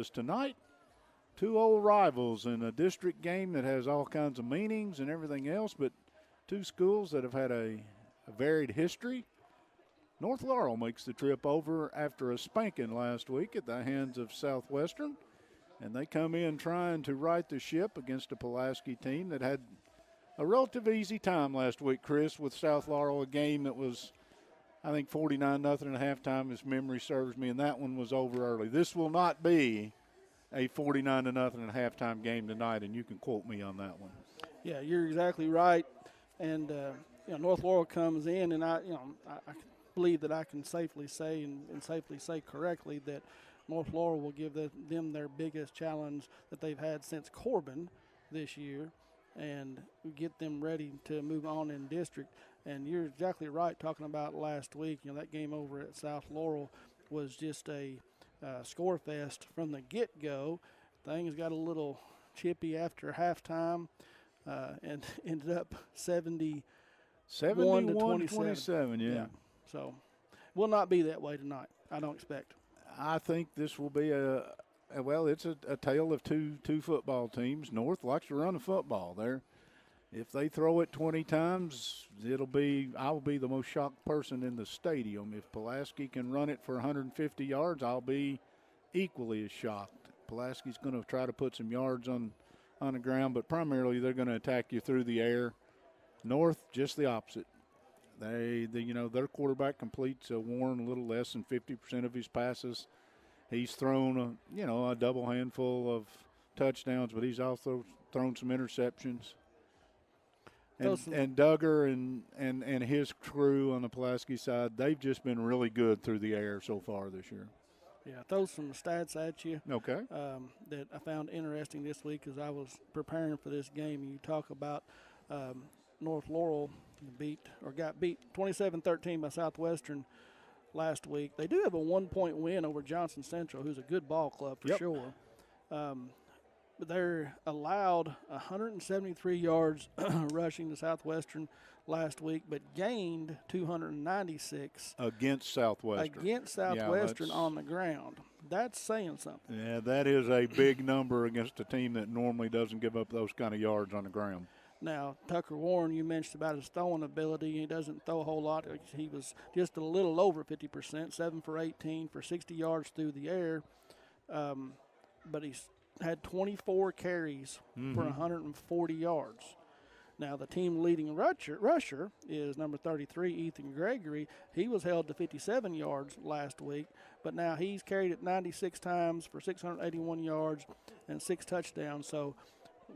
Tonight, two old rivals in a district game that has all kinds of meanings and everything else, but two schools that have had a varied history. North Laurel makes the trip over after a spanking last week at the hands of Southwestern, and they come in trying to right the ship against a Pulaski team that had a relatively easy time last week, Chris, with South Laurel, a game that was, I think, 49-0 at halftime, if memory serves me, and that one was over early. This will not be a 49-0 at halftime game tonight, and you can quote me on that one. Yeah, you're exactly right. And North Laurel comes in, and I believe that I can safely say and safely say correctly that North Laurel will give them their biggest challenge that they've had since Corbin this year, and get them ready to move on in district. And you're exactly right talking about last week. That game over at South Laurel was just a score fest from the get-go. Things got a little chippy after halftime and ended up 71 to 27. Yeah. So will not be that way tonight, I don't expect. I think this will be it's a tale of two football teams. North likes to run the football there. If they throw it 20 times, I'll be the most shocked person in the stadium. If Pulaski can run it for 150 yards, I'll be equally as shocked. Pulaski's going to try to put some yards on the ground, but primarily they're going to attack you through the air. North, just the opposite. Their quarterback completes Warren a little less than 50% of his passes. He's thrown a double handful of touchdowns, but he's also thrown some interceptions. And Duggar and his crew on the Pulaski side, they've just been really good through the air so far this year. Yeah, throw some stats at you. Okay. That I found interesting this week as I was preparing for this game. You talk about North Laurel got beat 27-13 by Southwestern last week. They do have a 1-point win over Johnson Central, who's a good ball club for sure. But they're allowed 173 yards rushing to Southwestern last week, but gained 296 against Southwestern. On the ground. That's saying something. Yeah, that is a big number against a team that normally doesn't give up those kind of yards on the ground. Now, Tucker Warren, you mentioned about his throwing ability. He doesn't throw a whole lot. He was just a little over 50%, 7 for 18 for 60 yards through the air. But he's had 24 carries for 140 yards. Now, the team leading rusher is number 33, Ethan Gregory. He was held to 57 yards last week, but now he's carried it 96 times for 681 yards and 6 touchdowns. So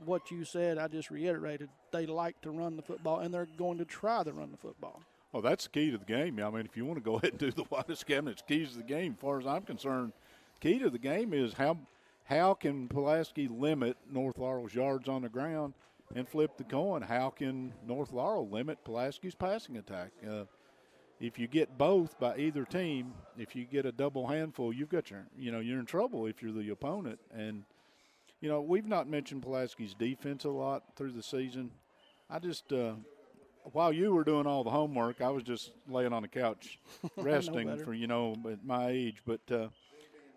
what you said, I just reiterated. They like to run the football, and they're going to try to run the football. Well, that's the key to the game. I mean, if you want to go ahead and do the widest cabinet, it's keys to the game. As far as I'm concerned, key to the game is how can Pulaski limit North Laurel's yards on the ground and flip the coin? How can North Laurel limit Pulaski's passing attack? If you get both by either team, if you get a double handful, you've got you're in trouble if you're the opponent. And we've not mentioned Pulaski's defense a lot through the season. I just, while you were doing all the homework, I was just laying on the couch resting at my age. But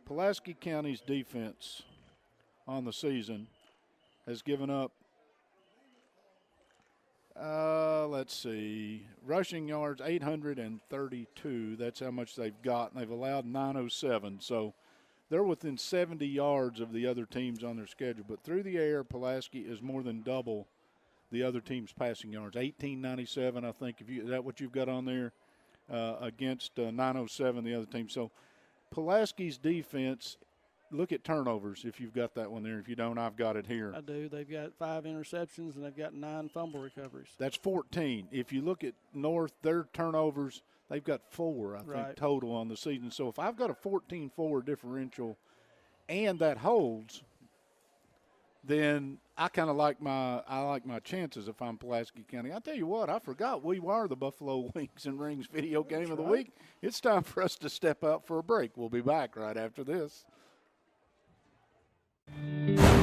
Pulaski County's defense on the season has given up, rushing yards 832. That's how much they've got, and they've allowed 907. So they're within 70 yards of the other teams on their schedule. But through the air, Pulaski is more than double the other team's passing yards. 1897, I think. Is that what you've got on there? Against 907, the other team. So Pulaski's defense, look at turnovers if you've got that one there. If you don't, I've got it here. I do. They've got 5 interceptions, and they've got 9 fumble recoveries. That's 14. If you look at North, their turnovers, they've got 4, I think, total on the season. So if I've got a 14-4 differential and that holds, then I kind of like my chances if I'm Pulaski County. I tell you what, I forgot we were the Buffalo Wings and Rings video game of the week. It's time for us to step out for a break. We'll be back right after this.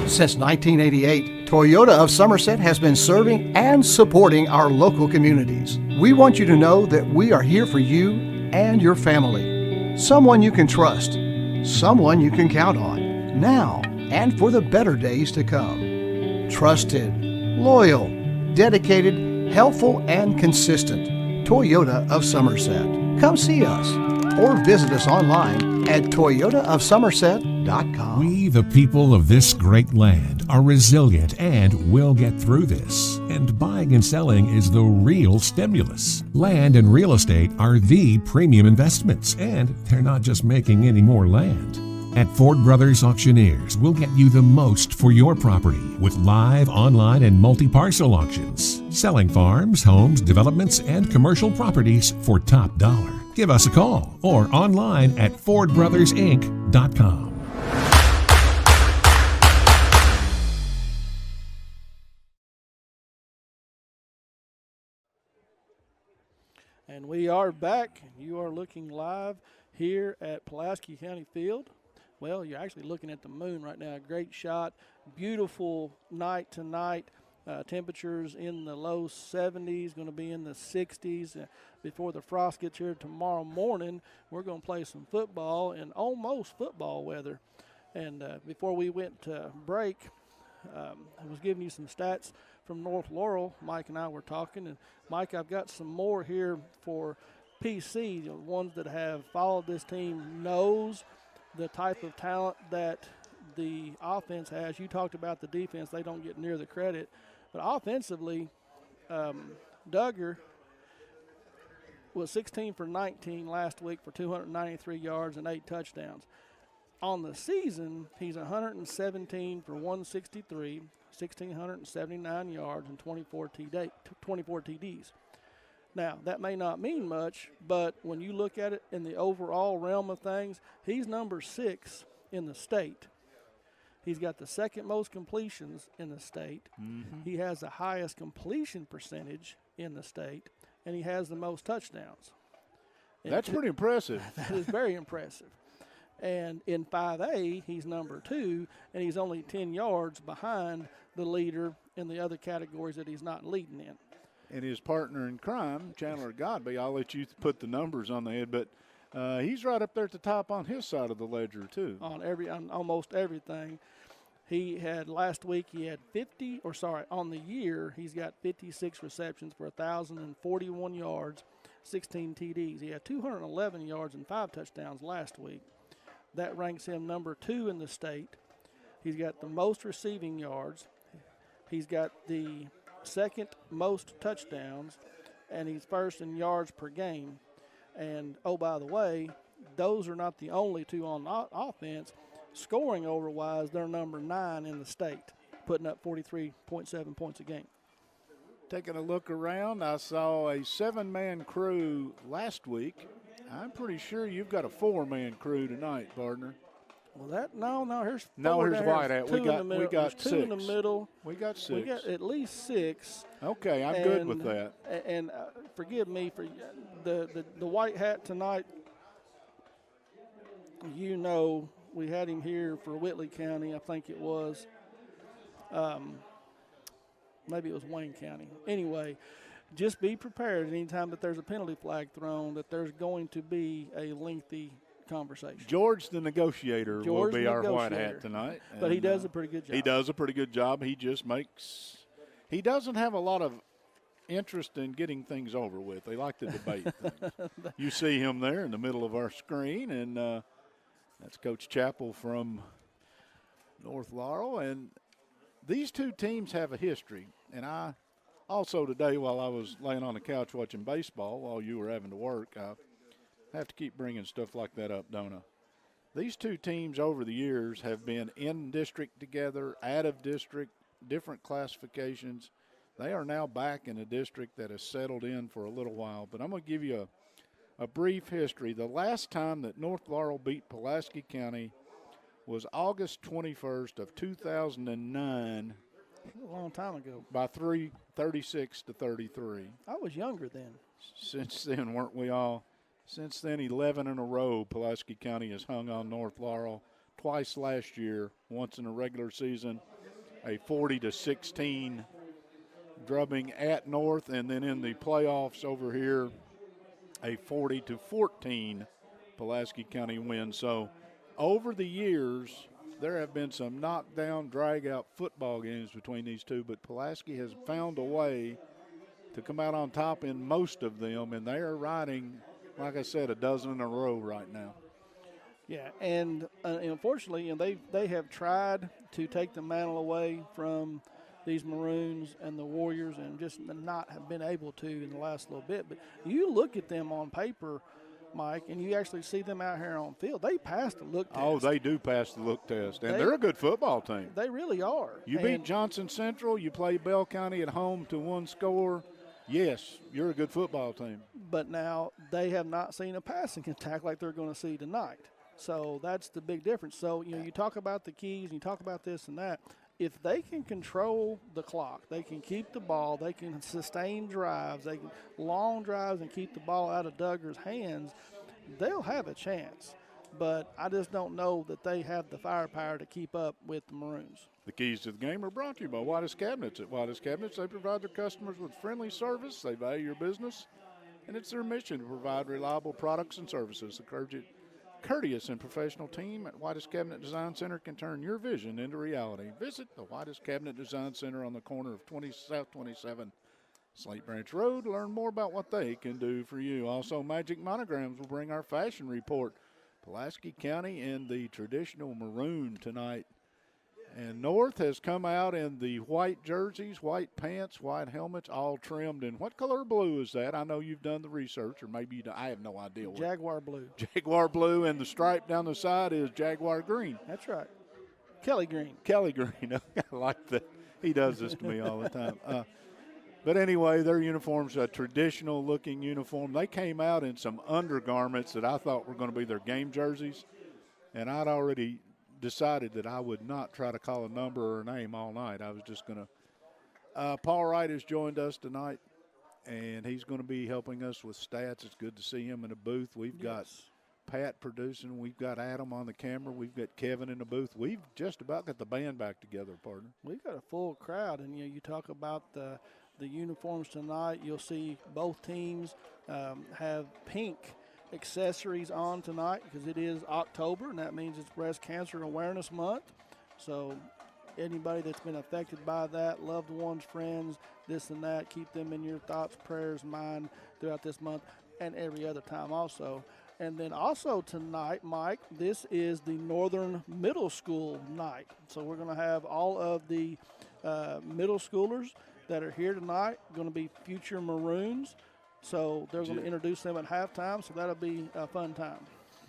Since 1988, Toyota of Somerset has been serving and supporting our local communities. We want you to know that we are here for you and your family. Someone you can trust, someone you can count on. now and for the better days to come. Trusted, loyal, dedicated, helpful, and consistent. Toyota of Somerset. Come see us or visit us online at toyotaofsomerset.com. We, the people of this great land, are resilient and will get through this. And buying and selling is the real stimulus. Land and real estate are the premium investments, and they're not just making any more land. At Ford Brothers Auctioneers, we'll get you the most for your property with live, online, and multi-parcel auctions. Selling farms, homes, developments, and commercial properties for top dollar. Give us a call or online at FordBrothersInc.com. And we are back. You are looking live here at Pulaski County Field. Well, you're actually looking at the moon right now. Great shot. Beautiful night tonight. Temperatures in the low 70s, going to be in the 60s. Before the frost gets here tomorrow morning, we're going to play some football in almost football weather. And before we went to break, I was giving you some stats from North Laurel. Mike and I were talking. And, Mike, I've got some more here for PC. The ones that have followed this team knows the type of talent that the offense has. You talked about the defense. They don't get near the credit. But offensively, Duggar was 16 for 19 last week for 293 yards and 8 touchdowns. On the season, he's 117 for 163, 1,679 yards, and 24 TDs. Now, that may not mean much, but when you look at it in the overall realm of things, he's number 6 in the state. He's got the second most completions in the state. Mm-hmm. He has the highest completion percentage in the state, and he has the most touchdowns. That's pretty impressive. That is very impressive. And in 5A, he's number 2, and he's only 10 yards behind the leader in the other categories that he's not leading in. And his partner in crime, Chandler Godby, I'll let you put the numbers on the head, but he's right up there at the top on his side of the ledger too. On almost everything. He had last week, he had on the year, he's got 56 receptions for 1,041 yards, 16 TDs. He had 211 yards and 5 touchdowns last week. That ranks him number 2 in the state. He's got the most receiving yards. He's got the second most touchdowns, and he's first in yards per game. And, oh, by the way, those are not the only two on offense. Scoring over-wise, they're number 9 in the state, putting up 43.7 points a game. Taking a look around, I saw a 7-man crew last week. I'm pretty sure you've got a 4-man crew tonight, partner. Well, here's White at. We got 6. 2 in the middle. We got 6. We got at least 6. Okay, I'm good with that. And forgive me for the white hat tonight. You know, we had him here for Whitley County, I think it was. Maybe it was Wayne County. Anyway, just be prepared anytime that there's a penalty flag thrown that there's going to be a lengthy conversation. George the negotiator will be our white hat tonight. But he does a pretty good job. He does a pretty good job. He doesn't have a lot of interest in getting things over with. They like to debate things. You see him there in the middle of our screen, and that's Coach Chappell from North Laurel. And these two teams have a history. And I also today, while I was laying on the couch watching baseball while you were having to work, I have to keep bringing stuff like that up, don't I? These two teams over the years have been in district together, out of district, different classifications. They are now back in a district that has settled in for a little while. But I'm going to give you a brief history. The last time that North Laurel beat Pulaski County was August 21st of 2009. A long time ago. By 36 to 33. I was younger then. Since then, weren't we all? Since then, 11 in a row, Pulaski County has hung on North Laurel. Twice last year, once in the regular season, a 40-16 drubbing at North, and then in the playoffs over here, a 40-14 Pulaski County win. So over the years, there have been some knockdown, drag-out football games between these two, but Pulaski has found a way to come out on top in most of them, and they are riding, like I said, a dozen in a row right now. Yeah, and unfortunately, they have tried to take the mantle away from these Maroons and the Warriors and just not have been able to in the last little bit. But you look at them on paper, Mike, and you actually see them out here on field. They passed the look test. Oh, they do pass the look test, and they're a good football team. They really are. You beat Johnson Central, you play Bell County at home to one score. Yes, you're a good football team. But now they have not seen a passing attack like they're going to see tonight. So that's the big difference. So, you talk about the keys and you talk about this and that. If they can control the clock, they can keep the ball, they can sustain drives, they can long drives and keep the ball out of Duggar's hands, they'll have a chance. But I just don't know that they have the firepower to keep up with the Maroons. The keys to the game are brought to you by White's Cabinets. At White's Cabinets, they provide their customers with friendly service. They value your business, and it's their mission to provide reliable products and services. The courteous and professional team at White's Cabinet Design Center can turn your vision into reality. Visit the White's Cabinet Design Center on the corner of South 27 Slate Branch Road to learn more about what they can do for you. Also, Magic Monograms will bring our fashion report. Pulaski County in the traditional maroon tonight. And North has come out in the white jerseys, white pants, white helmets, all trimmed. And what color blue is that? I know you've done the research, or maybe you don't. I have no idea. Jaguar blue. Jaguar blue, and the stripe down the side is Jaguar green. That's right. Kelly green. Kelly green. I like that. He does this to me all the time. But anyway, their uniform's a traditional-looking uniform. They came out in some undergarments that I thought were going to be their game jerseys, and I'd already decided that I would not try to call a number or a name all night. I was just going to. Paul Wright has joined us tonight, and he's going to be helping us with stats. It's good to see him in the booth. We've got Pat producing. We've got Adam on the camera. We've got Kevin in the booth. We've just about got the band back together, partner. We've got a full crowd, and you talk about the uniforms tonight. You'll see both teams have pink accessories on tonight because it is October, and that means it's Breast Cancer Awareness Month. So anybody that's been affected by that, loved ones, friends, this and that, keep them in your thoughts, prayers, mind throughout this month and every other time also. And then also tonight, Mike, this is the Northern Middle School night. So we're going to have all of the middle schoolers that are here tonight going to be future Maroons. So they're going to introduce them at halftime, so that'll be a fun time.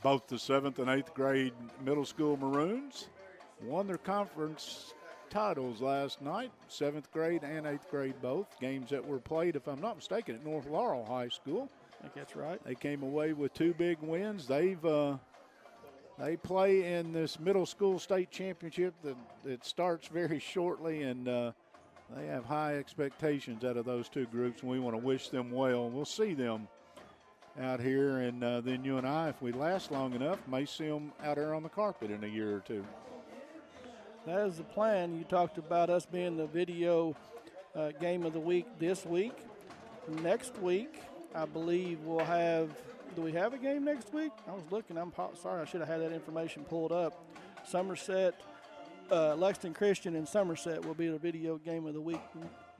Both the 7th and 8th grade middle school Maroons won their conference titles last night, 7th grade and 8th grade both. Games that were played, if I'm not mistaken, at North Laurel High School. I think that's right. They came away with 2 big wins. They play in this middle school state championship that starts very shortly, and they have high expectations out of those 2 groups, and we want to wish them well. We'll see them out here, and then you and I, if we last long enough, may see them out there on the carpet in a year or 2. That is the plan. You talked about us being the video game of the week this week. Next week, I believe we'll have – do we have a game next week? I was looking. I'm sorry. I should have had that information pulled up. Somerset – Lexington Christian and Somerset will be the video game of the week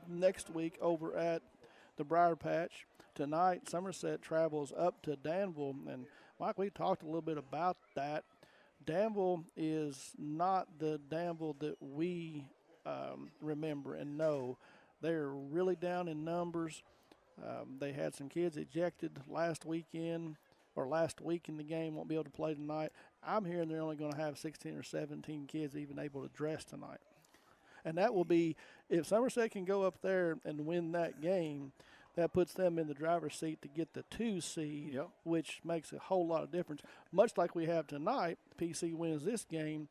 next week over at the Briar Patch. Tonight, Somerset travels up to Danville. And, Mike, we talked a little bit about that. Danville is not the Danville that we remember and know. They're really down in numbers. They had some kids ejected last week in the game, won't be able to play tonight. I'm hearing they're only going to have 16 or 17 kids even able to dress tonight. And that will be, if Somerset can go up there and win that game, that puts them in the driver's seat to get the 2 seed, which makes a whole lot of difference. Much like we have tonight, PC wins this game,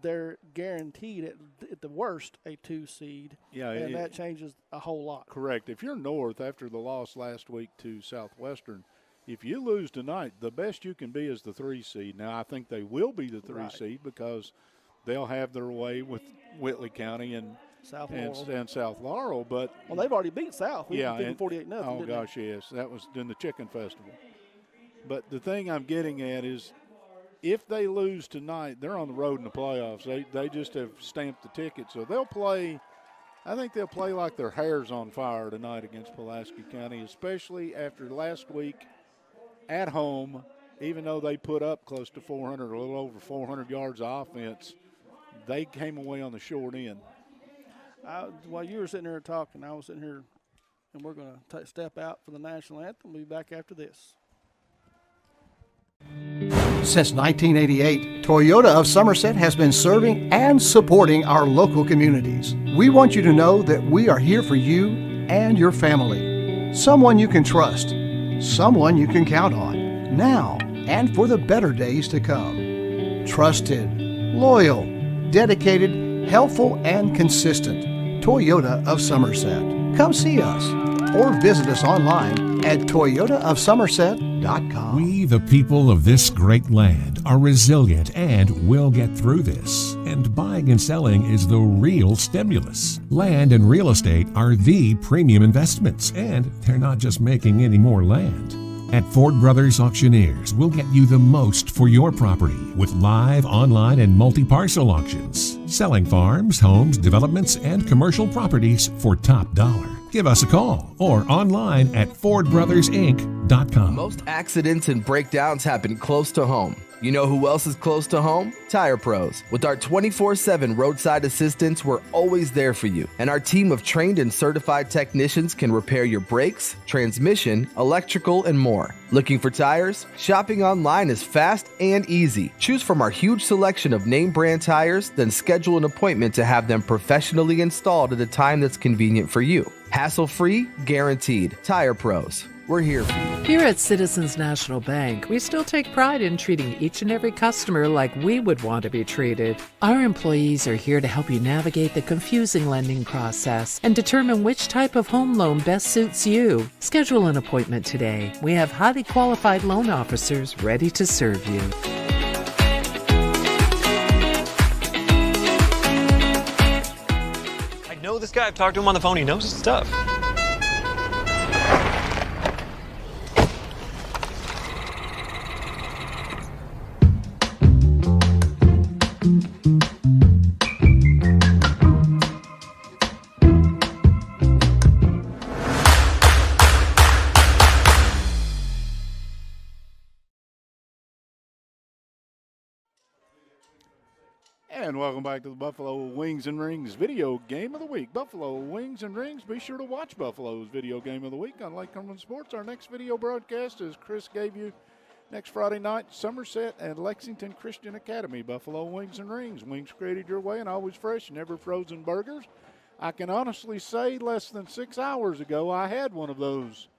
they're guaranteed at the worst a 2 seed, and that changes a whole lot. Correct. If you're North after the loss last week to Southwestern, if you lose tonight, the best you can be is the 3 seed. Now, I think they will be the 3 seed because they'll have their way with Whitley County and South Laurel. But they've already beat South. We beat 48-0. Oh, gosh, yes. That was in the Chicken Festival. But the thing I'm getting at is if they lose tonight, they're on the road in the playoffs. They just have stamped the ticket. So they'll play, I think they'll play like their hair's on fire tonight against Pulaski County, especially after last week at home, even though they put up close to 400, a little over 400 yards of offense, they came away on the short end. While you were sitting here talking, I was sitting here, and we're going to step out for the national anthem. We'll be back after this. Since 1988, Toyota of Somerset has been serving and supporting our local communities. We want you to know that we are here for you and your family. Someone you can trust, someone you can count on, now and for the better days to come. Trusted, loyal, dedicated, helpful, and consistent. Toyota of Somerset. Come see us or visit us online at toyotaofsomerset.com. We, the people of this great land, are resilient and will get through this. And buying and selling is the real stimulus. Land and real estate are the premium investments, and they're not just making any more land. At Ford Brothers Auctioneers, we'll get you the most for your property with live, online, and multi-parcel auctions. Selling farms, homes, developments, and commercial properties for top dollar. Give us a call or online at FordBrothersInc.com. Most accidents and breakdowns happen close to home. You know who else is close to home? Tire Pros. With our 24/7 roadside assistance, we're always there for you. And our team of trained and certified technicians can repair your brakes, transmission, electrical, and more. Looking for tires? Shopping online is fast and easy. Choose from our huge selection of name brand tires, then schedule an appointment to have them professionally installed at a time that's convenient for you. Hassle-free, guaranteed. Tire Pros. We're here for you. Here at Citizens National Bank, we still take pride in treating each and every customer like we would want to be treated. Our employees are here to help you navigate the confusing lending process and determine which type of home loan best suits you. Schedule an appointment today. We have highly qualified loan officers ready to serve you. I know this guy. I've talked to him on the phone. He knows his stuff. And welcome back to the Buffalo Wings and Rings Video Game of the Week. Buffalo Wings and Rings. Be sure to watch Buffalo's Video Game of the Week on Lake Cumberland Sports. Our next video broadcast, as Chris gave you, next Friday night, Somerset and Lexington Christian Academy. Buffalo Wings and Rings. Wings created your way and always fresh, never frozen burgers. I can honestly say less than 6 hours ago I had one of those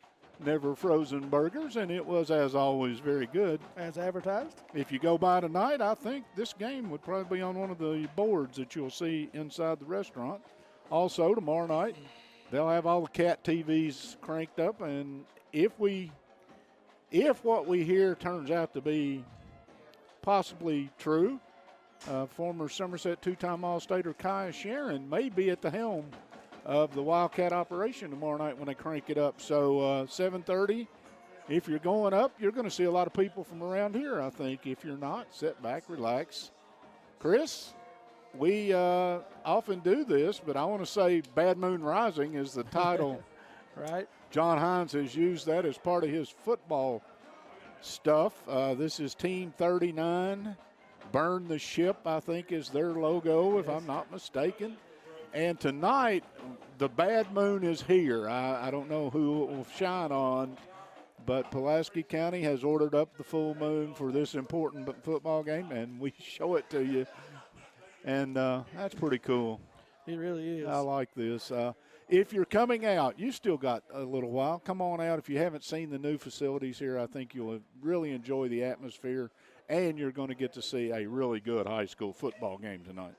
never frozen burgers, and it was, as always, very good. As advertised? If you go by tonight, I think this game would probably be on one of the boards that you'll see inside the restaurant. Also, tomorrow night, they'll have all the cat TVs cranked up, and if what we hear turns out to be possibly true, former Somerset two-time All-Stater Kai Sharon may be at the helm of the Wildcat operation tomorrow night when they crank it up. So 7:30, if you're going up, you're going to see a lot of people from around here, I think. If you're not, sit back, relax. Chris, we often do this, but I want to say Bad Moon Rising is the title. Right. John Hines has used that as part of his football stuff. This is Team 39. Burn the Ship, I think, is their logo, if I'm not mistaken. And tonight, the bad moon is here. I don't know who it will shine on, but Pulaski County has ordered up the full moon for this important football game, and we show it to you. And that's pretty cool. It really is. I like this. If you're coming out, you still got a little while. Come on out. If you haven't seen the new facilities here, I think you'll really enjoy the atmosphere, and you're going to get to see a really good high school football game tonight.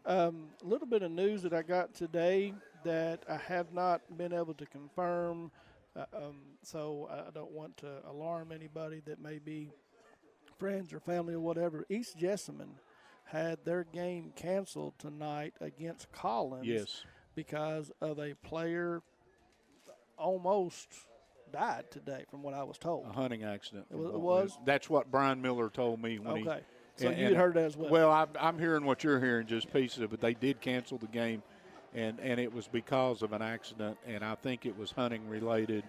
A little bit of news that I got today that I have not been able to confirm, so I don't want to alarm anybody that may be friends or family or whatever. East Jessamine had their game canceled tonight against Collins. Yes. Because of a player almost died today, from what I was told. A hunting accident. It was? That's what Brian Miller told me when he. Okay. So you had heard that as well. Well, I'm hearing what you're hearing, just pieces of it. But they did cancel the game, and it was because of an accident, and I think it was hunting related.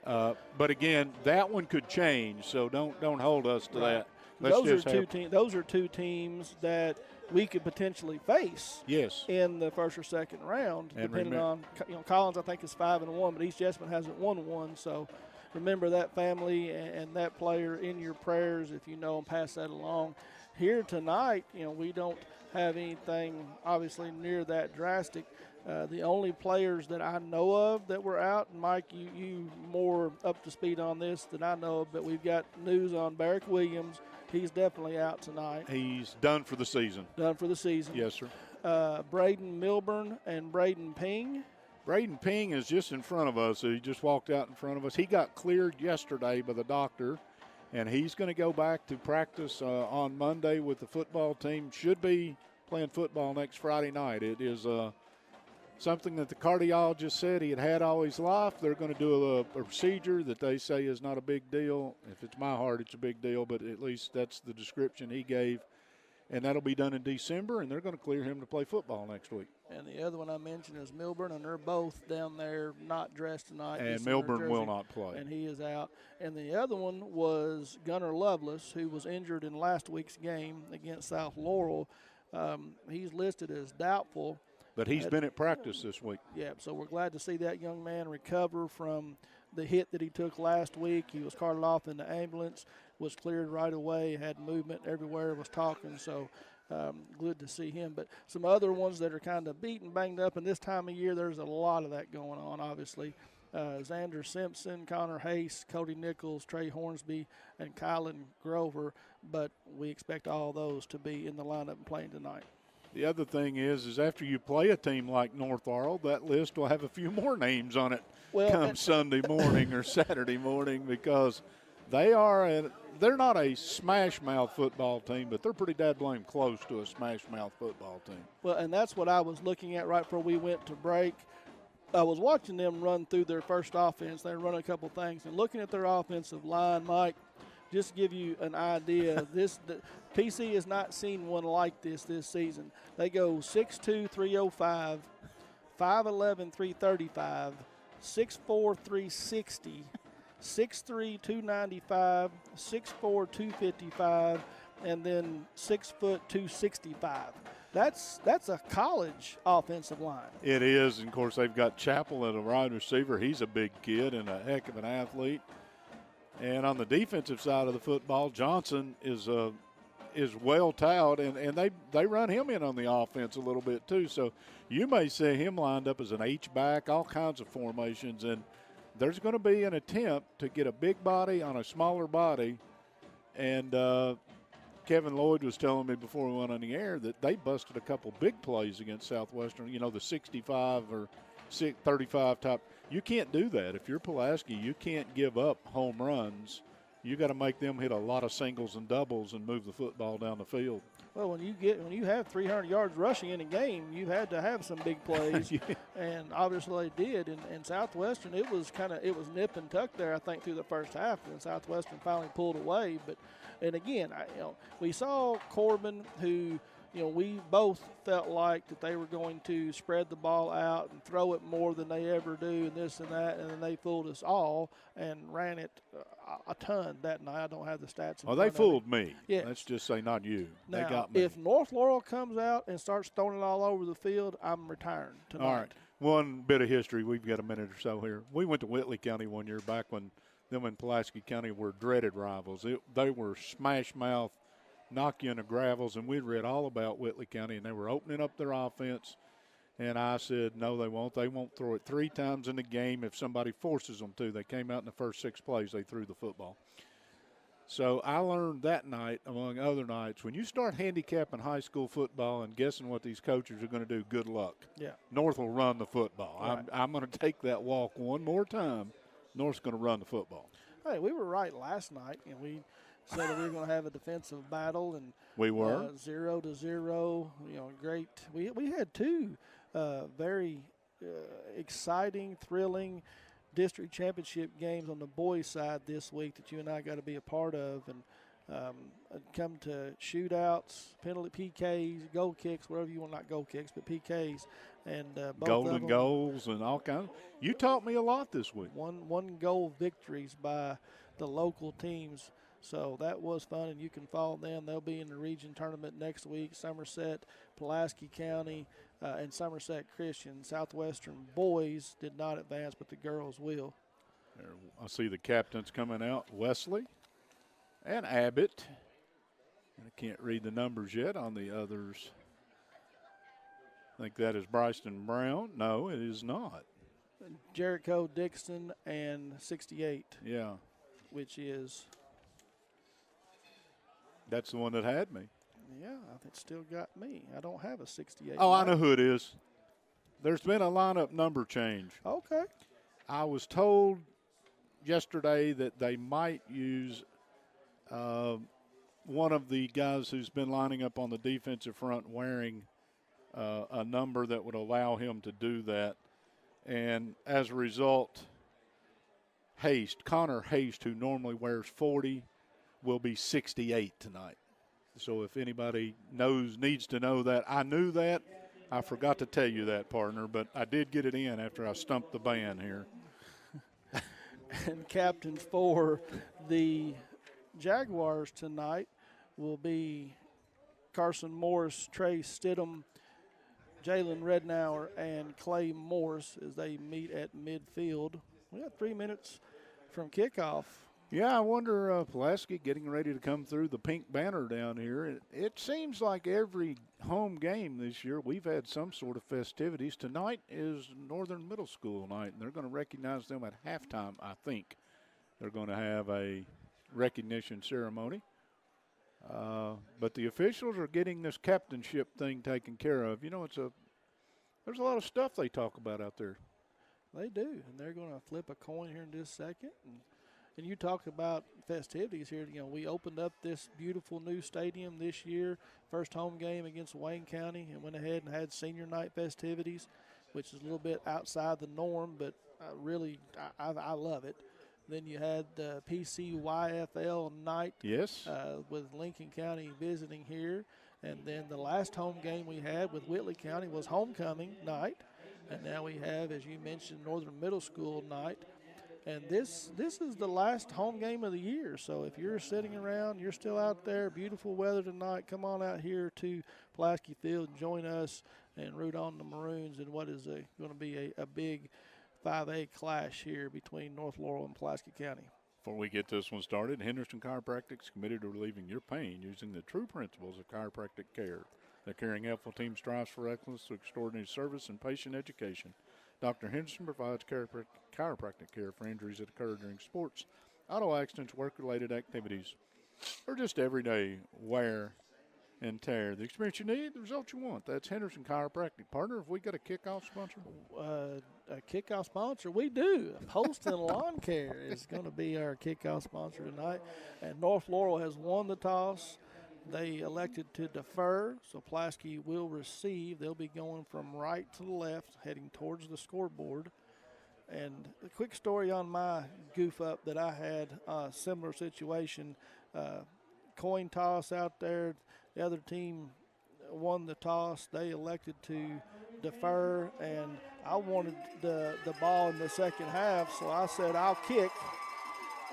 But again, that one could change, so don't hold us to that. Those are two teams that we could potentially face. Yes. In the first or second round, and depending on Collins. I think is 5-1, but East Jessamine hasn't won one. So remember that family and that player in your prayers if you know, and pass that along. Here tonight, we don't have anything obviously near that drastic. The only players that I know of that were out, and Mike, you more up to speed on this than I know of, but we've got news on Barrick Williams. He's definitely out tonight. He's done for the season. Done for the season. Yes, sir. Braden Milburn and Braden Ping. Braden Ping is just in front of us. So he just walked out in front of us. He got cleared yesterday by the doctor, and he's going to go back to practice on Monday with the football team. Should be playing football next Friday night. It is something that the cardiologist said he had all his life. They're going to do a procedure that they say is not a big deal. If it's my heart, it's a big deal, but at least that's the description he gave. And that'll be done in December, and they're going to clear him to play football next week. And the other one I mentioned is Milburn, and they're both down there not dressed tonight. And Milburn will not play. And he is out. And the other one was Gunnar Lovelace, who was injured in last week's game against South Laurel. He's listed as doubtful. But he's been at practice this week. Yeah, so we're glad to see that young man recover from the hit that he took last week. He was carted off in the ambulance, was cleared right away, had movement everywhere, was talking, so good to see him. But some other ones that are kind of beat and banged up, and this time of year there's a lot of that going on, obviously. Xander Simpson, Connor Hayes, Cody Nichols, Trey Hornsby, and Kylan Grover, but we expect all those to be in the lineup and playing tonight. The other thing is after you play a team like North Laurel, that list will have a few more names on it come Sunday morning or Saturday morning, because they're not a smash-mouth football team, but they're pretty blame close to a smash-mouth football team. Well, and that's what I was looking at right before we went to break. I was watching them run through their first offense. They run a couple things, and looking at their offensive line, Mike, just to give you an idea, PC has not seen one like this season. They go 6'2", 305, 5'11", 335, 6'4", 360, 6'3", 295, 6'4", 255, and then 6 foot 265. That's a college offensive line. It is, and of course they've got Chappell at a wide receiver. He's a big kid and a heck of an athlete. And on the defensive side of the football, Johnson is well touted, and they run him in on the offense a little bit too. So you may see him lined up as an H-back, all kinds of formations, and there's going to be an attempt to get a big body on a smaller body. And Kevin Lloyd was telling me before we went on the air that they busted a couple big plays against Southwestern, the 65 or 35 type. You can't do that. If you're Pulaski, you can't give up home runs. You got to make them hit a lot of singles and doubles and move the football down the field. Well, when you have 300 yards rushing in a game, you had to have some big plays, Yeah. And obviously they did. And Southwestern, it was nip and tuck there, I think, through the first half, and Southwestern finally pulled away. And again, we saw Corbin, who we both felt like that they were going to spread the ball out and throw it more than they ever do, and this and that, and then they fooled us all and ran it a ton that night. I don't have the stats. Well, they fooled me. Yeah. Let's just say not you. Now, they got me. If North Laurel comes out and starts throwing it all over the field, I'm retiring tonight. All right. One bit of history. We've got a minute or so here. We went to Whitley County one year back when them and Pulaski County were dreaded rivals. They were smash mouth, knock you in the gravels, and we'd read all about Whitley County, and they were opening up their offense. And I said, no, they won't. They won't throw it 3 times in the game if somebody forces them to. They came out in the first 6 plays, they threw the football. So I learned that night, among other nights, when you start handicapping high school football and guessing what these coaches are going to do, good luck. Yeah. North will run the football. Right. I'm going to take that walk one more time. North's going to run the football. Hey, we were right last night, and we said that we were going to have a defensive battle, and we were 0-0. Great. We had 2 very exciting, thrilling district championship games on the boys' side this week that you and I got to be a part of, and come to shootouts, penalty PKs, goal kicks, whatever you want, not goal kicks, but PKs, and both golden of them, goals and all kinds. You taught me a lot this week. one goal victories by the local teams. So that was fun, and you can follow them. They'll be in the region tournament next week. Somerset, Pulaski County, and Somerset Christian. Southwestern boys did not advance, but the girls will. There, I see the captains coming out, Wesley and Abbott. I can't read the numbers yet on the others. I think that is Bryson Brown. No, it is not. Jericho Dixon and 68. Yeah. Which is. That's the one that had me. Yeah, I think still got me. I don't have a 68. Oh, I know who it is. There's been a lineup number change. Okay. I was told yesterday that they might use one of the guys who's been lining up on the defensive front wearing a number that would allow him to do that. And as a result, Connor Haste, who normally wears 40, will be 68 tonight. So if anybody needs to know that. I knew that. I forgot to tell you that, partner, but I did get it in after I stumped the band here. And captains for the Jaguars tonight will be Carson Morris, Trey Stidham, Jalen Rednauer, and Clay Morse as they meet at midfield. We got 3 minutes from kickoff. Yeah, I wonder, Pulaski getting ready to come through the pink banner down here. It seems like every home game this year we've had some sort of festivities. Tonight is Northern Middle School night, and they're going to recognize them at halftime, I think. They're going to have a recognition ceremony. But the officials are getting this captainship thing taken care of. You know, there's a lot of stuff they talk about out there. They do, and they're going to flip a coin here in just a second. And you talk about festivities here. You know, we opened up this beautiful new stadium this year, first home game against Wayne County, and went ahead and had senior night festivities, which is a little bit outside the norm, but I love it. Then you had the PCYFL night, yes, with Lincoln County visiting here. And then the last home game we had with Whitley County was homecoming night. And now we have, as you mentioned, Northern Middle School night. And this is the last home game of the year. So if you're sitting around, you're still out there, beautiful weather tonight, come on out here to Pulaski Field and join us and root on the Maroons in what is going to be a big 5A clash here between North Laurel and Pulaski County. Before we get this one started, Henderson Chiropractic is committed to relieving your pain using the true principles of chiropractic care. The Caring Helpful team strives for excellence through extraordinary service and patient education. Dr. Henderson provides chiropractic care for injuries that occur during sports, auto accidents, work-related activities, or just everyday wear and tear. The experience you need, the results you want. That's Henderson Chiropractic. Partner, have we got a kickoff sponsor? A kickoff sponsor? We do. Poston Lawn Care is going to be our kickoff sponsor tonight. And North Laurel has won the toss. They elected to defer, so Pulaski will receive. They'll be going from right to the left, heading towards the scoreboard. And a quick story on my goof up that I had, a similar situation. Coin toss out there. The other team won the toss. They elected to defer, and I wanted the ball in the second half, so I said I'll kick.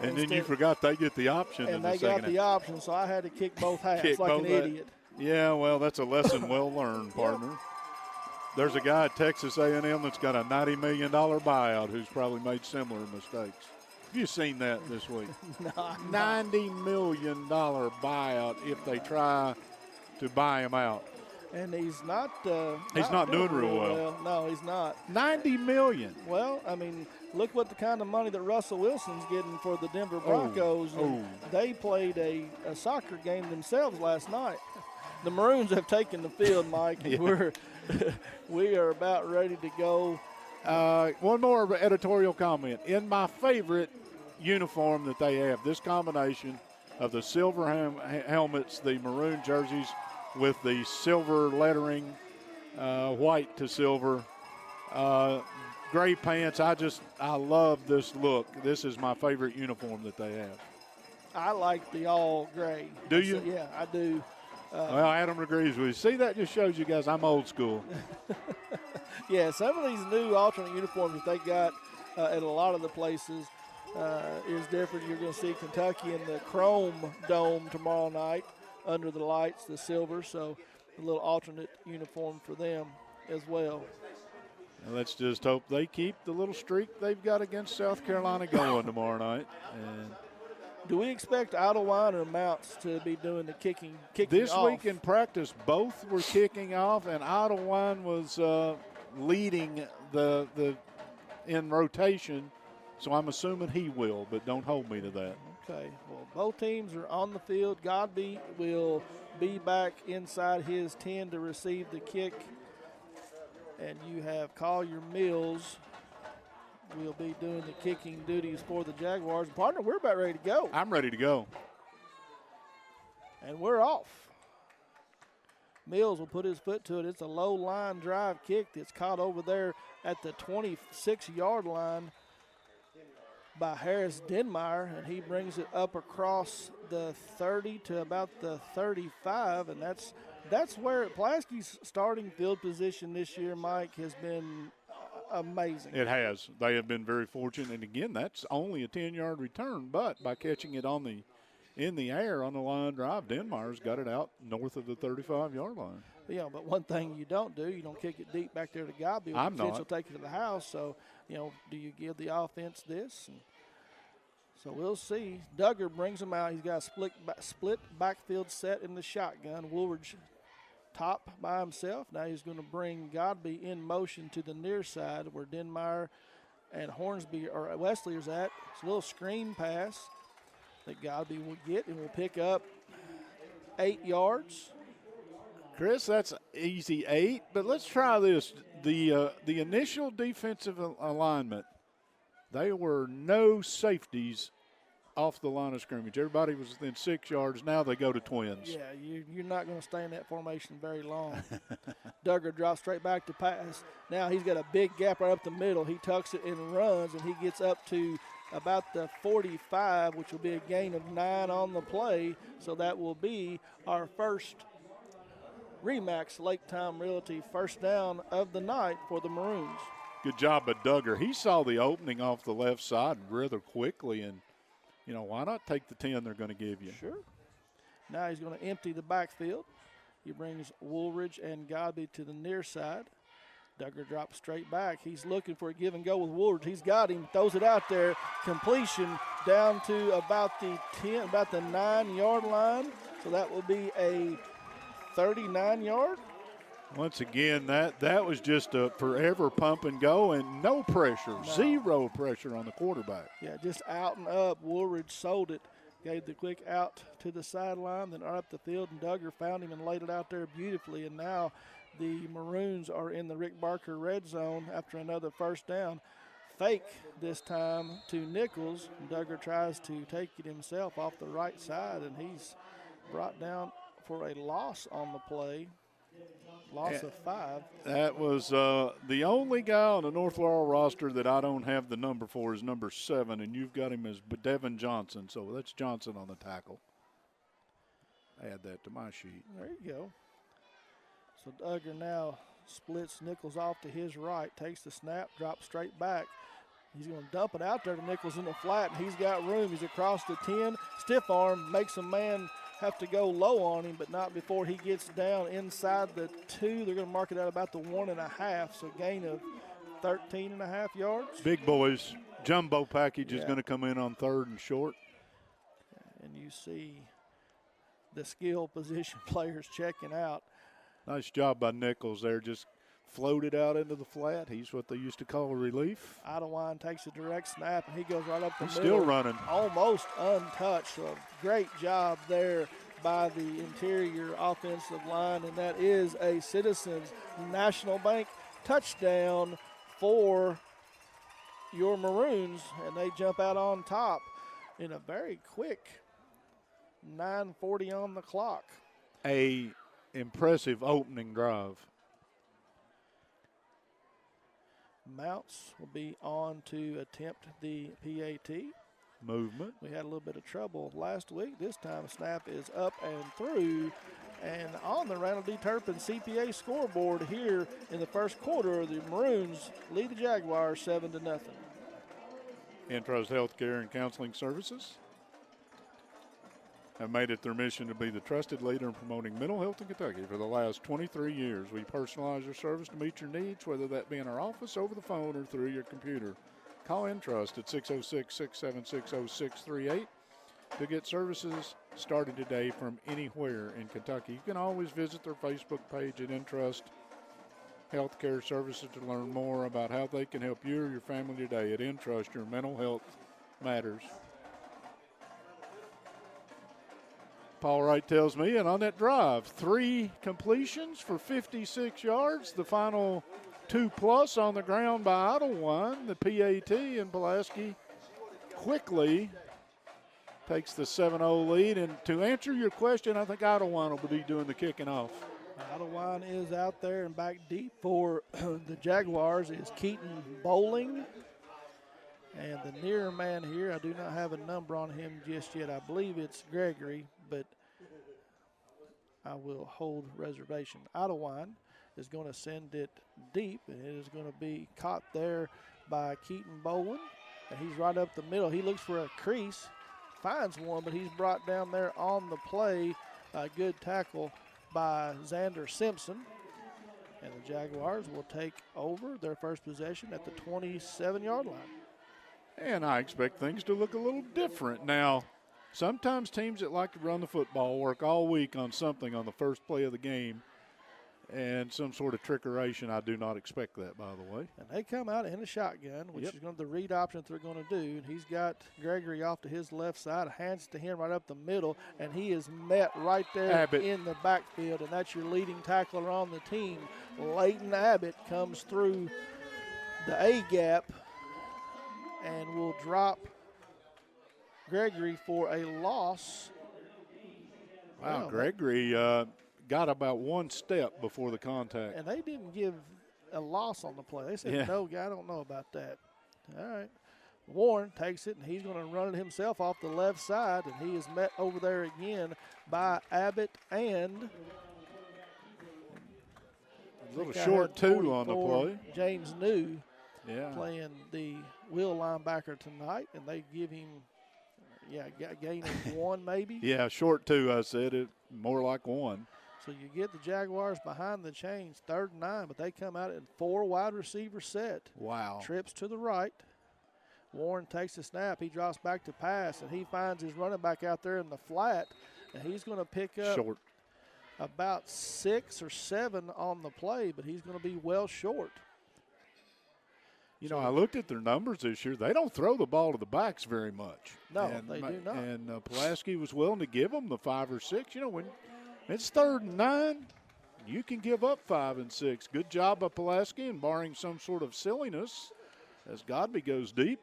And then you forgot they get the option in the second half. And they got the option, so I had to kick both halves like an idiot. Yeah, well, that's a lesson well learned, partner. Yep. There's a guy at Texas A&M that's got a $90 million buyout who's probably made similar mistakes. Have you seen that this week? No, $90 million buyout if they try to buy him out. And he's not doing real well. No, he's not. $90 million. Well, I mean, look what the kind of money that Russell Wilson's getting for the Denver Broncos. They played a soccer game themselves last night. The Maroons have taken the field, Mike. Yeah. We are about ready to go. One more editorial comment. In my favorite uniform that they have, this combination of the silver helmets, the maroon jerseys, with the silver lettering, white to silver. gray pants. I love this look. This is my favorite uniform that they have. I like the all gray. Do you? Yeah, I do. Well, Adam agrees with you. See, that just shows you guys I'm old school. Yeah, some of these new alternate uniforms that they got at a lot of the places is different. You're going to see Kentucky in the chrome dome tomorrow night under the lights, the silver. So a little alternate uniform for them as well. And let's just hope they keep the little streak they've got against South Carolina going tomorrow night. And do we expect Idlewild or Mounts to be doing the kicking this off? week in practice, both were kicking off, and Idlewild was leading the in rotation. So I'm assuming he will, but don't hold me to that. Okay. Well, both teams are on the field. Godby will be back inside his 10 to receive the kick. And you have Collier Mills will be doing the kicking duties for the Jaguars. Partner, we're about ready to go. I'm ready to go. And we're off. Mills will put his foot to it. It's a low line drive kick that's caught over there at the 26-yard line by Harris Denmeyer, and he brings it up across the 30 to about the 35, and that's where Pulaski's starting field position this year, Mike, has been amazing. It has. They have been very fortunate, and again, that's only a 10-yard return, but by catching it in the air on the line drive, Denmeyer's got it out north of the 35-yard line. Yeah, but one thing you don't do, you don't kick it deep back there to Godby. I'm not. Will take it to the house. So, do you give the offense this? And so we'll see. Duggar brings him out. He's got a split backfield set in the shotgun. Woolridge top by himself. Now he's going to bring Godby in motion to the near side where Denmeyer and Hornsby or Wesley is at. It's a little screen pass that Godby will get and will pick up 8 yards. Chris, that's easy 8, but let's try this. The initial defensive alignment, there were no safeties off the line of scrimmage. Everybody was within 6 yards. Now they go to twins. Yeah, you're not going to stay in that formation very long. Duggar drops straight back to pass. Now he's got a big gap right up the middle. He tucks it and runs, and he gets up to about the 45, which will be a gain of 9 on the play. So that will be our first Remax Lake Time Realty first down of the night for the Maroons. Good job by Duggar. He saw the opening off the left side rather quickly, and, why not take the 10 they're going to give you? Sure. Now he's going to empty the backfield. He brings Woolridge and Godby to the near side. Duggar drops straight back. He's looking for a give and go with Woolridge. He's got him, throws it out there. Completion down to about the 9-yard line. So that will be a 39-yard. Once again, that was just a forever pump and go and no pressure, zero pressure on the quarterback. Yeah, just out and up. Woolridge sold it, gave the quick out to the sideline, then up the field, and Duggar found him and laid it out there beautifully. And now the Maroons are in the Rick Barker red zone after another first down. Fake this time to Nichols. Duggar tries to take it himself off the right side, and he's brought down for a loss on the play. Loss of 5. That was the only guy on the North Laurel roster that I don't have the number for is number 7, and you've got him as Devin Johnson. So that's Johnson on the tackle. Add that to my sheet. There you go. So Duggar now splits Nichols off to his right, takes the snap, drops straight back. He's going to dump it out there to Nichols in the flat, and he's got room. He's across the 10. Stiff arm makes a man have to go low on him, but not before he gets down inside the 2. They're going to mark it out about the 1.5, so gain of 13.5 yards. Big boys. Jumbo package is going to come in on 3rd and short. And you see the skill position players checking out. Nice job by Nichols there. Just floated out into the flat. He's what they used to call a relief. Idlewild takes a direct snap, and he goes right up the middle. Still running. Almost untouched. So great job there by the interior offensive line, and that is a Citizens National Bank touchdown for your Maroons, and they jump out on top in a very quick 9:40 on the clock. A impressive opening drive. Mounts will be on to attempt the PAT. Movement. We had a little bit of trouble last week. This time, snap is up and through. And on the Randall D. Turpin CPA scoreboard here in the first quarter, the Maroons lead the Jaguars 7-0. Entrust Healthcare and Counseling Services have made it their mission to be the trusted leader in promoting mental health in Kentucky for the last 23 years. We personalize our service to meet your needs, whether that be in our office, over the phone, or through your computer. Call Entrust at 606-676-0638 to get services started today from anywhere in Kentucky. You can always visit their Facebook page at Entrust Healthcare Services to learn more about how they can help you or your family today. At Entrust, your mental health matters. Paul Wright tells me, and on that drive, 3 completions for 56 yards. The final 2+ on the ground by Idlewind. The PAT, and Pulaski quickly takes the 7-0 lead. And to answer your question, I think Idlewind will be doing the kicking off. Idlewind is out there and back deep for the Jaguars is Keaton Bowling. And the near man here, I do not have a number on him just yet. I believe it's Gregory, but I will hold reservation. Idlewind is going to send it deep, and it is going to be caught there by Keaton Bowen. And he's right up the middle. He looks for a crease, finds one, but he's brought down there on the play. A good tackle by Xander Simpson. And the Jaguars will take over their first possession at the 27-yard line. And I expect things to look a little different. Now, sometimes teams that like to run the football work all week on something on the first play of the game and some sort of trickeration. I do not expect that, by the way. And they come out in a shotgun, which is going to the read option that they're going to do. And he's got Gregory off to his left side, hands to him right up the middle, and he is met right there in the backfield. And that's your leading tackler on the team. Leighton Abbott comes through the A-gap and will drop Gregory for a loss. Wow, Gregory got about one step before the contact. And they didn't give a loss on the play. They said, no, I don't know about that. All right. Warren takes it, and he's going to run it himself off the left side, and he is met over there again by Abbott and a little short two on the play. James New playing the wheel linebacker tonight, and they give him, gain of 1 maybe. Yeah, short 2, I said it, more like 1. So you get the Jaguars behind the chains, 3rd and 9, but they come out in 4 wide receiver set. Wow. Trips to the right. Warren takes the snap. He drops back to pass, and he finds his running back out there in the flat, and he's going to pick up about 6 or 7 on the play, but he's going to be well short. You know, I looked at their numbers this year. They don't throw the ball to the backs very much. No, they do not. And Pulaski was willing to give them the 5 or 6. You know, when it's 3rd and 9, you can give up 5 and 6. Good job by Pulaski, and barring some sort of silliness, as Godby goes deep,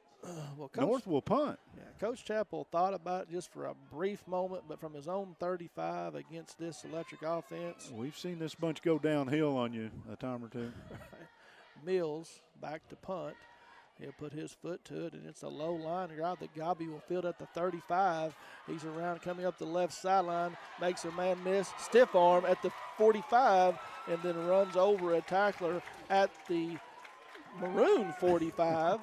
North will punt. Yeah, Coach Chappell thought about it just for a brief moment, but from his own 35 against this electric offense. We've seen this bunch go downhill on you a time or two. Mills back to punt. He'll put his foot to it, and it's a low line drive that Godby will field at the 35. He's around coming up the left sideline, makes a man miss, stiff arm at the 45, and then runs over a tackler at the Maroon 45.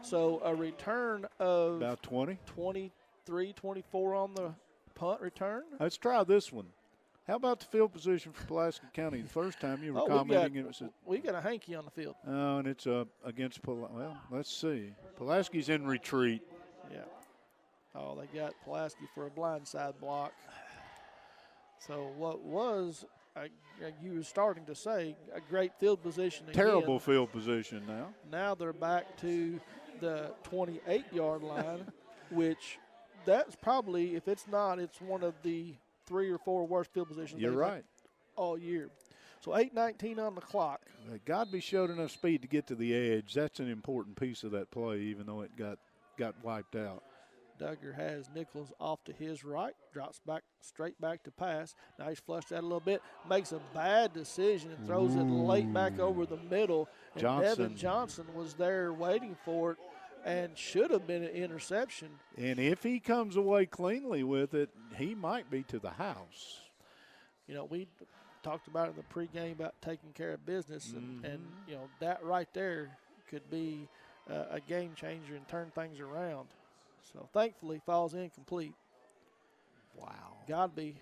So a return of about 23, 24 on the punt return. Let's try this one. How about the field position for Pulaski County? The first time you were commenting, it was we got a hanky on the field. Oh, and it's against well, let's see. Pulaski's in retreat. Yeah. Oh, they got Pulaski for a blindside block. So what was, you were starting to say, a great field position again. Terrible field position now. Now they're back to the 28-yard line, which that's probably, if it's not, it's one of the 3 or 4 worst field positions You're right. all year. So 8:19 on the clock. Godby showed enough speed to get to the edge. That's an important piece of that play, even though it got wiped out. Duggar has Nichols off to his right, drops back straight back to pass. Now he's flushed out a little bit, makes a bad decision and throws it late back over the middle. And Devin Johnson was there waiting for it and should have been an interception. And if he comes away cleanly with it, he might be to the house. You know, we talked about in the pregame about taking care of business, and you know, that right there could be a game changer and turn things around. So thankfully falls incomplete. Wow. Godby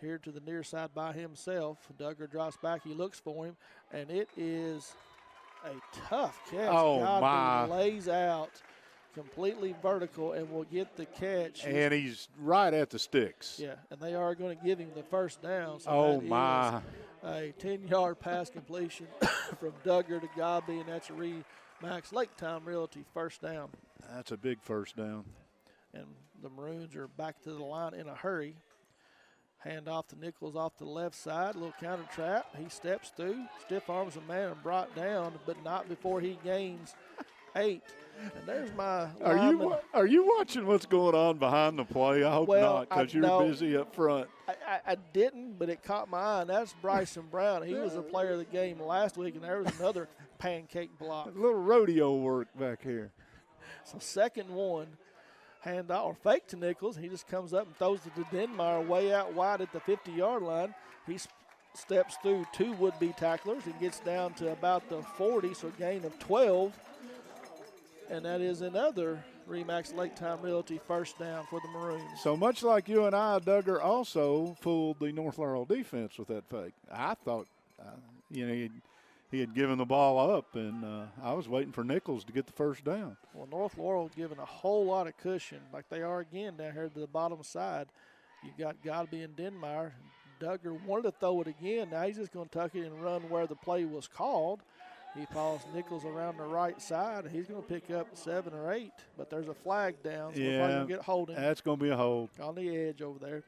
here to the near side by himself. Duggar drops back, he looks for him, and it is a tough catch. Oh, Godby my. lays out completely vertical and will get the catch. And he's right at the sticks. Yeah, and they are going to give him the first down. So oh, that my. is a 10-yard pass completion from Duggar to Godby, and that's a Max Lake Time Realty first down. That's a big first down. And the Maroons are back to the line in a hurry. Hand off to Nichols off to the left side. A little counter trap. He steps through, stiff arms a man and brought down, but not before he gains 8. And there's my lineman. Are you watching what's going on behind the play? I hope not, because you're busy up front. I didn't, but it caught my eye, and that's Bryson Brown. He was a player of the game last week, and there was another pancake block. A little rodeo work back here. So 2nd 1. Hand off or fake to Nichols. He just comes up and throws it to Denmeyer way out wide at the 50-yard line. He steps through 2 would-be tacklers and gets down to about the 40, so a gain of 12. And that is another Remax Lake Time Realty first down for the Maroons. So much like you and I, Duggar also fooled the North Laurel defense with that fake. I thought, he had given the ball up, and I was waiting for Nichols to get the first down. Well, North Laurel given a whole lot of cushion, like they are again down here to the bottom side. You've got Godby and Denmeyer. Duggar wanted to throw it again. Now he's just going to tuck it and run where the play was called. He follows Nichols around the right side. He's going to pick up 7 or 8, but there's a flag down, so we're probably going to get holding. That's going to be a hold. On the edge over there.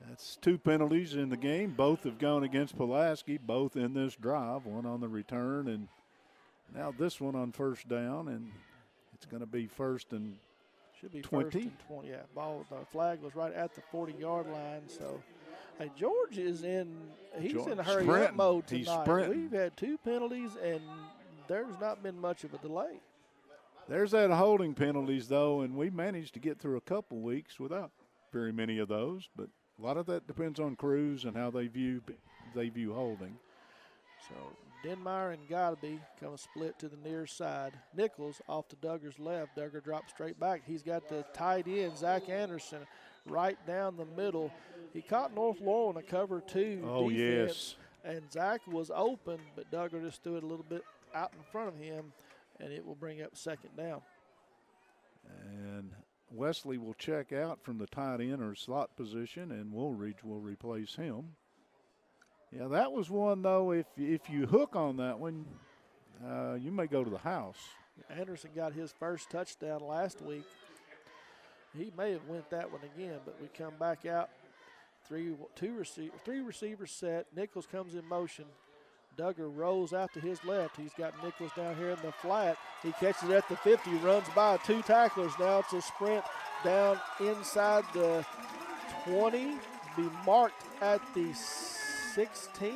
That's 2 penalties in the game. Both have gone against Pulaski, both in this drive, one on the return, and now this one on first down, and it's going to be first and should be 20. First and 20. Yeah, the flag was right at the 40-yard line, so hey, George is in hurry-up mode tonight. He's sprinting. We've had 2 penalties, and there's not been much of a delay. There's that holding penalties, though, and we managed to get through a couple weeks without very many of those, but a lot of that depends on crews and how they view holding. So Denmeyer and Godby come a split to the near side. Nichols off to Duggar's left. Duggar drops straight back. He's got the tight end, Zach Anderson, right down the middle. He caught North Laurel in a cover 2 defense. Yes. And Zach was open, but Duggar just threw it a little bit out in front of him, and it will bring up 2nd down. And Wesley will check out from the tight end or slot position, and Woolridge will replace him. Yeah, that was one, though, if you hook on that one, you may go to the house. Anderson got his first touchdown last week. He may have went that one again, but we come back out. 3 receivers set. Nichols comes in motion. Duggar rolls out to his left. He's got Nichols down here in the flat. He catches it at the 50, runs by 2 tacklers. Now it's a sprint down inside the 20, be marked at the 16.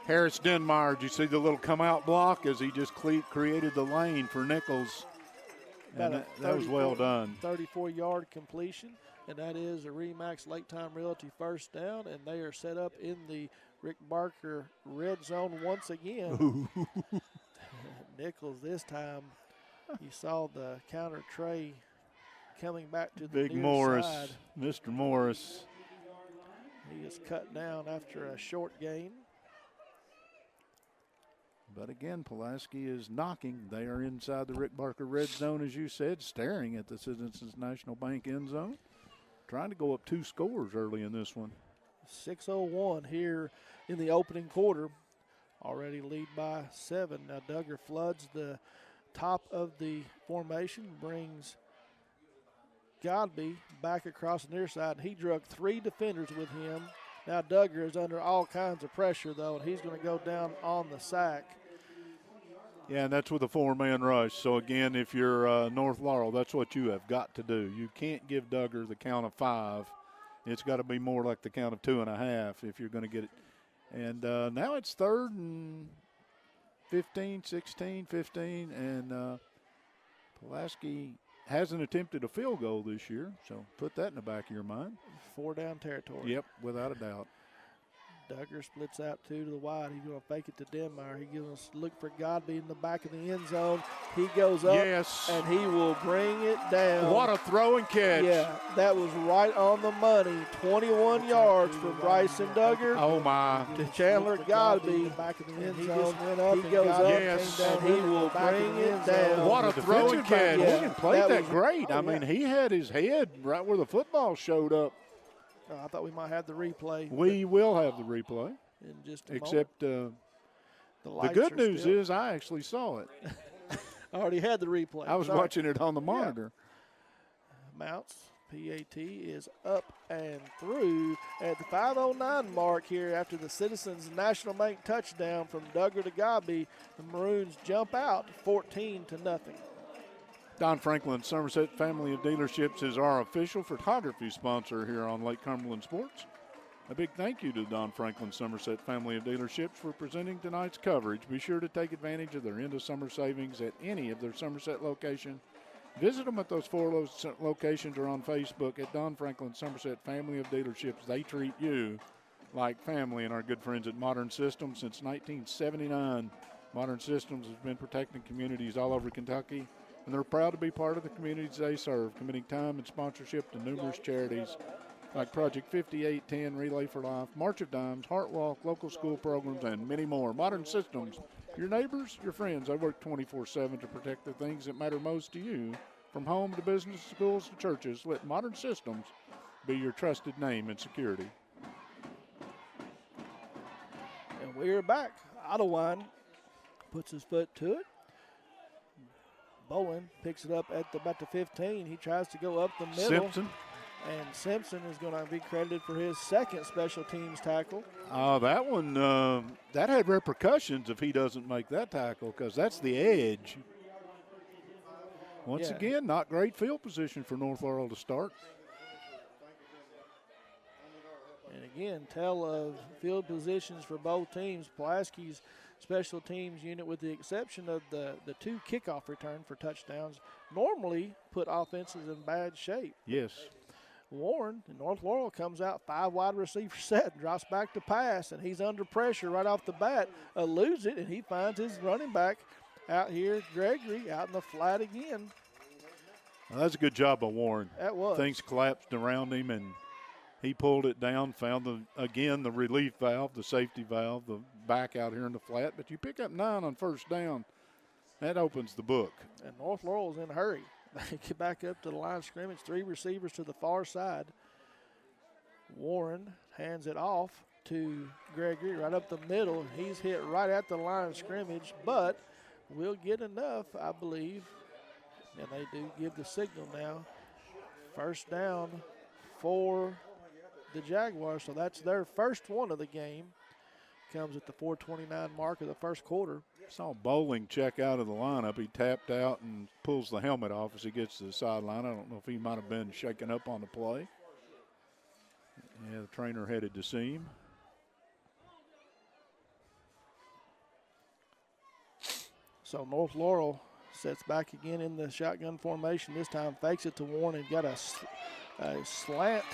Harris Denmeyer, did you see the little come-out block as he just created the lane for Nichols? And that was well done. 34-yard completion, and that is a Remax Lake Time Realty first down, and they are set up in the Rick Barker red zone once again. Nichols this time, you saw the counter tray coming back to the Big near Morris, side. Mr. Morris. He is cut down after a short gain. But again, Pulaski is knocking. They are inside the Rick Barker red zone, as you said, staring at the Citizens National Bank end zone, trying to go up 2 scores early in this one. 6:01 here in the opening quarter. Already lead by 7. Now Duggar floods the top of the formation, brings Godby back across the near side. He drug 3 defenders with him. Now Duggar is under all kinds of pressure, though, and he's going to go down on the sack. Yeah, and that's with a 4-man rush. So, again, if you're North Laurel, that's what you have got to do. You can't give Duggar the count of 5. It's got to be more like the count of 2.5 if you're going to get it. And now it's 3rd and 15, 16, 15, and Pulaski hasn't attempted a field goal this year, so put that in the back of your mind. 4 down territory. Yep, without a doubt. Duggar splits out 2 to the wide. He's going to fake it to Denmeyer. He's going to look for Godby in the back of the end zone. He goes up, yes, and he will bring it down. What a throw and catch. Yeah, that was right on the money. 21 yards for Bryson Duggar. Oh, my. To Chandler Godby. Back of the end zone. He goes up, yes, and he will bring it down. What a throw and catch. Yeah, He played that was great. I mean, he had his head right where the football showed up. I thought we might have the replay. We will have the replay. In just a Except the good news is I actually saw it. I already had the replay. I was watching it on the monitor. Yeah. Mounts, PAT is up and through at the 5:09 mark here after the Citizens National Bank touchdown from Duggar to Godby. The Maroons jump out 14-0. Don Franklin Somerset Family of Dealerships is our official photography sponsor here on Lake Cumberland Sports. A big thank you to Don Franklin Somerset Family of Dealerships for presenting tonight's coverage. Be sure to take advantage of their end of summer savings at any of their Somerset locations. Visit them at those 4 locations or on Facebook at Don Franklin Somerset Family of Dealerships. They treat you like family, and our good friends at Modern Systems since 1979. Modern Systems has been protecting communities all over Kentucky, and they're proud to be part of the communities they serve, committing time and sponsorship to numerous charities like Project 5810, Relay for Life, March of Dimes, Heart Walk, local school programs, and many more. Modern Systems, your neighbors, your friends. They work 24/7 to protect the things that matter most to you. From home to business, schools to churches, let Modern Systems be your trusted name in security. And we're back. Otterwine puts his foot to it. Bolin picks it up at about the 15. He tries to go up the middle. Simpson. And Simpson is going to be credited for his second special teams tackle. That one, that had repercussions if he doesn't make that tackle, because that's the edge. Once again, not great field position for North Laurel to start. And again, tell of field positions for both teams. Pulaski's special teams unit, with the exception of the 2 kickoff return for touchdowns, normally put offenses in bad shape. Yes. Warren, North Laurel, comes out 5 wide receiver set, drops back to pass, and he's under pressure right off the bat, eludes it, and he finds his running back out here, Gregory, out in the flat again. Well, that's a good job by Warren. That was. Things collapsed around him, and he pulled it down, found, the relief valve, the safety valve, the back out here in the flat. But you pick up 9 on first down, that opens the book. And North Laurel's in a hurry. They get back up to the line of scrimmage, 3 receivers to the far side. Warren hands it off to Gregory right up the middle. He's hit right at the line of scrimmage, but will get enough, I believe. And they do give the signal now. First down for the Jaguars, so that's their first one of the game. Comes at the 4:29 mark of the first quarter. Saw Bowling check out of the lineup. He tapped out and pulls the helmet off as he gets to the sideline. I don't know if he might have been shaken up on the play. Yeah, the trainer headed to see him. So North Laurel sets back again in the shotgun formation. This time fakes it to Warren and got a slant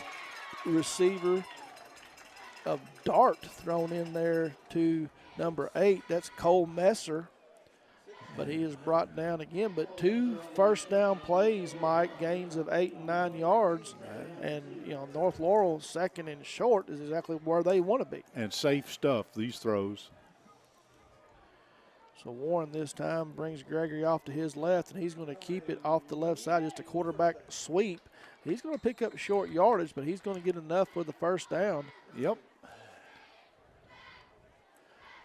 receiver of dart thrown in there to number 8. That's Cole Messer. But he is brought down again. But 2 first down plays, Mike, gains of 8 and 9 yards. And, North Laurel, second and short, is exactly where they want to be. And safe stuff, these throws. So Warren this time brings Gregory off to his left, and he's going to keep it off the left side, just a quarterback sweep. He's going to pick up short yardage, but he's going to get enough for the first down. Yep.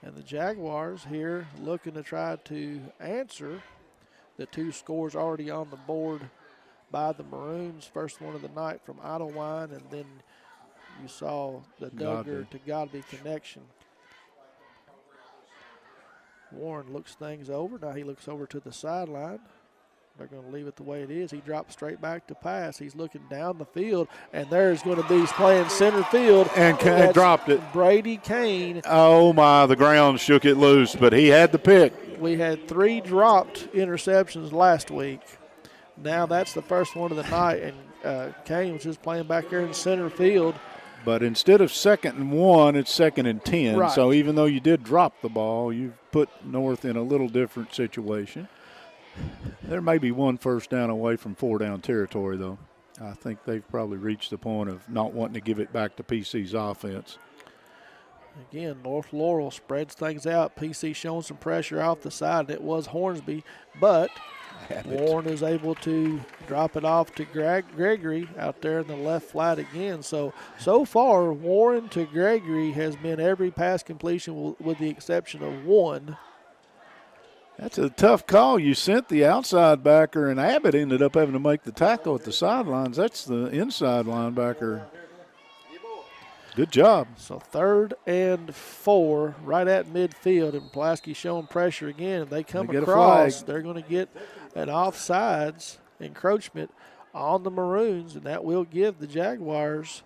And the Jaguars here looking to try to answer the 2 scores already on the board by the Maroons. First one of the night from Idlewine, and then you saw the Duggar to Godby connection. Warren looks things over. Now he looks over to the sideline. They're going to leave it the way it is. He drops straight back to pass. He's looking down the field, and there's going to be playing center field. And dropped it. Brady Kane. Oh, my, the ground shook it loose, but he had the pick. We had 3 dropped interceptions last week. Now that's the first one of the night, and Kane was just playing back there in center field. But instead of 2nd and 1, it's 2nd and 10. Right. So even though you did drop the ball, you've put North in a little different situation. There may be 1 first down away from 4-down territory, though. I think they've probably reached the point of not wanting to give it back to PC's offense. Again, North Laurel spreads things out. PC showing some pressure off the side. It was Hornsby, but Warren is able to drop it off to Gregory out there in the left flat again. So far, Warren to Gregory has been every pass completion with the exception of 1. That's a tough call. You sent the outside backer, and Abbott ended up having to make the tackle at the sidelines. That's the inside linebacker. Good job. So 3rd and 4 right at midfield, and Pulaski showing pressure again. If they come across, they're going to get an offsides encroachment on the Maroons, and that will give the Jaguars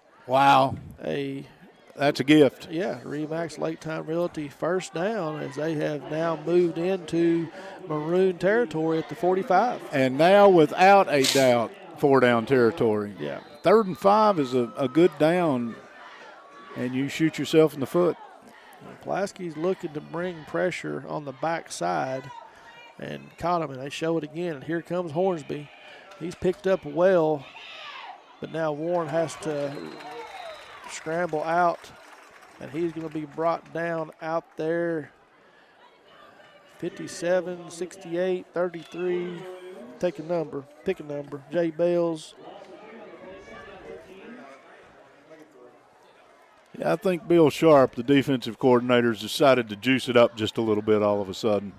that's a gift. Yeah, Remax Lake Time Realty first down, as they have now moved into Maroon territory at the 45. And now, without a doubt, 4-down territory. Yeah. 3rd and 5 is a good down, and you shoot yourself in the foot. Pulaski's looking to bring pressure on the backside and caught him, and they show it again. And here comes Hornsby. He's picked up well, but now Warren has to scramble out, and he's going to be brought down out there. 57, 68, 33. Pick a number. Jay Bales. Yeah, I think Bill Sharp, the defensive coordinator, has decided to juice it up just a little bit all of a sudden.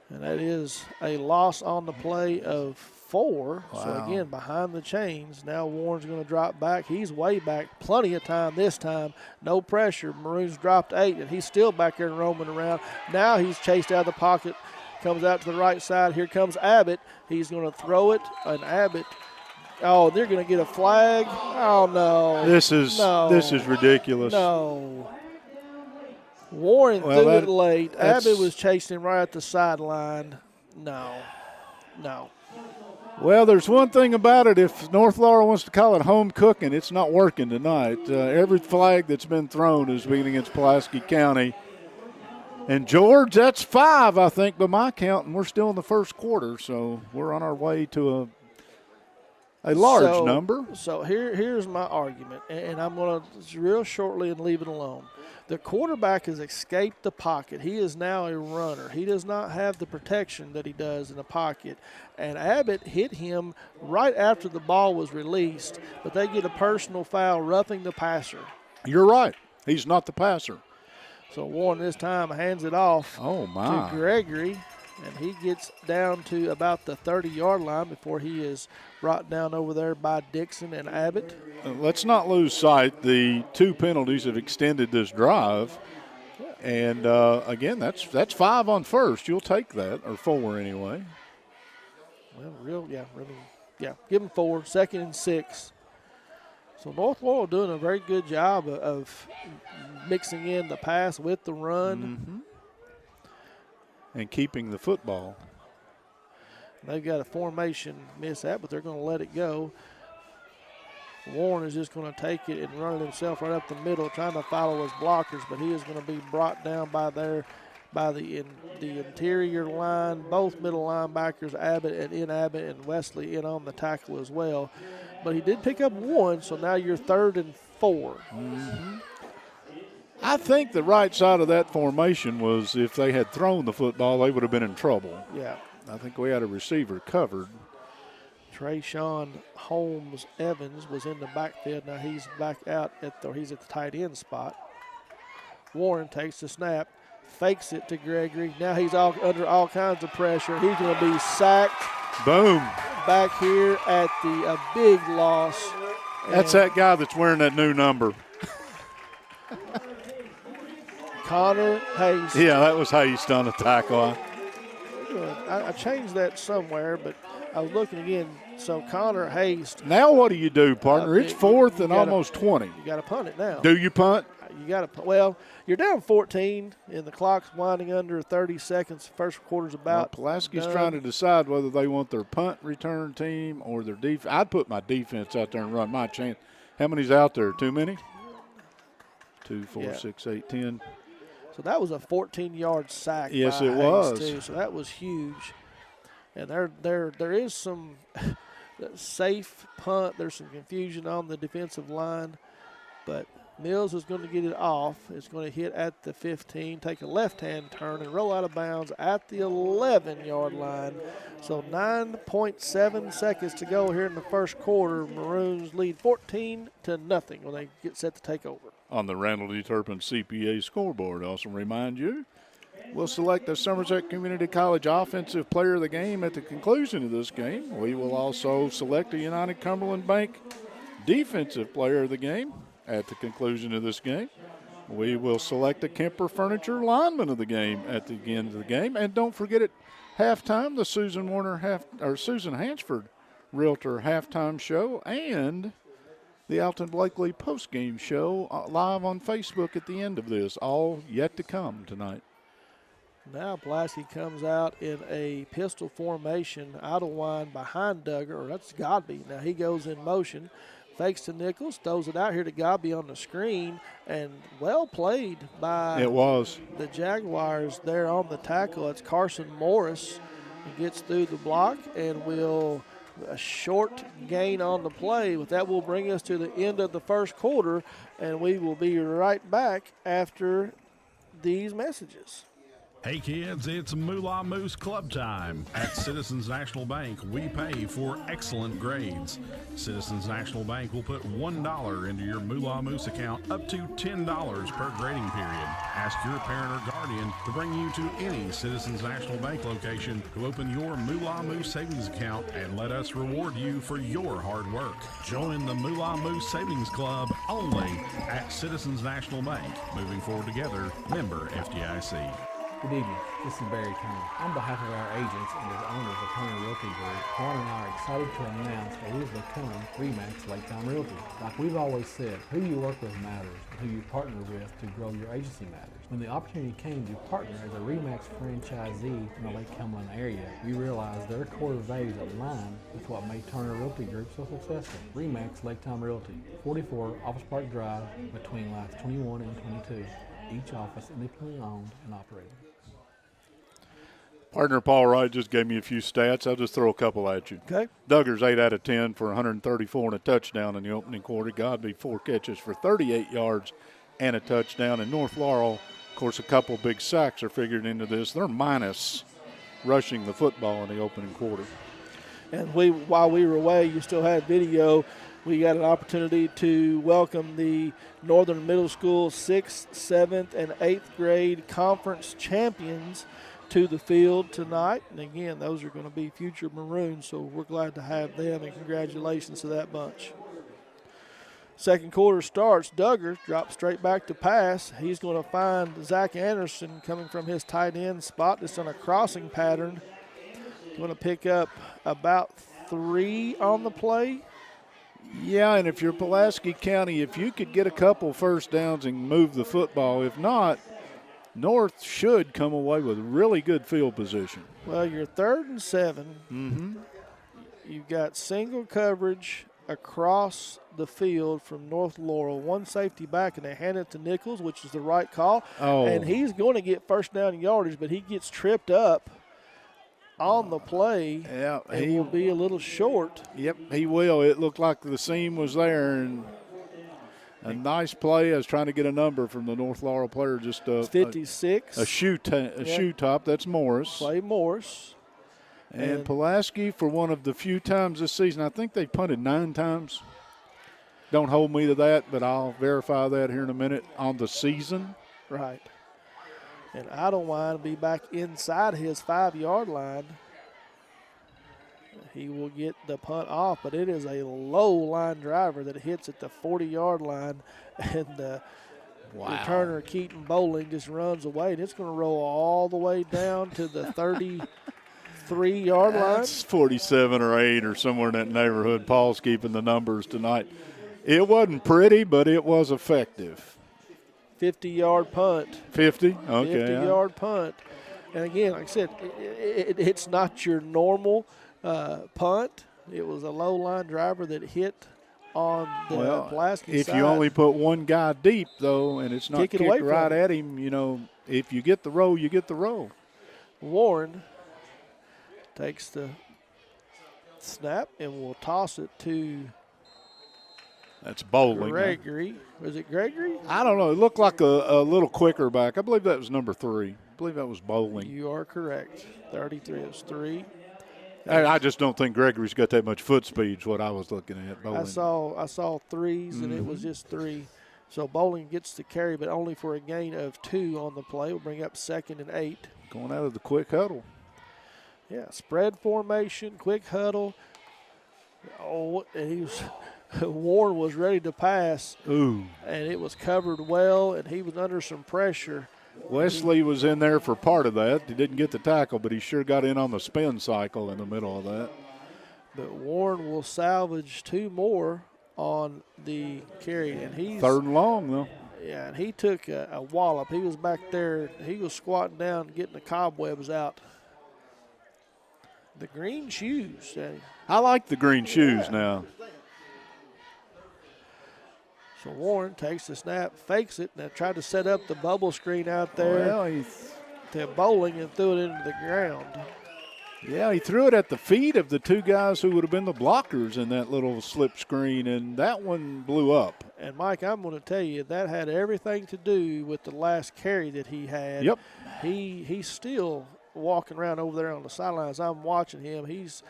And that is a loss on the play of 4. Wow. So, again, behind the chains. Now Warren's going to drop back. He's way back. Plenty of time this time. No pressure. Maroons dropped 8, and he's still back there roaming around. Now he's chased out of the pocket. Comes out to the right side. Here comes Abbott. He's going to throw it, and Abbott. Oh, they're going to get a flag. Oh, no. This is ridiculous. No. Warren threw it late. Abbott was chasing right at the sideline. No. Well, there's one thing about it. If North Laurel wants to call it home cooking, it's not working tonight. Every flag that's been thrown has been against Pulaski County. And, George, that's 5, I think, by my count, and we're still in the first quarter, so we're on our way to a large number. So here's my argument, and I'm going to real shortly and leave it alone. The quarterback has escaped the pocket. He is now a runner. He does not have the protection that he does in the pocket. And Abbott hit him right after the ball was released, but they get a personal foul roughing the passer. You're right. He's not the passer. So Warren this time hands it off to Gregory, and he gets down to about the 30-yard line before he is brought down over there by Dixon and Abbott. Let's not lose sight. The 2 penalties have extended this drive. And, again, that's 5 on first. You'll take that, or 4 anyway. Well, give him 4, 2nd and 6. So North Laurel doing a very good job of mixing in the pass with the run. Mm-hmm. And keeping the football. They've got a formation miss that, but they're going to let it go. Warren is just going to take it and run it himself right up the middle, trying to follow his blockers, but he is going to be brought down by the interior line. Both middle linebackers, Abbott and Wesley in on the tackle as well. But he did pick up 1, so now you're 3rd and 4. Mm-hmm. I think the right side of that formation was if they had thrown the football, they would have been in trouble. Yeah. I think we had a receiver covered. Trayshawn Holmes Evans was in the backfield. Now he's back out he's at the tight end spot. Warren takes the snap, fakes it to Gregory. Now he's under all kinds of pressure. He's going to be sacked. Boom. Back here at a big loss. That's that guy that's wearing that new number. Connor Hayes. Yeah, that was Hayes on the tackle. I changed that somewhere, but I was looking again. So Connor Hayes. Now what do you do, partner? It's fourth and almost 20. You got to punt it now. Do you punt? You got to. Well, you're down 14, and the clock's winding under 30 seconds. First quarter's about. Pulaski's trying to decide whether they want their punt return team or their defense. I'd put my defense out there and run my chance. How many's out there? Too many? 2, 4, 6, 8, 10. So that was a 14-yard sack. Yes, by it Hayes was. too. So that was huge. And there is some safe punt. There's some confusion on the defensive line, but Mills is going to get it off. It's going to hit at the 15, take a left-hand turn, and roll out of bounds at the 11-yard line. So 9.7 seconds to go here in the first quarter. Maroons lead 14-0 when they get set to take over. On the Randall D. Turpin CPA scoreboard, also remind you, we'll select the Somerset Community College Offensive Player of the Game at the conclusion of this game. We will also select the United Cumberland Bank Defensive Player of the Game at the conclusion of this game. We will select the Kemper Furniture Lineman of the game at the end of the game. And don't forget at halftime, the Susan Hansford Realtor halftime show and the Alton Blakely postgame show live on Facebook at the end of this. All yet to come tonight. Now Pulaski comes out in a pistol formation, Idlewind behind Duggar, or that's Godby. Now he goes in motion, fakes to Nichols, throws it out here to Godby on the screen, and well played by the Jaguars there on the tackle. It's Carson Morris who gets through the block and will a short gain on the play, but that will bring us to the end of the first quarter, and we will be right back after these messages. Hey kids, it's Moolah Moose Club time. At Citizens National Bank, we pay for excellent grades. Citizens National Bank will put $1 into your Moolah Moose account up to $10 per grading period. Ask your parent or guardian to bring you to any Citizens National Bank location to open your Moolah Moose savings account and let us reward you for your hard work. Join the Moolah Moose Savings Club only at Citizens National Bank. Moving forward together, member FDIC. Good evening. This is Barry Turner. On behalf of our agents and as owners of Turner Realty Group, Juan and I are excited to announce that we have become RE/MAX Lake Time Realty. Like we've always said, who you work with matters, and who you partner with to grow your agency matters. When the opportunity came to partner as a RE/MAX franchisee in the Lake Cumberland area, we realized their core values align with what made Turner Realty Group so successful. RE/MAX Lake Time Realty, 44 Office Park Drive, between lots 21 and 22. Each office independently owned and operated. Partner Paul Wright just gave me a few stats. I'll just throw a couple at you. Okay. Duggar's 8 out of 10 for 134 and a touchdown in the opening quarter. Godby 4 catches for 38 yards and a touchdown. And North Laurel, of course, a couple big sacks are figured into this. They're minus rushing the football in the opening quarter. And while we were away, you still had video. We got an opportunity to welcome the Northern Middle School 6th, 7th, and 8th grade conference champions to the field tonight. And again, those are going to be future Maroons, so we're glad to have them, and congratulations to that bunch. Second quarter starts. Duggar drops straight back to pass. He's going to find Zach Anderson coming from his tight end spot. It's on a crossing pattern. Going to pick up about 3 on the play. Yeah, and if you're Pulaski County, if you could get a couple first downs and move the football, if not, North should come away with really good field position. Well, you're 3rd and 7. Mm-hmm. You've got single coverage across the field from North Laurel. One safety back, and they hand it to Nichols, which is the right call. Oh. And he's going to get first down yardage, but he gets tripped up on the play. Yeah, he will be a little short. Yep, he will. It looked like the seam was there, and a nice play. I was trying to get a number from the North Laurel player. Just 56. A shoe top. That's Morris. Play Morris. And Pulaski, for one of the few times this season, I think they punted 9 times. Don't hold me to that, but I'll verify that here in a minute on the season. Right. And Idlewind will be back inside his 5-yard line. He will get the punt off, but it is a low line driver that hits at the 40-yard line. And Wow. returner Keaton Bowling just runs away, and it's going to roll all the way down to the 33-yard line. That's 47 or 8 or somewhere in that neighborhood. Paul's keeping the numbers tonight. It wasn't pretty, but it was effective. 50-yard punt. 50? Okay. 50-yard punt. And again, like I said, it's not your normal punt. It was a low-line driver that hit on the Pulaski if side. you only put one guy deep, though, and it's not Kick it kicked away from right him. at him, you know, if you get the roll, you get the roll. Warren takes the snap and will toss it to That's Bowling. Gregory. Was it Gregory? I don't know. It looked like a little quicker back. I believe that was number 3. I believe that was Bowling. You are correct. 33. It was 3. I just don't think Gregory's got that much foot speed is what I was looking at. Bowling. I saw 3s, and it was just 3. So Bowling gets the carry, but only for a gain of 2 on the play. We'll bring up 2nd and 8. Going out of the quick huddle. Yeah, spread formation, quick huddle. Oh, and Warren was ready to pass. Ooh. And it was covered well, and he was under some pressure. Wesley was in there for part of that. He didn't get the tackle, but he sure got in on the spin cycle in the middle of that. But Warren will salvage 2 more on the carry, and he's 3rd and long, though. Yeah, and he took a wallop. He was back there. He was squatting down, getting the cobwebs out. The green shoes. I like the green shoes now. So Warren takes the snap, fakes it, and tried to set up the bubble screen out there to Bowling and threw it into the ground. Yeah, he threw it at the feet of the 2 guys who would have been the blockers in that little slip screen, and that one blew up. And, Mike, I'm going to tell you, that had everything to do with the last carry that he had. Yep. He's still walking around over there on the sidelines. I'm watching him. He's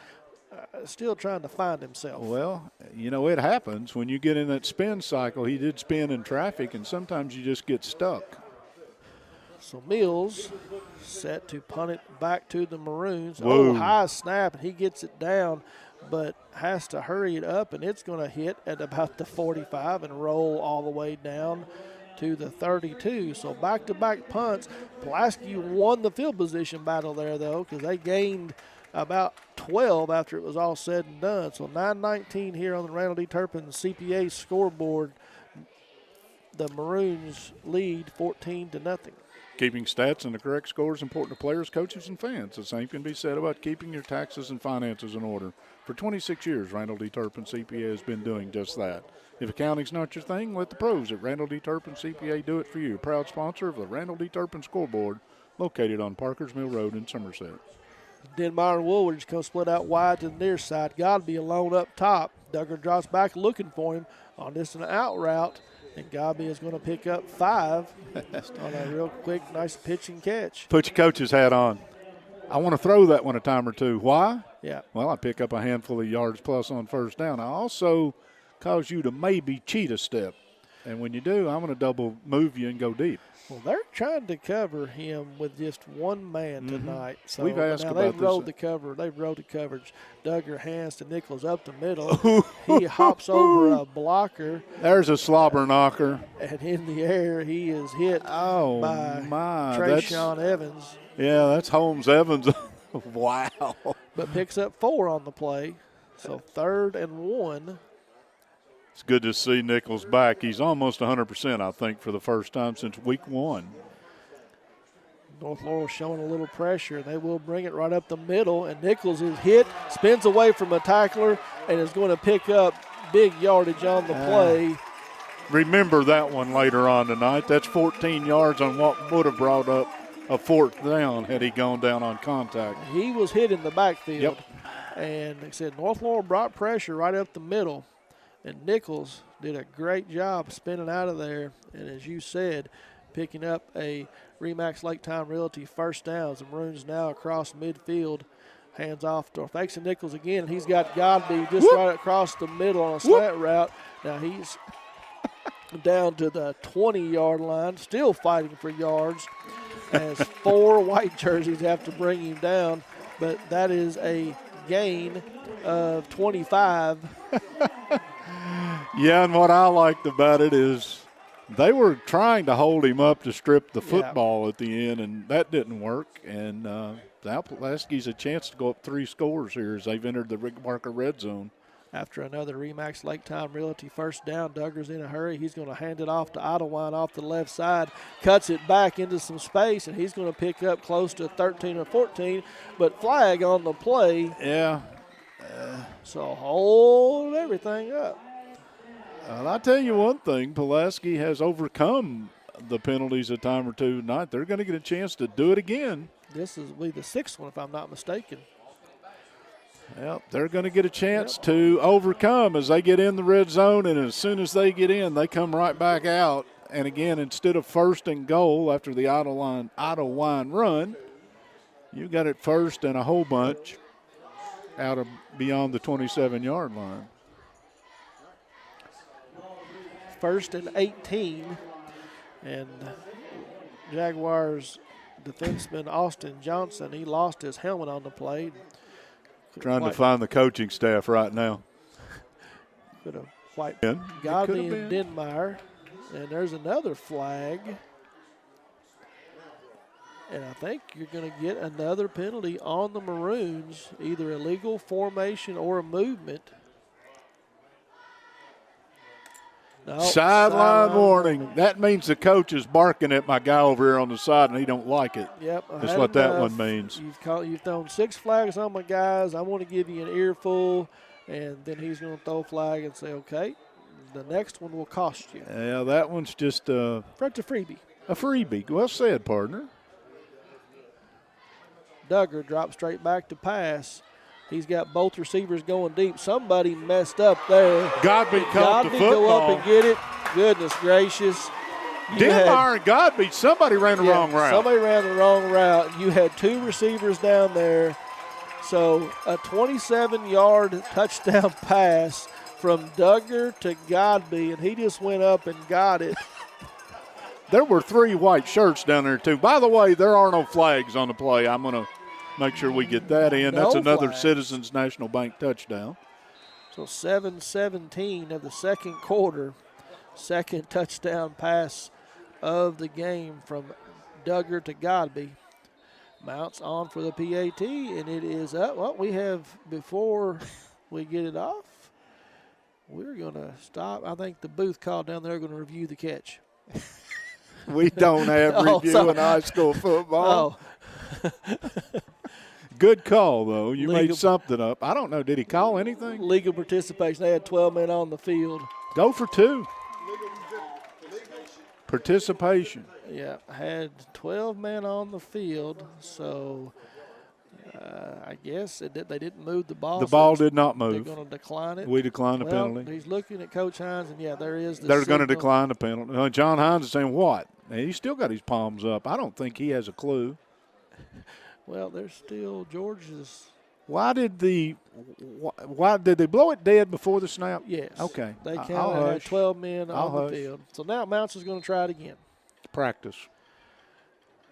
still trying to find himself. Well, you know, it happens when you get in that spin cycle. He did spin in traffic, and sometimes you just get stuck. So Mills set to punt it back to the Maroons. Whoa. Oh, high snap, and he gets it down, but has to hurry it up, and it's going to hit at about the 45 and roll all the way down to the 32. So back-to-back punts. Pulaski won the field position battle there, though, because they gained about 12 after it was all said and done. So 9:19 here on the Randall D. Turpin CPA scoreboard. The Maroons lead 14-0. Keeping stats and the correct score is important to players, coaches, and fans. The same can be said about keeping your taxes and finances in order. For 26 years, Randall D. Turpin CPA has been doing just that. If accounting's not your thing, let the pros at Randall D. Turpin CPA do it for you. Proud sponsor of the Randall D. Turpin scoreboard, located on Parkers Mill Road in Somerset. Denmeyer and Woolwich come split out wide to the near side. Godby alone up top. Duggar drops back looking for him on this an out route. And Godby is going to pick up 5 on a real quick, nice pitch and catch. Put your coach's hat on. I want to throw that one a time or two. Why? Yeah. Well, I pick up a handful of yards plus on first down. I also cause you to maybe cheat a step. And when you do, I'm going to double move you and go deep. Well, they're trying to cover him with just one man tonight. So We've asked now about they've this. rolled the cover. They've rolled the coverage. Duggar hands to Nichols up the middle. He hops over a blocker. There's a slobber knocker. And in the air, he is hit by Trayshawn Evans. Yeah, that's Holmes Evans. Wow. But picks up 4 on the play. So 3rd and 1. It's good to see Nichols back. He's almost 100%, I think, for the first time since week 1. North Laurel showing a little pressure. They will bring it right up the middle, and Nichols is hit, spins away from a tackler, and is going to pick up big yardage on the play. Remember that one later on tonight. That's 14 yards on what would have brought up a 4th down had he gone down on contact. He was hit in the backfield. Yep. And like I said, North Laurel brought pressure right up the middle. And Nichols did a great job spinning out of there. And as you said, picking up a Remax Lake Time Realty first down. The Maroons now across midfield. Hands off to fakes and Nichols again. He's got Godby just right across the middle on a slant route. Now he's down to the 20-yard line, still fighting for yards as 4 white jerseys have to bring him down. But that is a gain of 25. Yeah, and what I liked about it is They were trying to hold him up to strip the football at the end, and that didn't work. And Pulaski's a chance to go up 3 scores here as they've entered the Rick Barker red zone. After another Remax Lake Time Realty first down, Duggar's in a hurry. He's going to hand it off to Idlewild off the left side, cuts it back into some space, and he's going to pick up close to 13 or 14, but flag on the play. Yeah. So hold everything up. Well, I'll tell you one thing. Pulaski has overcome the penalties a time or two tonight. They're going to get a chance to do it again. This will be the 6th one, if I'm not mistaken. Well, they're going to get a chance to overcome as they get in the red zone, and as soon as they get in, they come right back out. And again, instead of 1st and goal after the Idlewild run, you got it 1st and a whole bunch out of beyond the 27-yard line. 1st and 18, and Jaguars defenseman Austin Johnson, he lost his helmet on the play. Trying to find the coaching staff right now. Could have wiped Godley and Denmeyer. And there's another flag. And I think you're going to get another penalty on the Maroons, either illegal formation or a movement. No, sideline warning. That means the coach is barking at my guy over here on the side, and he don't like it. Yep. That's what that one means. You've thrown 6 flags on my guys. I want to give you an earful, and then he's going to throw a flag and say, okay, the next one will cost you. Yeah, that one's just that's a freebie. A freebie. Well said, partner. Duggar drops straight back to pass. He's got both receivers going deep. Somebody messed up there. Godby caught the football. Go up and get it. Goodness gracious. Denmeyer and Godby, somebody ran the wrong route. Somebody ran the wrong route. You had 2 receivers down there. So a 27-yard touchdown pass from Duggar to Godby, and he just went up and got it. There were 3 white shirts down there, too. By the way, there are no flags on the play. I'm going to make sure we get that in. That's another Citizens National Bank touchdown. So 7:17 of the second quarter. Second touchdown pass of the game from Duggar to Godby. Mounts on for the PAT, and it is up. Well, we have, before we get it off, we're going to stop. I think the booth call down there are going to review the catch. We don't have review in high school football. Oh. Good call, though. You made something up. I don't know. Did he call anything? Legal participation. They had 12 men on the field. Go for 2. Participation. Yeah, had 12 men on the field, so I guess they didn't move the ball. The ball did not move. They're going to decline it. We decline the penalty. He's looking at Coach Hines, and, there is the They're going to decline the penalty. John Hines is saying what? He's still got his palms up. I don't think he has a clue. Well, there's still George's. Why did they blow it dead before the snap? Yes. Okay. They counted 12 men on the field. So now Mounts is going to try it again. Practice.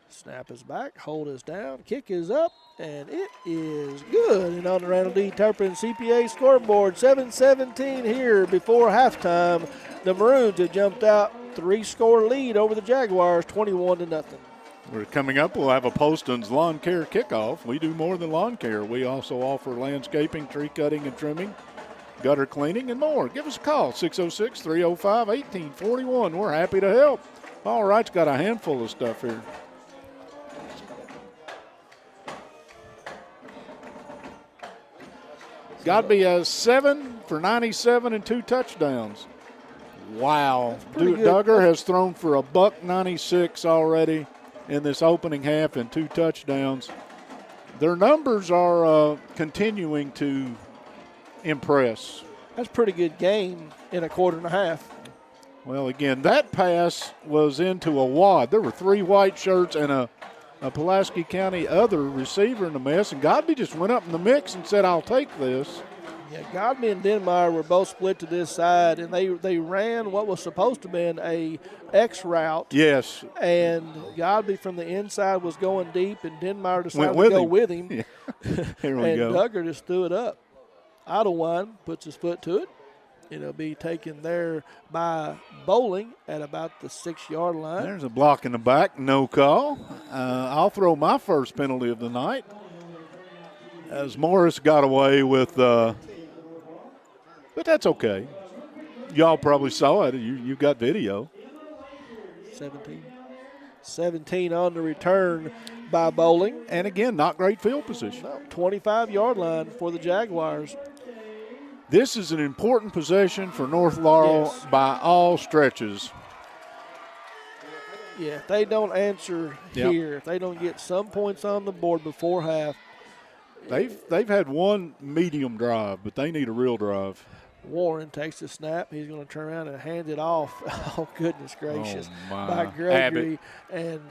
Snap is back. Hold is down. Kick is up. And it is good. And on the Randall D. Turpin CPA scoreboard, 7:17 here before halftime. The Maroons have jumped out 3-score lead over the Jaguars, 21-0. We're coming up. We'll have a Poston's Lawn Care Kickoff. We do more than lawn care. We also offer landscaping, tree cutting and trimming, gutter cleaning, and more. Give us a call, 606-305-1841. We're happy to help. All right, it's got a handful of stuff here. Godby has 7 for 97 and 2 touchdowns. Wow. Duggar has thrown for $196 already in this opening half and 2 touchdowns. Their numbers are continuing to impress. That's a pretty good game in a quarter and a half. Well, again, that pass was into a wad. There were 3 white shirts and a Pulaski County other receiver in the mess, and Godby just went up in the mix and said, I'll take this. Yeah, Godby and Denmeyer were both split to this side, and they ran what was supposed to have been a X route. Yes. And Godby from the inside was going deep, and Denmeyer decided to go with him. Yeah. Here we and go. Duggar just threw it up. Idlewild puts his foot to it. It'll be taken there by Bowling at about the 6-yard line. There's a block in the back, no call. I'll throw my first penalty of the night, as Morris got away with, but that's okay. Y'all probably saw it. You got video. 17 on the return by Bowling. And again, not great field position. No, 25-yard line for the Jaguars. This is an important possession for North Laurel by all stretches. Yeah, if they don't answer here, if they don't get some points on the board before half. They've had one medium drive, but they need a real drive. Warren takes the snap. He's going to turn around and hand it off. Oh, goodness gracious. By Gregory. Abbott. And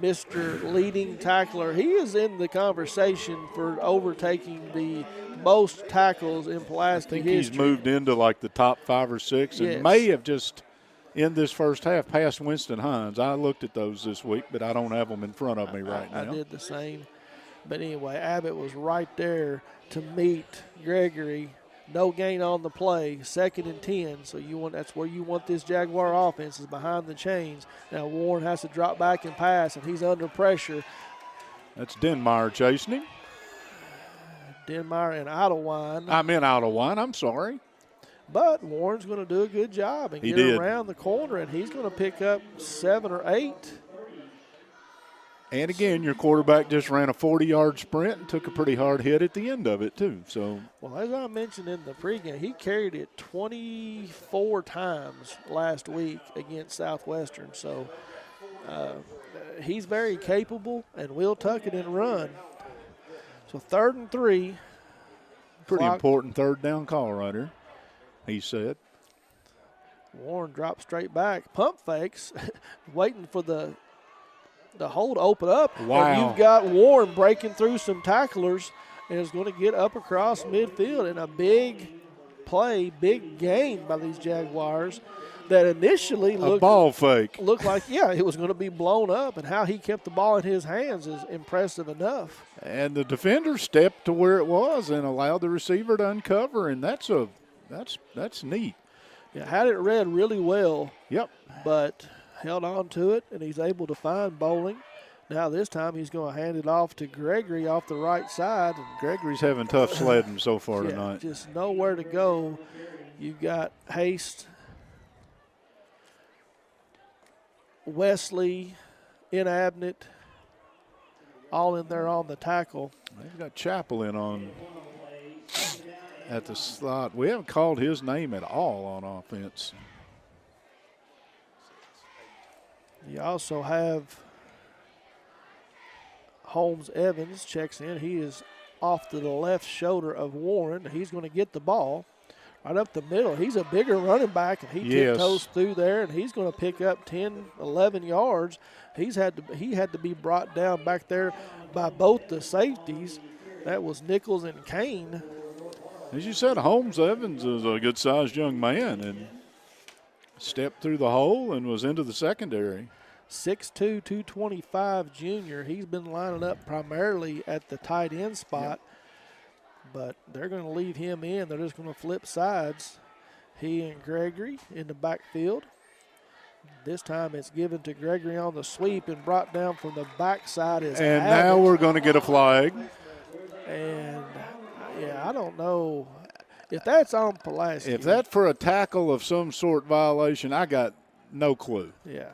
Mr. Leading Tackler, he is in the conversation for overtaking the most tackles in Pulaski I think history. he's moved into like the top 5 or 6 and may have just in this first half passed Winston Hines. I looked at those this week, but I don't have them in front of me right now. I did the same. But anyway, Abbott was right there to meet Gregory. No gain on the play, 2nd and 10. So that's where you want this Jaguar offense, is behind the chains. Now Warren has to drop back and pass, and he's under pressure. That's Denmeyer chasing him. Denmeyer and Idlewine. I'm in Idlewine, I'm sorry. But Warren's going to do a good job and get around the corner, and he's going to pick up 7 or 8. And again, your quarterback just ran a 40-yard sprint and took a pretty hard hit at the end of it, too. So, well, as I mentioned in the pregame, he carried it 24 times last week against Southwestern. So he's very capable, and we'll tuck it and run. So 3rd and 3. Pretty important 3rd down call right here, he said. Warren drops straight back. Pump fakes, waiting for the hole to open up. Wow. And you've got Warren breaking through some tacklers and is going to get up across midfield in a big play, big gain by these Jaguars that initially looked ball fake. Looked like, it was going to be blown up, and how he kept the ball in his hands is impressive enough. And the defender stepped to where it was and allowed the receiver to uncover, and that's neat. Yeah, had it read really well. Yep. But held on to it, and he's able to find Bowling. Now this time he's going to hand it off to Gregory off the right side. Gregory's having tough sledding so far tonight. Just nowhere to go. You've got Haste, Wesley, Inabnet, all in there on the tackle. They've got Chappell in on at the slot. We haven't called his name at all on offense. You also have Holmes Evans checks in. He is off to the left shoulder of Warren. He's going to get the ball right up the middle. He's a bigger running back, and he tiptoes through there, and he's going to pick up 10, 11 yards. He had to be brought down back there by both the safeties. That was Nichols and Kane. As you said, Holmes Evans is a good-sized young man and stepped through the hole and was into the secondary. 6'2", 225 junior. He's been lining up primarily at the tight end spot, but they're going to leave him in. They're just going to flip sides. He and Gregory in the backfield. This time it's given to Gregory on the sweep and brought down from the backside. And now we're going to get a flag. And, I don't know if that's on Pulaski. If that's for a tackle of some sort violation, I got no clue. Yeah.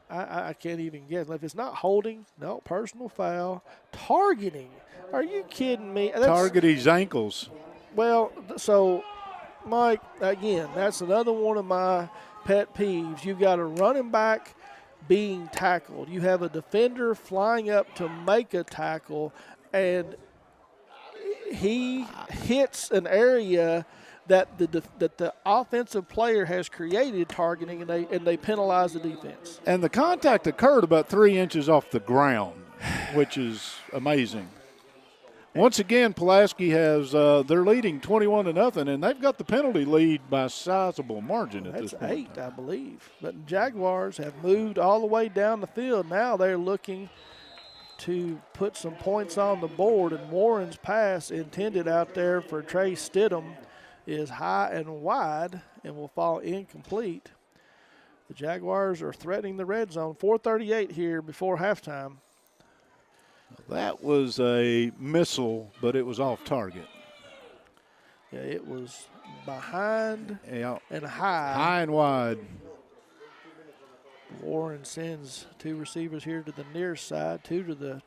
I can't even guess. If it's not holding, no, personal foul. Targeting. Are you kidding me? Target his ankles. Well, so, Mike, again, that's another one of my pet peeves. You've got a running back being tackled. You have a defender flying up to make a tackle, and he hits an area that the offensive player has created targeting, and they penalize the defense. And the contact occurred about 3 inches off the ground, which is amazing. Once again, Pulaski has they're leading 21-0, and they've got the penalty lead by a sizable margin at this point. That's 8, I believe. But the Jaguars have moved all the way down the field. Now they're looking to put some points on the board, and Warren's pass intended out there for Trey Stidham is high and wide and will fall incomplete. The Jaguars are threatening the red zone. 4:38 here before halftime. That was a missile, but it was off target. Yeah, it was behind and high. High and wide. Warren sends 2 receivers here to the near side, 2 to the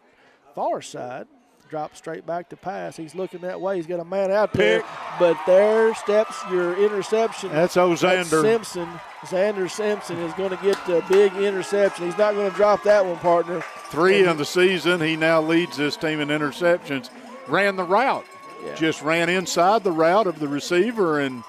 far side. Drop straight back to pass. He's looking that way. He's got a man out there. But there steps your interception. That's Xander Simpson. Xander Simpson is going to get the big interception. He's not going to drop that one, partner. 3 in the season. He now leads this team in interceptions. Ran the route. Yeah. Just ran inside the route of the receiver, and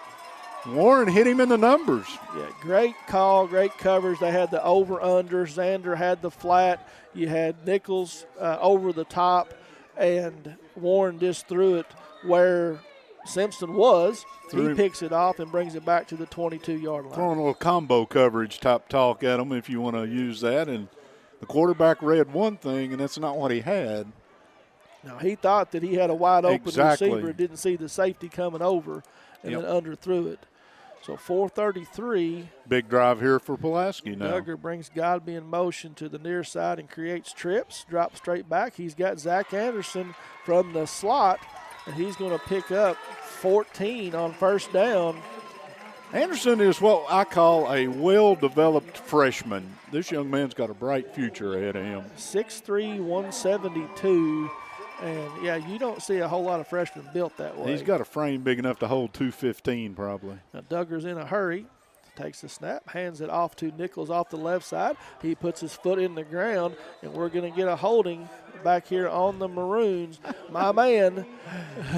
Warren hit him in the numbers. Yeah, great call, great coverage. They had the over-under. Xander had the flat. You had Nichols over the top, and Warren just threw it where Simpson was. He picks it off and brings it back to the 22-yard line. Throwing a little combo coverage type talk at him if you want to use that. And the quarterback read one thing, and that's not what he had. Now, he thought that he had a wide-open receiver, didn't see the safety coming over, and then underthrew it. So 4:33. Big drive here for Pulaski now. Duggar brings Godby in motion to the near side and creates trips, drops straight back. He's got Zach Anderson from the slot, and he's going to pick up 14 on first down. Anderson is what I call a well-developed freshman. This young man's got a bright future ahead of him. 6'3", 172. And, yeah, you don't see a whole lot of freshmen built that way. He's got a frame big enough to hold 215 probably. Now, Duggar's in a hurry. Takes the snap, hands it off to Nichols off the left side. He puts his foot in the ground, and we're going to get a holding back here on the Maroons. My man,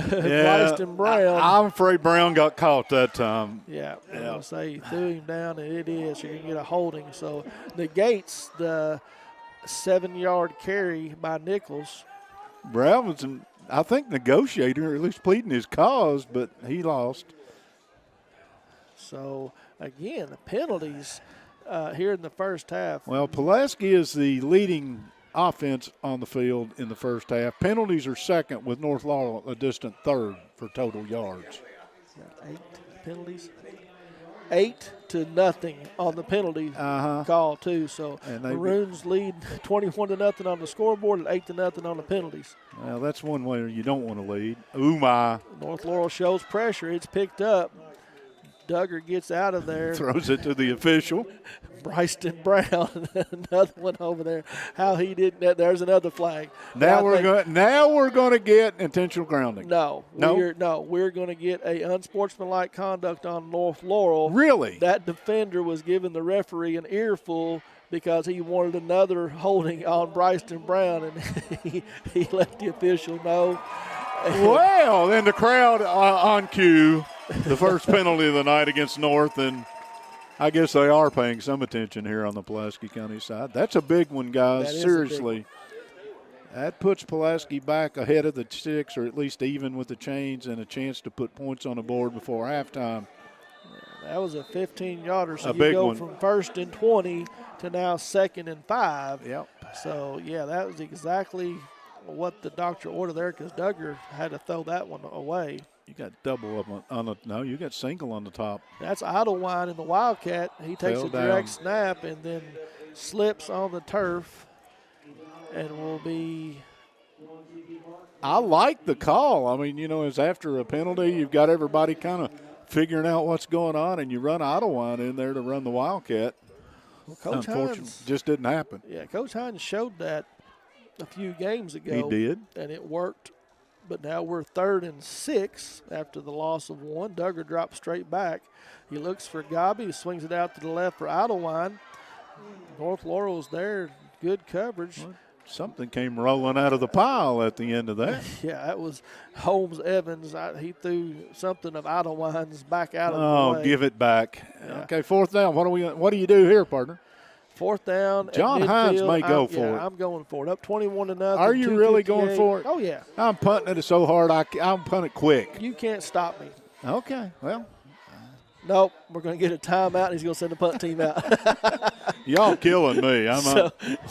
Bryson Brown. I'm afraid Brown got caught that time. Yeah, I'm going to say he threw him down, and it is. You're going to get a holding. So negates the 7-yard carry by Nichols. Brown was, I think, negotiating, or at least pleading his cause, but he lost. So, again, the penalties here in the first half. Well, Pulaski is the leading offense on the field in the first half. Penalties are second, with North Laurel a distant third for total yards. 8 penalties. 8-0 on the penalty call, too. So Maroons lead 21-0 on the scoreboard and 8-0 on the penalties. Well, that's one way you don't want to lead. Ooh, my. North Laurel shows pressure. It's picked up. Duggar gets out of there. Throws it to the official. Bryson Brown, another one over there. How he did that. There's another flag. Now we're going to get intentional grounding. No. We're going to get a unsportsmanlike conduct on North Laurel. Really? That defender was giving the referee an earful because he wanted another holding on Bryson Brown, and he let the official know. Well, then the crowd on cue. The first penalty of the night against North, and I guess they are paying some attention here on the Pulaski County side. That's a big one, guys. Seriously. That puts Pulaski back ahead of the sticks, or at least even with the chains, and a chance to put points on the board before halftime. That was a 15-yarder, so you go from 1st and 20 to now 2nd and 5. Yep. So, yeah, that was exactly what the doctor ordered there, because Duggar had to throw that one away. You got double up on the – no, you got single on the top. That's Idlewine in the Wildcat. He takes a direct snap and then slips on the turf and will be – I like the call. I mean, it's after a penalty. You've got everybody kind of figuring out what's going on, and you run Idlewine in there to run the Wildcat. Well, Coach Hines just didn't happen. Yeah, Coach Hines showed that a few games ago. He did. And it worked. But now we're 3rd and 6 after the loss of 1. Duggar drops straight back. He looks for Godby. He swings it out to the left for Idlewine. North Laurel's there. Good coverage. Well, something came rolling out of the pile at the end of that. Yeah, that was Holmes Evans. He threw something of Idlewine's back out of the way. Oh, give it back. Yeah. Okay, 4th down. What do you do here, partner? 4th down. John Hines may go for it. I'm going for it. Up 21-0. Are you really going for it? Oh, yeah. I'm punting it so hard, I'm punting it quick. You can't stop me. Okay, well. Nope, we're going to get a timeout, and he's going to send the punt team out. Y'all killing me.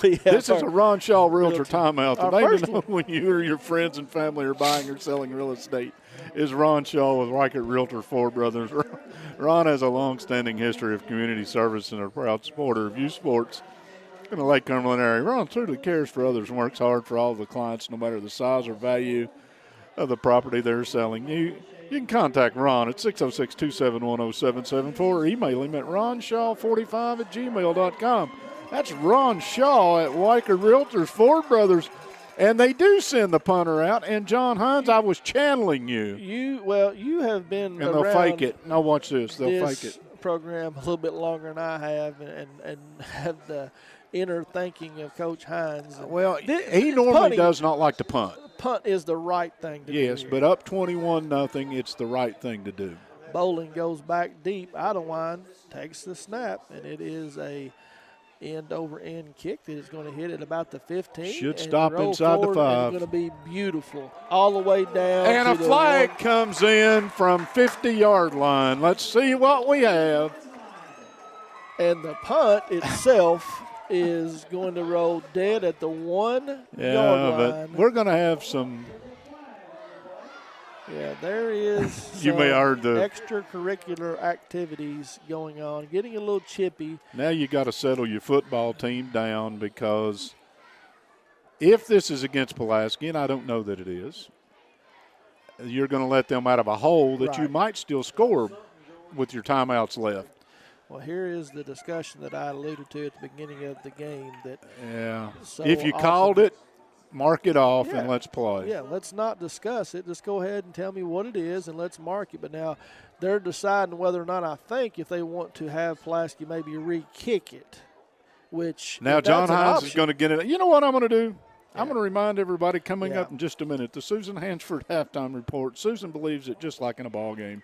This is a Ron Shaw Realtor timeout. The name to know when you or your friends and family are buying or selling real estate. is Ron Shaw with Reichert Realtor Ford Brothers. Ron has a long-standing history of community service and a proud supporter of youth sports in the Lake Cumberland area. Ron truly cares for others and works hard for all the clients, no matter the size or value of the property they're selling. You can contact Ron at 606-271-0774 or email him at ronshaw45@gmail.com. That's Ron Shaw at Weichert Realtors Ford Brothers. And they do send the punter out. And, John Hines, I was channeling you. You have been and they'll fake it. Now watch this. They'll fake it. Program a little bit longer than I have and have the inner thinking of Coach Hines. Well, he normally does not like to punt. Punt is the right thing to do. Yes, but up 21-0, it's the right thing to do. Bowling goes back deep. Idlewind takes the snap, and it is a end-over-end kick that is going to hit at about the 15. Should stop inside the 5. It's going to be beautiful all the way down. And a flag comes in from 50-yard line. Let's see what we have. And the punt itself is going to roll dead at the 1 yard line. But we're going to have some. Yeah, there is you may heard the extracurricular activities going on, getting a little chippy. Now you got to settle your football team down, because if this is against Pulaski, and I don't know that it is, you're going to let them out of a hole that you might still score with your timeouts left. Well, here is the discussion that I alluded to at the beginning of the game. So if you called it, mark it off and let's play. Yeah, let's not discuss it. Just go ahead and tell me what it is and let's mark it. But now they're deciding whether or not, I think, if they want to have Pulaski maybe re-kick it, which now John Hines is going to get it. You know what I'm going to do? Yeah. I'm going to remind everybody coming up in just a minute, the Susan Hansford halftime report. Susan believes that just like in a ball game,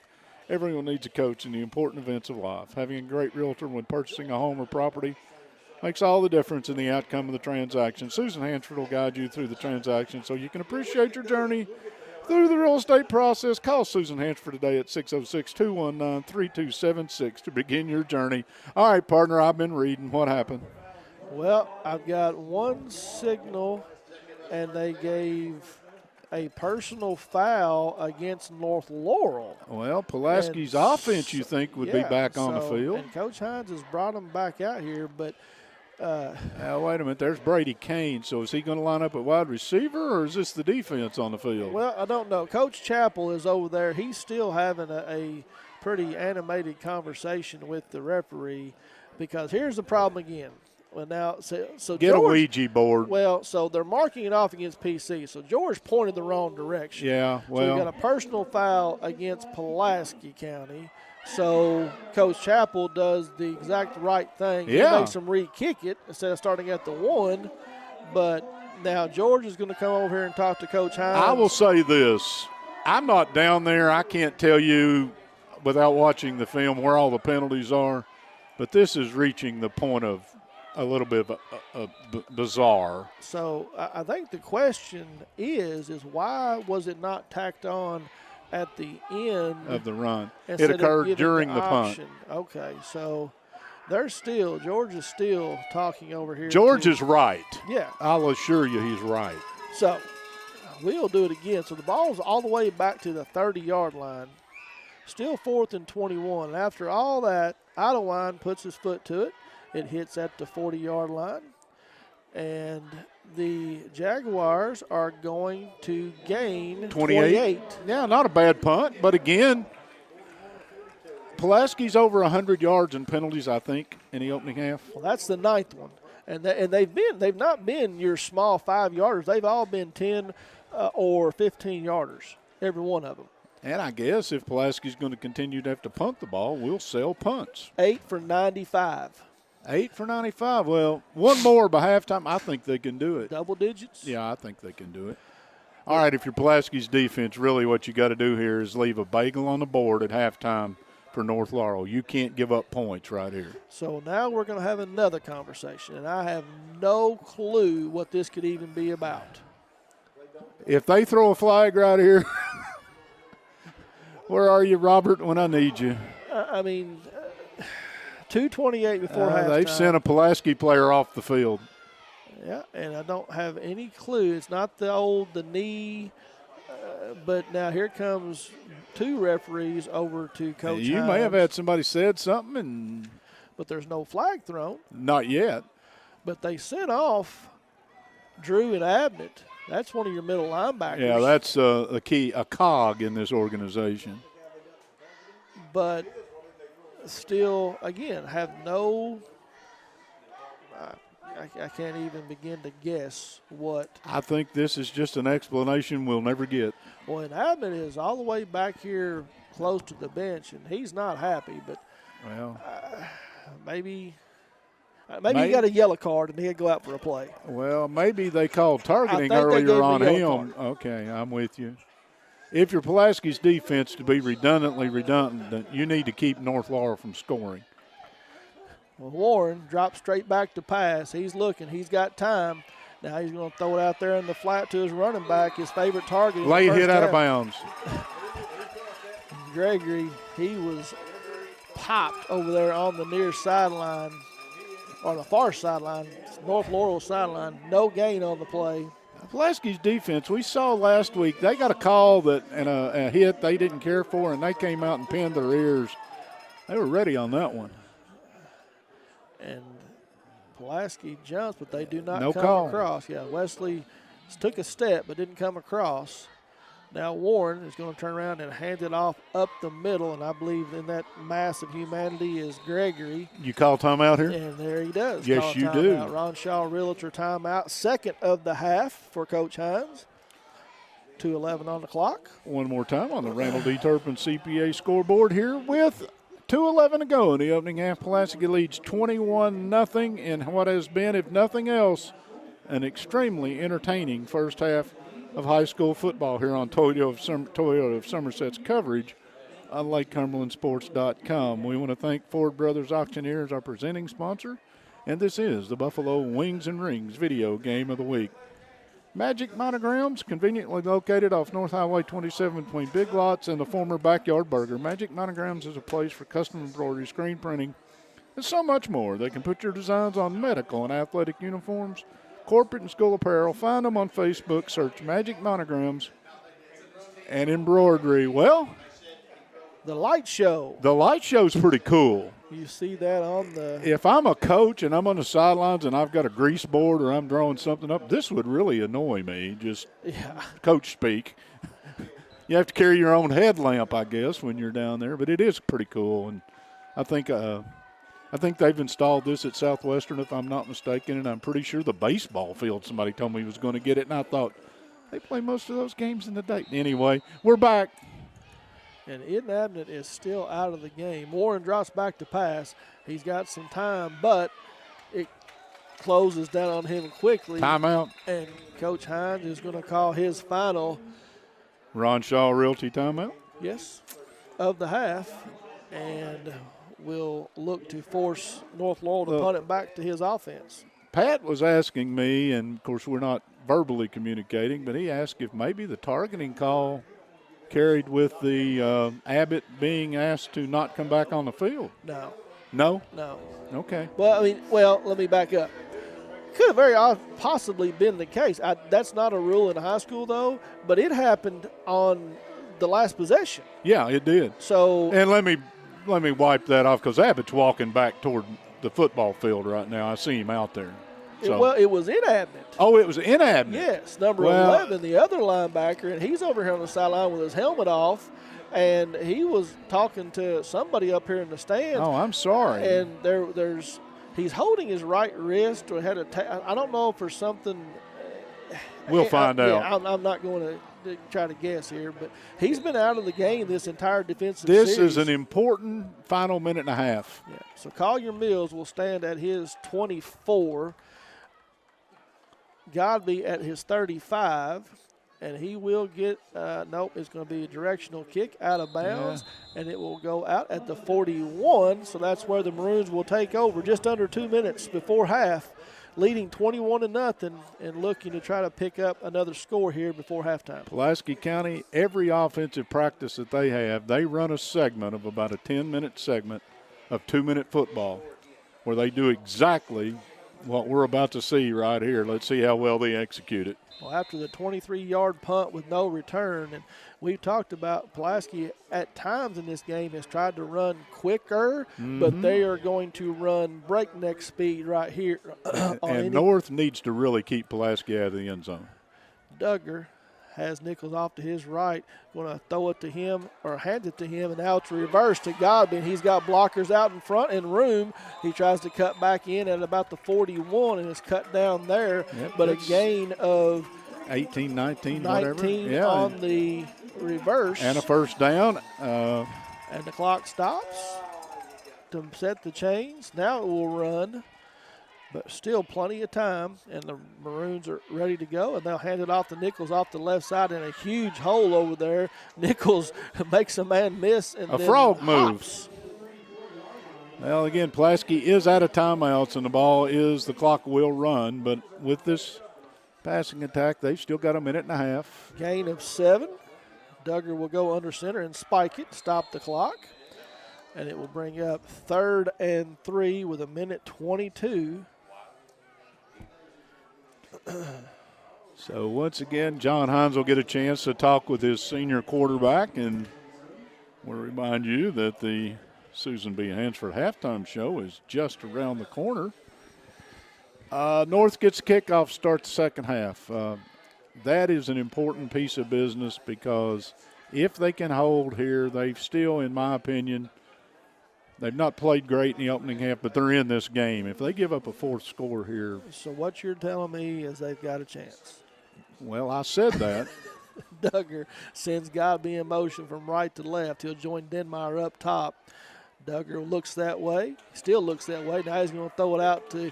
everyone needs a coach in the important events of life. Having a great realtor when purchasing a home or property makes all the difference in the outcome of the transaction. Susan Hansford will guide you through the transaction so you can appreciate your journey through the real estate process. Call Susan Hansford today at 606-219-3276 to begin your journey. All right, partner, I've been reading. What happened? Well, I've got one signal, and they gave a personal foul against North Laurel. Well, Pulaski's offense, you think, would be back on the field. And Coach Hines has brought them back out here, but now, wait a minute. There's Brady Kane. So is he going to line up at wide receiver, or is this the defense on the field? Well, I don't know. Coach Chappell is over there. He's still having a pretty animated conversation with the referee, because here's the problem again. Well, now, so get George, a Ouija board. Well, so they're marking it off against PC. So George pointed the wrong direction. Yeah, well. So we got a personal foul against Pulaski County. So Coach Chappell does the exact right thing. Yeah. He makes them re-kick it instead of starting at the 1. But now George is going to come over here and talk to Coach Hines. I will say this. I'm not down there. I can't tell you without watching the film where all the penalties are. But this is reaching the point of a little bit of bizarre. So I think the question is why was it not tacked on at the end of the run? It occurred during the punt. Okay, so George is still talking over here. George is right. Yeah. I'll assure you he's right. So we'll do it again. So the ball's all the way back to the 30-yard line. Still 4th and 21. And after all that, Idlewind puts his foot to it. It hits at the 40-yard line. And the Jaguars are going to gain 28. Yeah, not a bad punt. But again, Pulaski's over 100 yards in penalties, I think, in the opening half. Well, that's the 9th one. And they've not been your small 5-yarders. They've all been 10 or 15-yarders, every one of them. And I guess if Pulaski's going to continue to have to punt the ball, we'll sell punts. 8 for 95. 8 for 95. Well, one more by halftime. I think they can do it. Double digits? Yeah, I think they can do it. All right, if you're Pulaski's defense, really what you got to do here is leave a bagel on the board at halftime for North Laurel. You can't give up points right here. So now we're going to have another conversation, and I have no clue what this could even be about. If they throw a flag right here, where are you, Robert, when I need you? 2:28 before halftime. They've sent a Pulaski player off the field. Yeah, and I don't have any clue. It's not the knee But now here comes 2 referees over to Coach You Hines. may have had somebody said something, But there's no flag thrown. not yet. But they sent off Drew and Abnett. That's one of your middle linebackers. Yeah, that's a cog in this organization. But still, again, have no I can't even begin to guess what. I think this is just an explanation we'll never get. Well, and Abnett is all the way back here close to the bench, and he's not happy. But Well, maybe he got a yellow card and he'll go out for a play. Well, maybe they called targeting I think they earlier gave on him a yellow him. Okay, I'm with you. If you're Pulaski's defense to be redundant, you need to keep North Laurel from scoring. Well, Warren drops straight back to pass. He's looking. He's got time. Now he's going to throw it out there in the flat to his running back, his favorite target. Late hit out of bounds. Gregory, he was popped over there on the near sideline, or the far sideline, North Laurel sideline. No gain on the play. Pulaski's defense, we saw last week, they got a call that and a hit they didn't care for, and they came out and pinned their ears. They were ready on that one. And Pulaski jumps, but they do not No come call. across. Yeah, Wesley took a step but didn't come across. Now Warren is going to turn around and hand it off up the middle, and I believe in that mass of humanity is Gregory. You call timeout here? And there he does. Yes, call you timeout. do. Ron Shaw Realtor timeout. Second of the half for Coach Hines. 2:11 on the clock. One more time on the Randall D. Turpin CPA scoreboard here with 2:11 to go in the opening half. Pulaski leads 21-0 in what has been, if nothing else, an extremely entertaining first half of high school football here on Toyota of Somerset's coverage on LakeCumberlandSports.com. We want to thank Ford Brothers Auctioneers, our presenting sponsor, and this is the Buffalo Wings and Rings video game of the week. Magic Monograms, conveniently located off North Highway 27 between Big Lots and the former Backyard Burger. Magic Monograms is a place for custom embroidery, screen printing, and so much more. They can put your designs on medical and athletic uniforms, corporate and school apparel. Find them on Facebook. Search Magic Monograms and Embroidery. Well, The light show. the light show's pretty cool. You see that on the. If I'm a coach and I'm on the sidelines and I've got a grease board or I'm drawing something up, this would really annoy me, just Yeah. coach speak. You have to carry your own headlamp, I guess, when you're down there, but it is pretty cool. And I think they've installed this at Southwestern, if I'm not mistaken, and I'm pretty sure the baseball field, somebody told me was going to get it, and I thought, they play most of those games in the day. Anyway, we're back. And Eden Abnett is still out of the game. Warren drops back to pass. He's got some time, but it closes down on him quickly. Timeout. And Coach Hines is going to call his final, Ron Shaw Realty timeout. yes, of the half. And will look to force North Laurel to punt it back to his offense. Pat was asking me, and, of course, we're not verbally communicating, but he asked if maybe the targeting call carried with the Abbott being asked to not come back on the field. No. No? No. Okay. Well, let me back up. Could have very possibly been the case. That's not a rule in high school, though, but it happened on the last possession. Yeah, it did. So, And let me wipe that off because Abbott's walking back toward the football field right now. I see him out there. So. it was in Abnett. Oh, it was in Abnett. Yes, number 11, the other linebacker, and he's over here on the sideline with his helmet off, and he was talking to somebody up here in the stands. Oh, I'm sorry. And he's holding his right wrist or had I don't know if there's something. We'll find out. Yeah, I'm not going to try to guess here, but he's been out of the game this entire defensive This series. is an important final minute and a half. Yeah. So Collier Mills will stand at his 24. Godby at his 35, and he will get, it's going to be a directional kick out of bounds, and it will go out at the 41, so that's where the Maroons will take over just under 2 minutes before half, leading 21-0 and looking to try to pick up another score here before halftime. Pulaski County, every offensive practice that they have, they run a segment of about a 10-minute segment of 2-minute football where they do exactly what we're about to see right here. Let's see how well they execute it. Well, after the 23-yard punt with no return, and we've talked about Pulaski at times in this game has tried to run quicker, but they are going to run breakneck speed right here. And North needs to really keep Pulaski out of the end zone. Duggar has Nichols off to his right, going to throw it to him or hand it to him, and now it's reversed to Godby, and he's got blockers out in front and room. He tries to cut back in at about the 41, and it's cut down there, but a gain of 18, 19, whatever. Yeah. On the reverse. And a first down. And the clock stops to set the chains. Now it will run, but still plenty of time, and the Maroons are ready to go, and they'll hand it off to Nichols off the left side in a huge hole over there. Nichols makes a man miss. And a frog moves. Well, again, Pulaski is out of timeouts, and the clock will run, but with this passing attack, they've still got a minute and a half. Gain of 7. Duggar will go under center and spike it, stop the clock, and it will bring up 3rd and 3 with 1:22. So once again, John Hines will get a chance to talk with his senior quarterback, and we'll remind you that the Susan B. Hansford halftime show is just around the corner. North gets a kickoff, start the second half. That is an important piece of business because if they can hold here, they've still, in my opinion, they've not played great in the opening half, but they're in this game. If they give up a 4th score here. So what you're telling me is they've got a chance. Well, I said that. Duggar sends Godby in motion from right to left. He'll join Denmeyer up top. Duggar looks that way, still looks that way. Now he's going to throw it out to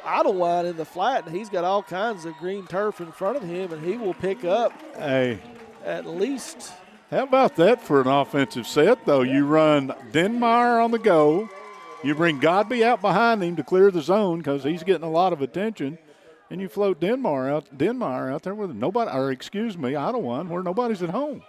Idlewild in the flat, and he's got all kinds of green turf in front of him, and he will pick up at least. How about that for an offensive set, though? You run Denmeyer on the go. You bring Godby out behind him to clear the zone because he's getting a lot of attention, and you float Denmeyer out there with Idlewild, where nobody's at home.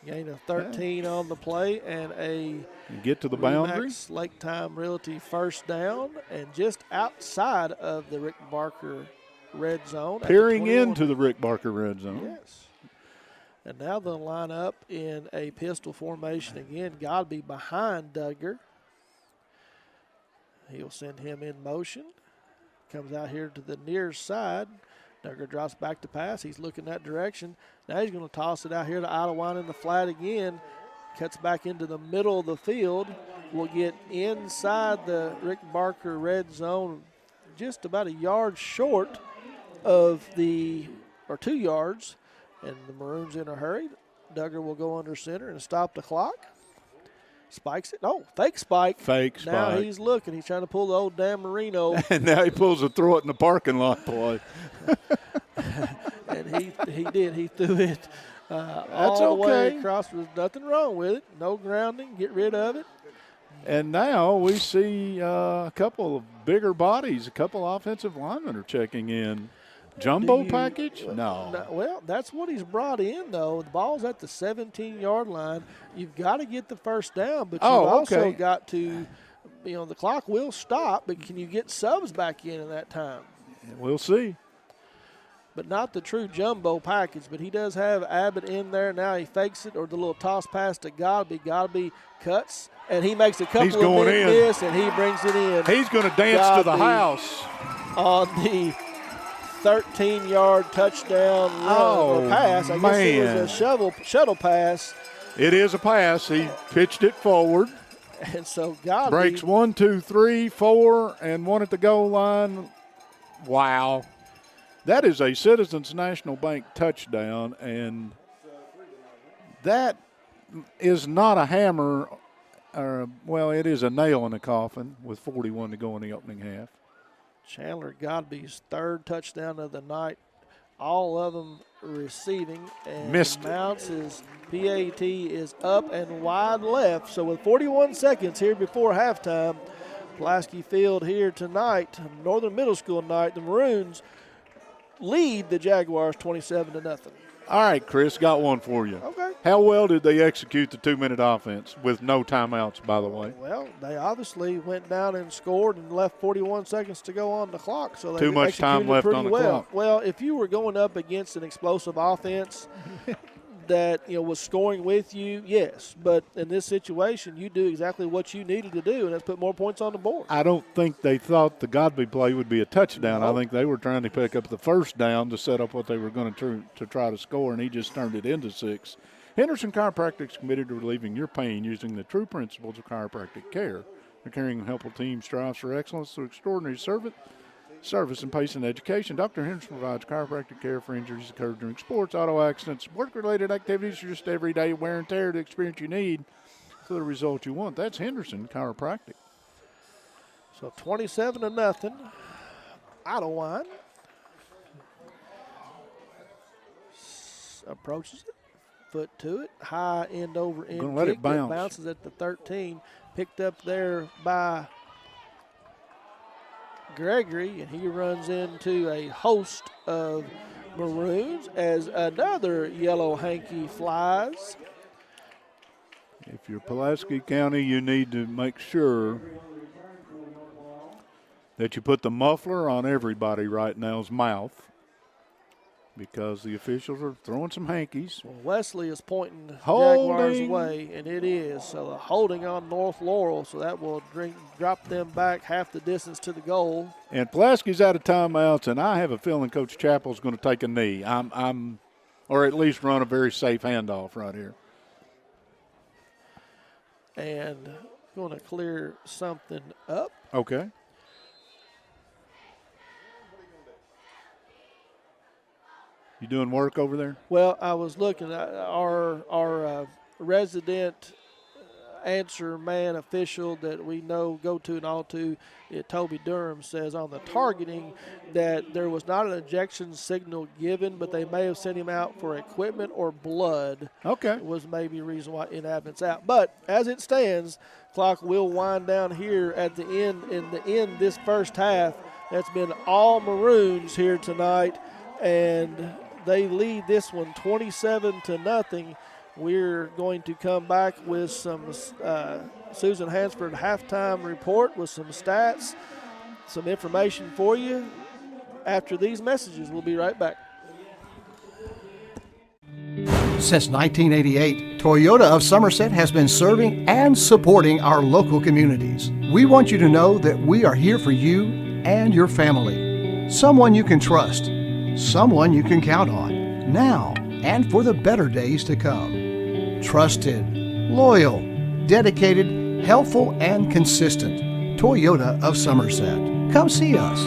Gain of 13 on the play, and get to the boundary. Lake Time Realty first down, and just outside of the Rick Barker red zone. Peering into the Rick Barker red zone. Yes. And now they'll line up in a pistol formation again. Godby behind Duggar. He'll send him in motion. Comes out here to the near side. Duggar drops back to pass. He's looking that direction. Now he's going to toss it out here to Idlewild in the flat again. Cuts back into the middle of the field. Will get inside the Rick Barker red zone, just about a yard short of 2 yards. And the Maroons in a hurry. Duggar will go under center and stop the clock. Spikes it. Oh, fake spike. Fake spike. Now he's looking. He's trying to pull the old Dan Marino. And now he pulls a throw it in the parking lot play. And he did. He threw it all the way across. There's nothing wrong with it. No grounding. Get rid of it. And now we see a couple of bigger bodies. A couple offensive linemen are checking in. Jumbo package? No. Well, that's what he's brought in, though. The ball's at the 17-yard line. You've got to get the first down, but you've also got to, the clock will stop, but can you get subs back in that time? We'll see. But not the true jumbo package, but he does have Abbott in there. Now he fakes it, or the little toss pass to Godby. Godby cuts, and he makes a couple of big miss, and he brings it in. He's going to dance to the house. On the 13-yard touchdown run or pass. I guess it was a shuttle pass. It is a pass. He pitched it forward. And so Godby breaks 1, 2, 3, 4, and 1 at the goal line. Wow. That is a Citizens National Bank touchdown, and that is not a hammer. It is a nail in the coffin with 41 to go in the opening half. Chandler Godby's 3rd touchdown of the night, all of them receiving. And missed Mounts his PAT is up and wide left. So with 41 seconds here before halftime, Pulaski Field here tonight, Northern Middle School night, the Maroons lead the Jaguars 27-0. All right, Chris, got one for you. Okay. How well did they execute the 2-minute offense with no timeouts, by the way? Well, they obviously went down and scored and left 41 seconds to go on the clock. So they Too much time executed left pretty on the well. clock. Well, if you were going up against an explosive offense that was scoring with you, yes. But in this situation, you do exactly what you needed to do, and that's put more points on the board. I don't think they thought the Godby play would be a touchdown. No. I think they were trying to pick up the first down to set up what they were going to try to score, and he just turned it into 6. Henderson Chiropractic is committed to relieving your pain using the true principles of chiropractic care. The caring and helpful team strives for excellence through extraordinary service and patient education. Dr. Henderson provides chiropractic care for injuries occurred during sports, auto accidents, work-related activities, or just everyday wear and tear, the experience you need for the result you want. That's Henderson Chiropractic. So 27-0. Idlewild approaches it. Foot to it, high end over end Gonna let kick it bounce. that bounces at the 13, picked up there by Gregory, and he runs into a host of Maroons as another yellow hanky flies. If you're Pulaski County, you need to make sure that you put the muffler on everybody right now's mouth, because the officials are throwing some hankies. Well, Wesley is pointing Holding. Jaguars away, and it is. So the holding on North Laurel, so that will drop them back half the distance to the goal. And Pulaski's out of timeouts, and I have a feeling Coach Chappell's going to take a knee. Or at least run a very safe handoff right here. And going to clear something up. Okay. You doing work over there? Well, I was looking at our resident answer man official that we know, go to and all to, Toby Durham, says on the targeting that there was not an ejection signal given, but they may have sent him out for equipment or blood. Okay. Was maybe a reason why in absence out. But as it stands, clock will wind down here at the end. In the end, this first half, that's been all Maroons here tonight, and they lead this one 27-0. We're going to come back with some Susan Hansford halftime report with some stats, some information for you after these messages. We'll be right back. Since 1988, Toyota of Somerset has been serving and supporting our local communities. We want you to know that we are here for you and your family. Someone you can trust. Someone you can count on, now and for the better days to come. Trusted, loyal, dedicated, helpful, and consistent. Toyota of Somerset. Come see us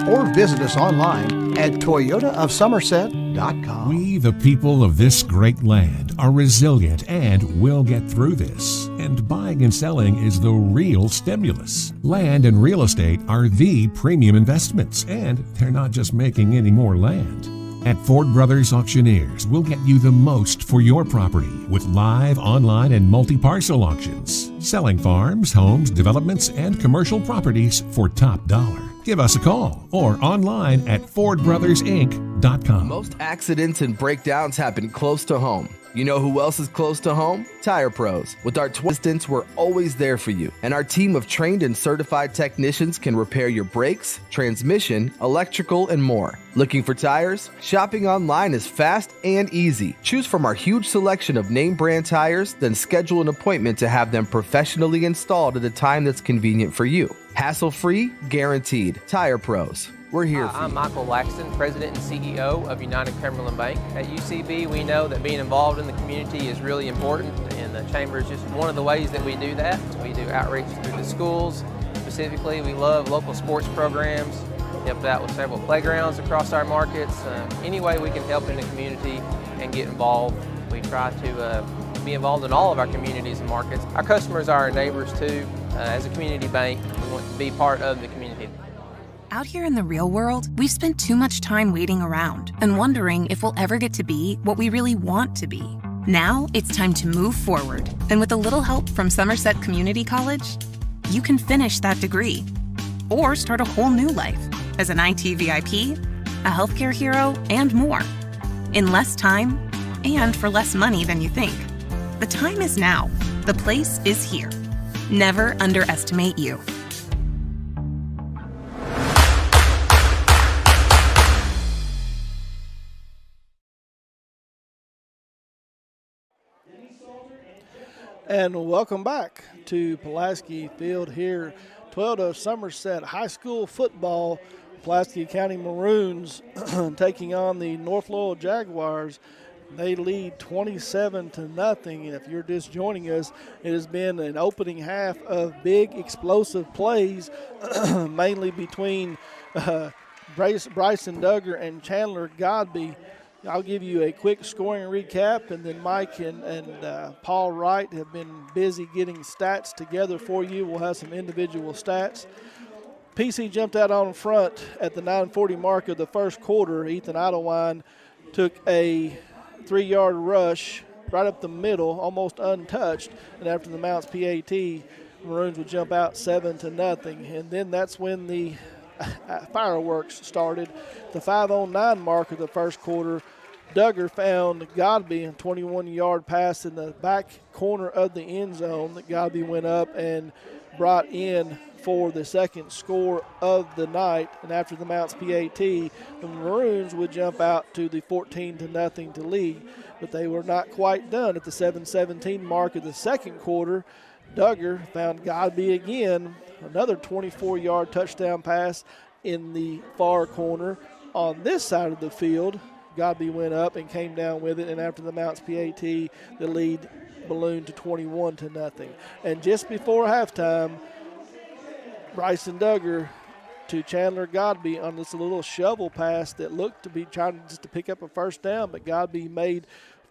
or visit us online at toyotaofsomerset.com. We, the people of this great land, are resilient and will get through this. And buying and selling is the real stimulus. Land and real estate are the premium investments, and they're not just making any more land. At Ford Brothers Auctioneers, we'll get you the most for your property with live, online, and multi-parcel auctions. Selling farms, homes, developments, and commercial properties for top dollar. Give us a call or online at FordBrothersInc.com. Most accidents and breakdowns happen close to home. You know who else is close to home? Tire Pros. With our distance, we're always there for you. And our team of trained and certified technicians can repair your brakes, transmission, electrical, and more. Looking for tires? Shopping online is fast and easy. Choose from our huge selection of name brand tires, then schedule an appointment to have them professionally installed at a time that's convenient for you. Hassle-free, guaranteed. Tire Pros. We're here for you. I'm Michael Laxton, President and CEO of United Cumberland Bank. At UCB, we know that being involved in the community is really important, and the Chamber is just one of the ways that we do that. We do outreach through the schools. Specifically, we love local sports programs, helped out with several playgrounds across our markets. Any way we can help in the community and get involved, we try to be involved in all of our communities and markets. Our customers are our neighbors too. As a community bank, we want to be part of the community. Out here in the real world, we've spent too much time waiting around and wondering if we'll ever get to be what we really want to be. Now it's time to move forward, and with a little help from Somerset Community College, you can finish that degree or start a whole new life as an IT VIP, a healthcare hero, and more. In less time, and for less money than you think. The time is now. The place is here. Never underestimate you. And welcome back to Pulaski Field here. Toyota Somerset High School football. Pulaski County Maroons taking on the North Laurel Jaguars. They lead 27-0. And if you're just joining us, it has been an opening half of big explosive plays, mainly between Bryson Duggar and Chandler Godby. I'll give you a quick scoring recap, and then Mike and Paul Wright have been busy getting stats together for you. We'll have some individual stats. PC jumped out on front at the 9:40 mark of the first quarter. Ethan Idlewine took a 3-yard rush right up the middle, almost untouched, and after the Mounts PAT, Maroons would jump out 7-0. And then that's when the fireworks started. The 5:09 mark of the first quarter, Duggar found Godby a 21-yard pass in the back corner of the end zone that Godby went up and brought in for the second score of the night. And after the Mounts PAT, the Maroons would jump out to the 14-0 lead, but they were not quite done. At the 7:17 mark of the second quarter, Duggar found Godby again, another 24-yard touchdown pass in the far corner. On this side of the field, Godby went up and came down with it, and after the Mounts PAT, the lead ballooned to 21-0. And just before halftime, Bryson Duggar to Chandler Godby on this little shovel pass that looked to be trying just to pick up a first down, but Godby made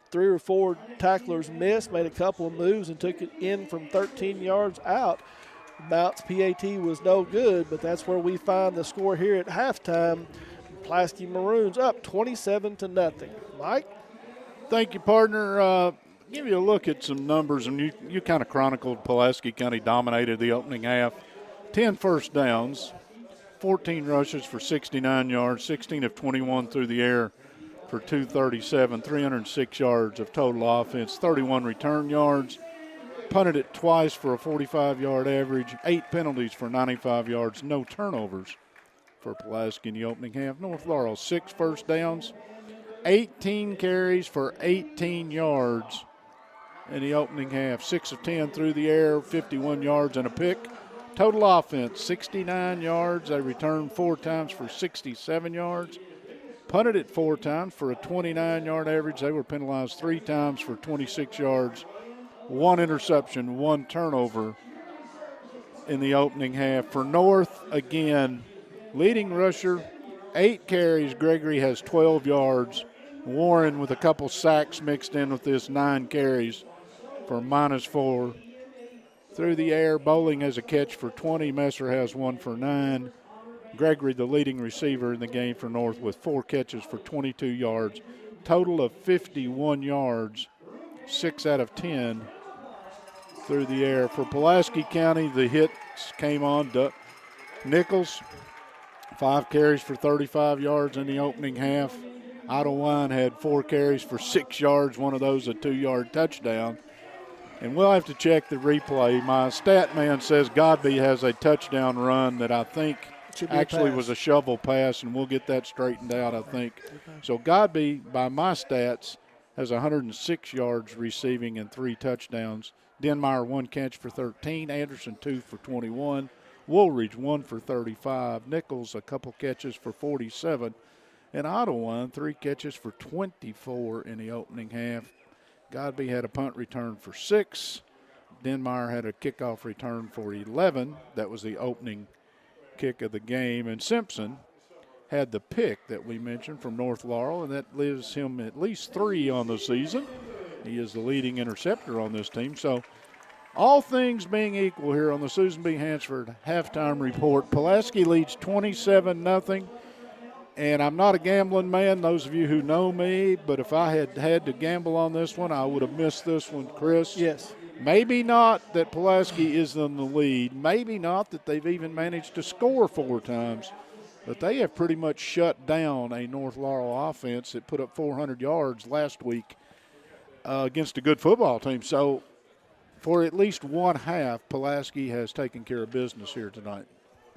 3 or 4 tacklers miss, made a couple of moves, and took it in from 13 yards out. Mounts PAT was no good, but that's where we find the score here at halftime. Pulaski Maroons up 27-0. Mike? Thank you, partner. Give you a look at some numbers, and you kind of chronicled Pulaski County dominated the opening half. 10 first downs, 14 rushes for 69 yards, 16 of 21 through the air for 237, 306 yards of total offense, 31 return yards, punted it twice for a 45-yard average, 8 penalties for 95 yards, no turnovers for Pulaski in the opening half. North Laurel, 6 first downs, 18 carries for 18 yards in the opening half, 6 of 10 through the air, 51 yards and a pick. Total offense, 69 yards. They returned 4 times for 67 yards. Punted it 4 times for a 29-yard average. They were penalized 3 times for 26 yards. 1 interception, 1 turnover in the opening half. For North, again, leading rusher, 8 carries. Gregory has 12 yards. Warren with a couple sacks mixed in with this, 9 carries for -4. Through the air, Bowling has a catch for 20. Messer has 1 for 9. Gregory, the leading receiver in the game for North, with 4 catches for 22 yards. Total of 51 yards, 6 out of 10 through the air. For Pulaski County, the hits came on. Nichols, 5 carries for 35 yards in the opening half. Idlewine had 4 carries for 6 yards, one of those a 2-yard touchdown. And we'll have to check the replay. My stat man says Godby has a touchdown run that I think actually was a shovel pass, and we'll get that straightened out, I think. Okay. So Godby, by my stats, has 106 yards receiving and 3 touchdowns. Denmeyer, 1 catch for 13. Anderson, 2 for 21. Woolridge, 1 for 35. Nichols, a couple catches for 47. And Idlewine, 3 catches for 24 in the opening half. Godby had a punt return for 6. Denmeyer had a kickoff return for 11. That was the opening kick of the game. And Simpson had the pick that we mentioned from North Laurel, and that leaves him at least 3 on the season. He is the leading interceptor on this team. So all things being equal here on the Susan B. Hansford halftime report, Pulaski leads 27-0. And I'm not a gambling man, those of you who know me, but if I had had to gamble on this one, I would have missed this one, Chris. Yes. Maybe not that Pulaski is in the lead. Maybe not that they've even managed to score 4 times. But they have pretty much shut down a North Laurel offense that put up 400 yards last week against a good football team. So for at least one half, Pulaski has taken care of business here tonight.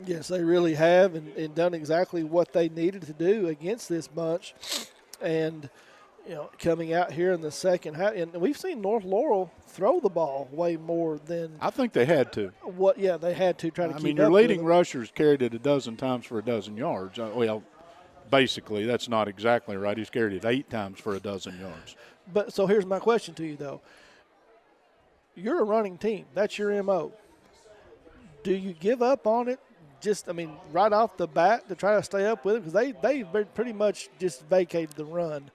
Yes, they really have, and done exactly what they needed to do against this bunch. And, coming out here in the second half, and we've seen North Laurel throw the ball way more than I think they had to. They had to try to keep up. I mean, your leading rushers carried it a dozen times for a dozen yards. Well, basically, that's not exactly right. He's carried it 8 times for a dozen yards. But so here's my question to you, though. You're a running team. That's your MO. Do you give up on it? Right off the bat to try to stay up with it? Because they pretty much just vacated the run.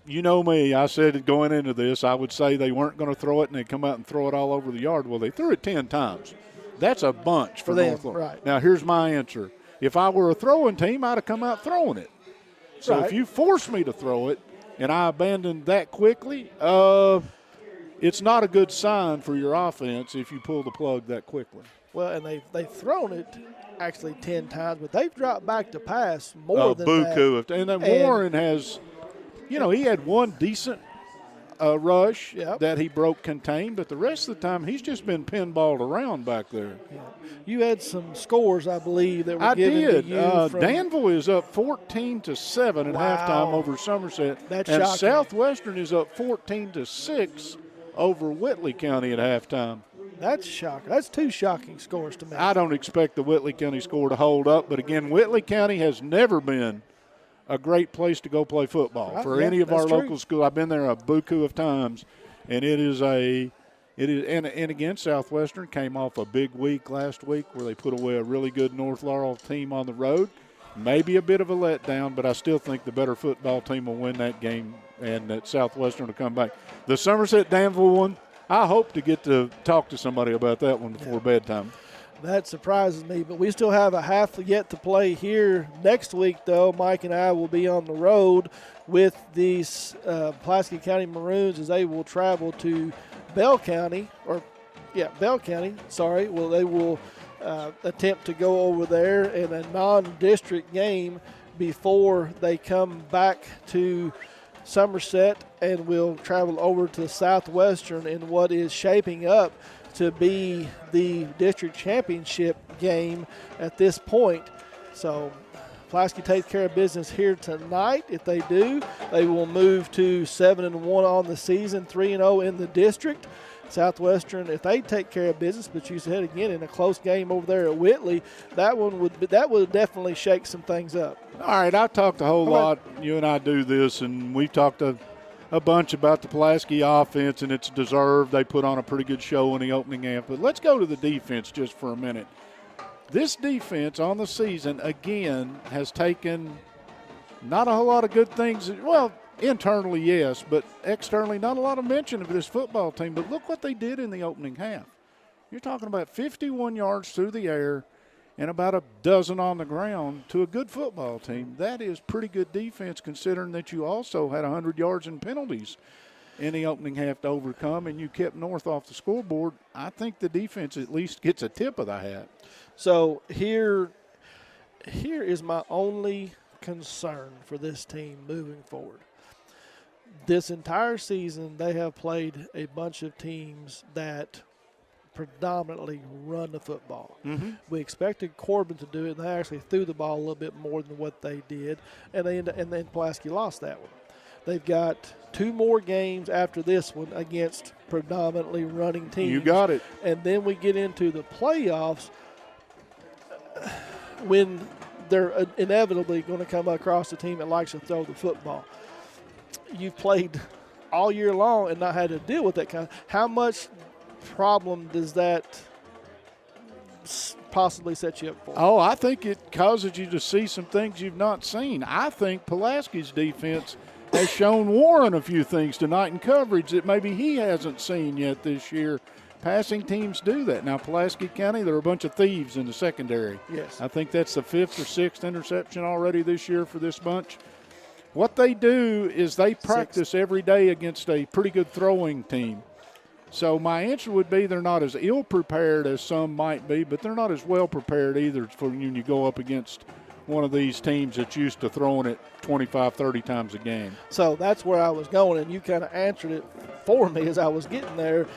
You know me, I said going into this, I would say they weren't going to throw it and they'd come out and throw it all over the yard. Well, they threw it 10 times. That's a bunch for them, North Laurel. right. Now, here's my answer. If I were a throwing team, I'd have come out throwing it. So right. If you force me to throw it and I abandon that quickly, it's not a good sign for your offense if you pull the plug that quickly. Well, and they've thrown it actually 10 times, but they've dropped back to pass more than that. And then Warren has, he had one decent rush that he broke contained, but the rest of the time he's just been pinballed around back there. Yeah. You had some scores, I believe, that were given to you. Danville is up 14-7 at halftime over Somerset. That's and shocking. Southwestern is up 14-6 over Whitley County at halftime. That's shocking. That's 2 shocking scores to me. I don't expect the Whitley County score to hold up, but again, Whitley County has never been a great place to go play football for any of our local schools. I've been there a buku of times, and and again, Southwestern came off a big week last week where they put away a really good North Laurel team on the road. Maybe a bit of a letdown, but I still think the better football team will win that game and that Southwestern will come back. The Somerset Danville one, I hope to get to talk to somebody about that one before bedtime. That surprises me, but we still have a half yet to play here. Next week, though, Mike and I will be on the road with these Pulaski County Maroons as they will travel to Bell County. Well, they will attempt to go over there in a non-district game before they come back to Somerset, and will travel over to Southwestern in what is shaping up to be the district championship game at this point. So Pulaski takes care of business here tonight. If they do, they will move to 7-1 on the season, 3-0 in the district. Southwestern, if they take care of business, but you said again in a close game over there at Whitley, that would definitely shake some things up. All right, I've talked a whole lot. You and I do this, and we've talked a bunch about the Pulaski offense, and it's deserved. They put on a pretty good show in the opening half. But let's go to the defense just for a minute. This defense on the season, again, has taken not a whole lot of good things. Well, internally, yes, but externally, not a lot of mention of this football team. But look what they did in the opening half. You're talking about 51 yards through the air and about a dozen on the ground to a good football team. That is pretty good defense considering that you also had 100 yards in penalties in the opening half to overcome, and you kept North off the scoreboard. I think the defense at least gets a tip of the hat. So here is my only concern for this team moving forward. This entire season, they have played a bunch of teams that predominantly run the football. Mm-hmm. We expected Corbin to do it, and they actually threw the ball a little bit more than what they did, and then Pulaski lost that one. They've got 2 more games after this one against predominantly running teams. You got it. And then we get into the playoffs when they're inevitably going to come across a team that likes to throw the football. You've played all year long and not had to deal with that kind of. How much problem does that possibly set you up for? Oh, I think it causes you to see some things you've not seen. I think Pulaski's defense has shown Warren a few things tonight in coverage that maybe he hasn't seen yet this year. Passing teams do that. Now, Pulaski County, they're a bunch of thieves in the secondary. Yes. I think that's the 5th or 6th interception already this year for this bunch. What they do is they practice every day against a pretty good throwing team. So my answer would be they're not as ill-prepared as some might be, but they're not as well-prepared either for when you go up against one of these teams that's used to throwing it 25, 30 times a game. So that's where I was going, and you kind of answered it for me as I was getting there.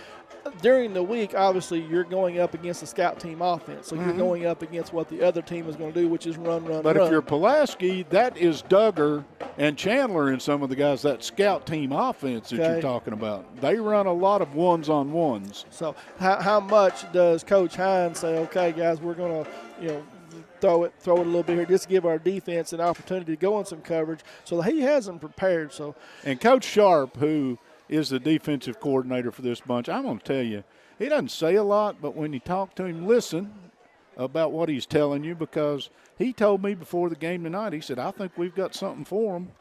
During the week, obviously, you're going up against the scout team offense. So you're going up against what the other team is going to do, which is run. But if you're Pulaski, that is Duggar and Chandler and some of the guys, that scout team offense that you're talking about. They run a lot of ones-on-ones. So how much does Coach Hines say, okay, guys, we're going to, throw it a little bit here, just to give our defense an opportunity to go in some coverage. So he has them prepared. And Coach Sharp, who is the defensive coordinator for this bunch, I'm going to tell you, he doesn't say a lot, but when you talk to him, listen about what he's telling you, because he told me before the game tonight, he said, I think we've got something for him.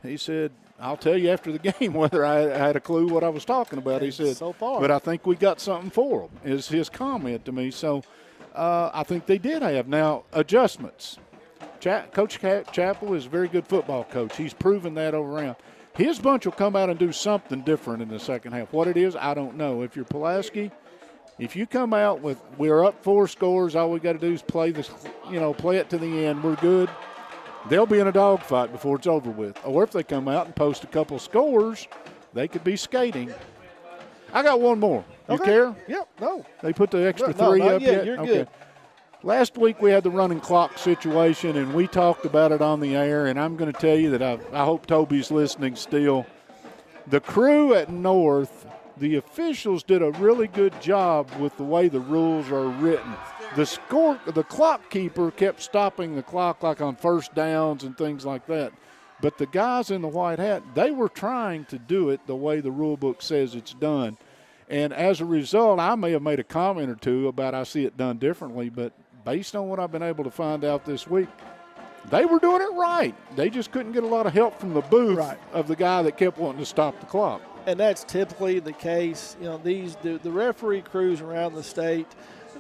He said, I'll tell you after the game whether I had a clue what I was talking about. He said, so far. But I think we got something for him, is his comment to me. So I think they did have. Now, adjustments. Coach Chappell is a very good football coach. He's proven that over around. His bunch will come out and do something different in the second half. What it is, I don't know. If you're Pulaski, if you come out with we're up 4 scores, all we got to do is play this, play it to the end. We're good. They'll be in a dogfight before it's over with. Or if they come out and post a couple scores, they could be skating. I got one more. You care? Yep. No. They put the extra 3 up yet? You're good. Last week we had the running clock situation, and we talked about it on the air, and I'm going to tell you that I hope Toby's listening still. The crew at North, the officials did a really good job with the way the rules are written. The clock keeper kept stopping the clock like on first downs and things like that. But the guys in the white hat, they were trying to do it the way the rule book says it's done. And as a result, I may have made a comment or two about I see it done differently, but based on what I've been able to find out this week, they were doing it right. They just couldn't get a lot of help from the booth of the guy that kept wanting to stop the clock. And that's typically the case. The referee crews around the state,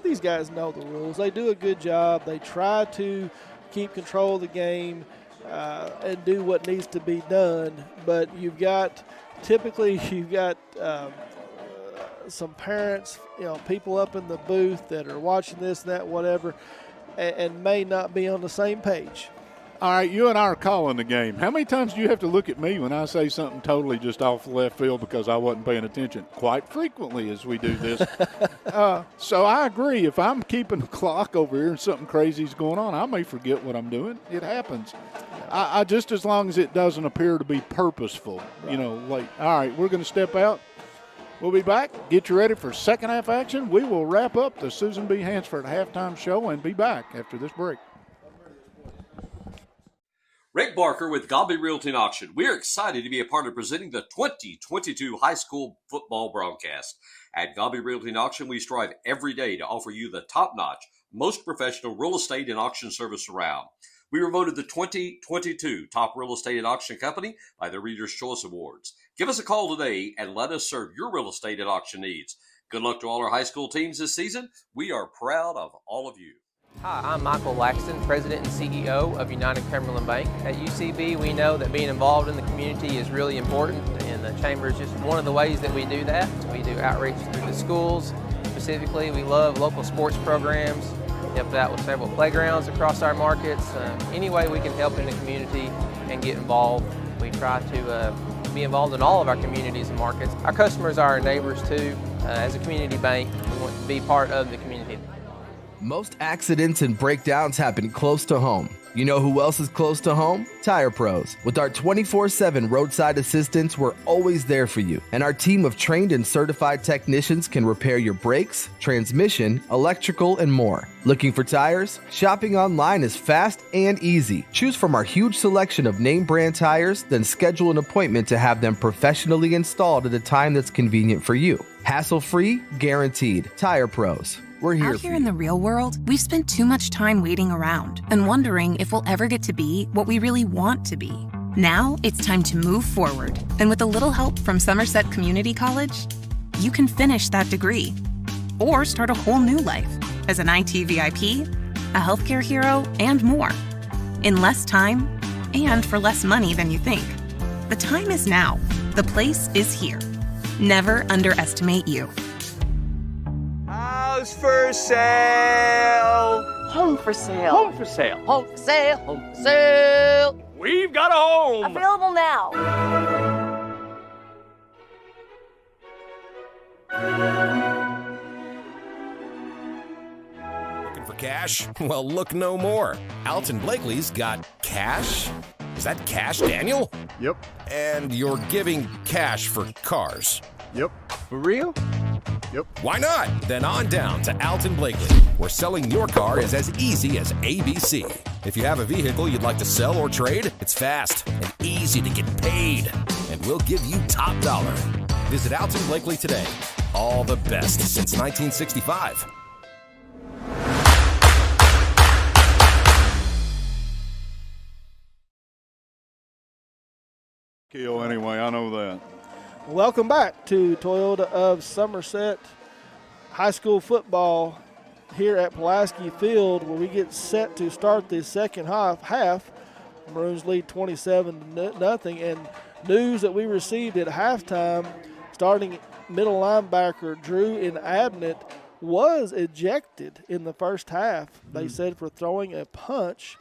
these guys know the rules. They do a good job. They try to keep control of the game and do what needs to be done. But you've got some parents, people up in the booth that are watching this, that, whatever, and may not be on the same page. All right, you and I are calling the game. How many times do you have to look at me when I say something totally just off the left field because I wasn't paying attention? Quite frequently as we do this. So I agree. If I'm keeping the clock over here and something crazy is going on, I may forget what I'm doing. It happens. I just as long as it doesn't appear to be purposeful, late. All right, we're going to step out. We'll be back. Get you ready for second half action. We will wrap up the Susan B. Hansford halftime show and be back after this break. Rick Barker with Galby Realty and Auction. We're excited to be a part of presenting the 2022 high school football broadcast. At Galby Realty and Auction, we strive every day to offer you the top-notch, most professional real estate and auction service around. We were voted the 2022 Top Real Estate and Auction Company by the Reader's Choice Awards. Give us a call today and let us serve your real estate and auction needs. Good luck to all our high school teams this season. We are proud of all of you. Hi, I'm Michael Laxton, President and CEO of United Cumberland Bank. At UCB, we know that being involved in the community is really important, and the Chamber is just one of the ways that we do that. We do outreach through the schools. Specifically, we love local sports programs. Helped out with several playgrounds across our markets. Any way we can help in the community and get involved. We try to be involved in all of our communities and markets. Our customers are our neighbors too. As a community bank, we want to be part of the community. Most accidents and breakdowns happen close to home. You know who else is close to home? Tire Pros. With our 24/7 roadside assistance, we're always there for you. And our team of trained and certified technicians can repair your brakes, transmission, electrical, and more. Looking for tires? Shopping online is fast and easy. Choose from our huge selection of name brand tires, then schedule an appointment to have them professionally installed at a time that's convenient for you. Hassle-free, guaranteed. Tire Pros. We're here. Out here in the real world, we've spent too much time waiting around and wondering if we'll ever get to be what we really want to be. Now it's time to move forward. And with a little help from Somerset Community College, you can finish that degree or start a whole new life as an IT VIP, a healthcare hero, and more. In less time and for less money than you think. The time is now. The place is here. Never underestimate you. House for sale. Home for sale. Home for sale. Home for sale. Home for sale. We've got a home. Available now. Looking for cash? Well, look no more. Alton Blakely's got cash? Is that cash, Daniel? Yep. And you're giving cash for cars? Yep. For real? Yep. Why not? Then on down to Alton Blakely, where selling your car is as easy as ABC. If you have a vehicle you'd like to sell or trade, it's fast and easy to get paid. And we'll give you top dollar. Visit Alton Blakely today. All the best since 1965. Kill anyway, I know that. Welcome back to Toyota of Somerset High School football here at Pulaski Field, where we get set to start the second half. Maroons lead 27-0, and news that we received at halftime, starting middle linebacker Drew Abnett was ejected in the first half. They said for throwing a punch.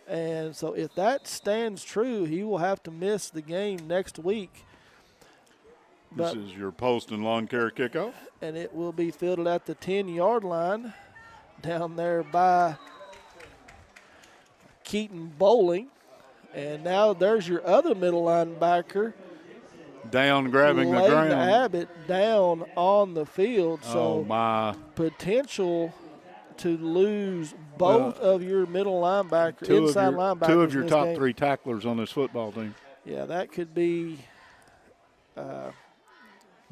And so if that stands true, he will have to miss the game next week. This is your post and lawn care kickoff. And it will be fielded at the 10-yard line down there by Keaton Bowling. And now there's your other middle linebacker. Down grabbing the ground. Abbott down on the field. So my. Potential to lose both of your middle linebackers, inside linebackers. Two of your top game. three tacklers on this football team. Yeah, that could be.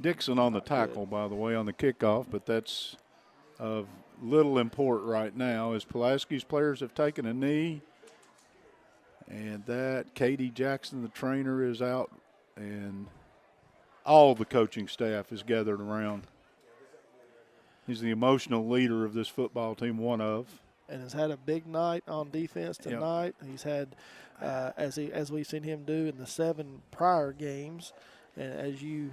Dixon on the tackle, by the way, on the kickoff, but that's of little import right now as Pulaski's players have taken a knee. And that Katie Jackson, the trainer, is out, and all the coaching staff is gathered around. He's the emotional leader of this football team, one of. And has had a big night on defense tonight. Yep. He's had, as we've seen him do in the 7 prior games. And as you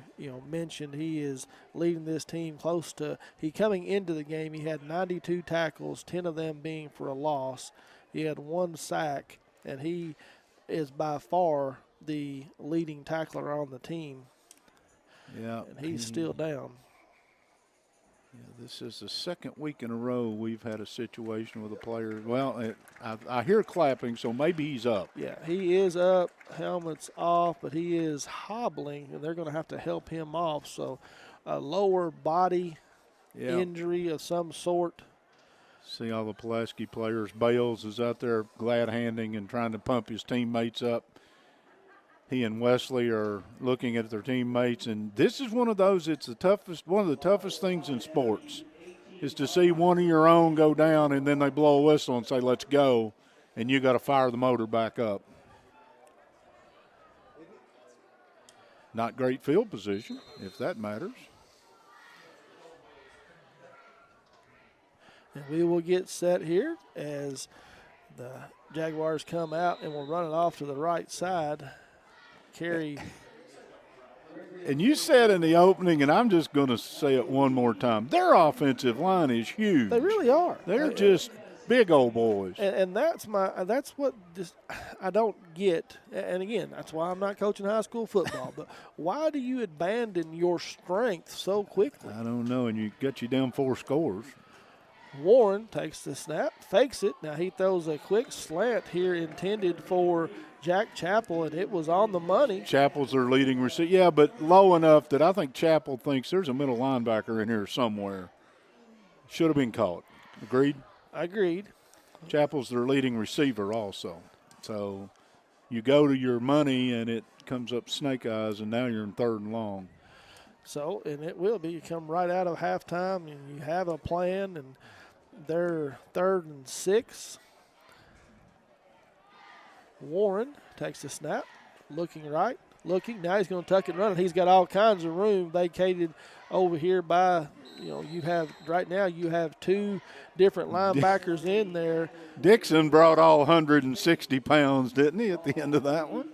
mentioned, he is leading this team close to. He coming into the game, he had 92 tackles, 10 of them being for a loss. He had 1 sack, and he is by far the leading tackler on the team. Yeah, and he's still down. Yeah, this is the second week in a row we've had a situation with a player. Well, I hear clapping, so maybe he's up. Yeah, he is up, helmet's off, but he is hobbling, and they're going to have to help him off. So a lower body injury of some sort. See all the Pulaski players. Bales is out there glad-handing and trying to pump his teammates up. He and Wesley are looking at their teammates, and this is one of those. It's one of the toughest things in sports, is to see one of your own go down, and then they blow a whistle and say, "Let's go," and you got to fire the motor back up. Not great field position, if that matters. And we will get set here as the Jaguars come out, and we'll run it off to the right side. Carry. And you said in the opening, and I'm just going to say it one more time, their offensive line is huge. They really are. They're just big old boys. And that's what just I don't get. And again, that's why I'm not coaching high school football. But why do you abandon your strength so quickly? I don't know. And you got you down 4 scores. Warren takes the snap, fakes it. Now he throws a quick slant here intended for Jack Chappell, and it was on the money. Chappell's their leading receiver. Yeah, but low enough that I think Chappell thinks there's a middle linebacker in here somewhere. Should have been caught. Agreed? Agreed. Chappell's their leading receiver also. So you go to your money, and it comes up snake eyes, and now you're in 3rd and long. So, and it will be. You come right out of halftime, and you have a plan, and they're 3rd and 6. Warren takes the snap, looking right, looking. Now he's going to tuck and run it. He's got all kinds of room vacated over here by, you have right now you have 2 different linebackers in there. Dixon brought all 160 pounds, didn't he, at the end of that one?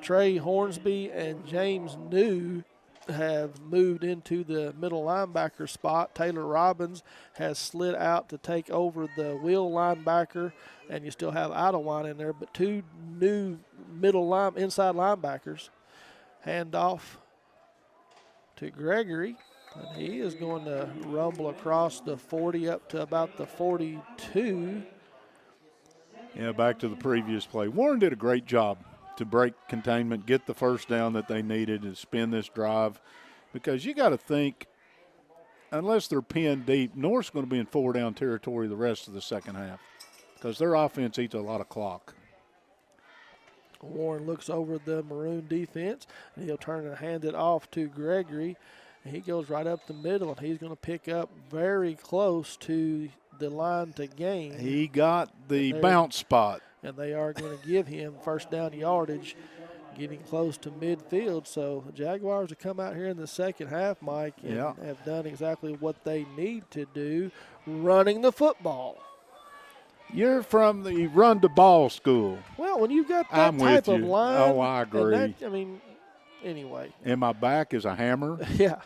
Trey Hornsby and James New have moved into the middle linebacker spot. Taylor Robbins has slid out to take over the wheel linebacker, and you still have Idlewind in there, but 2 new inside linebackers. Handoff to Gregory, and he is going to rumble across the 40 up to about the 42. Yeah, back to the previous play. Warren did a great job to break containment, get the first down that they needed, and spin this drive. Because you got to think, unless they're pinned deep, North's going to be in 4-down territory the rest of the second half because their offense eats a lot of clock. Warren looks over the Maroon defense, and he'll turn and hand it off to Gregory. And he goes right up the middle, and he's going to pick up very close to the line to gain. He got the bounce spot. And they are going to give him first down yardage, getting close to midfield. So the Jaguars have come out here in the second half, Mike, and have done exactly what they need to do, running the football. You're from the run-the-ball school. Well, when you've got that type of line. Oh, I agree. Anyway. And my back is a hammer. Yeah.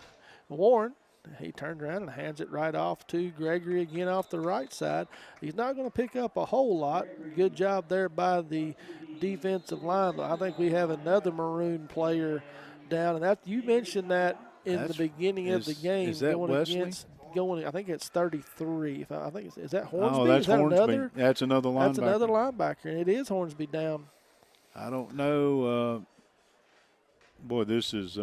Warren, he turned around and hands it right off to Gregory again off the right side. He's not going to pick up a whole lot. Good job there by the defensive line. But I think we have another Maroon player down. And that you mentioned that in the beginning of the game. Is that Wesley? I think it's 33. I think is that Hornsby? Oh, that's is that Hornsby. Another? That's another linebacker. That's another linebacker, and it is Hornsby down. I don't know. Boy, this is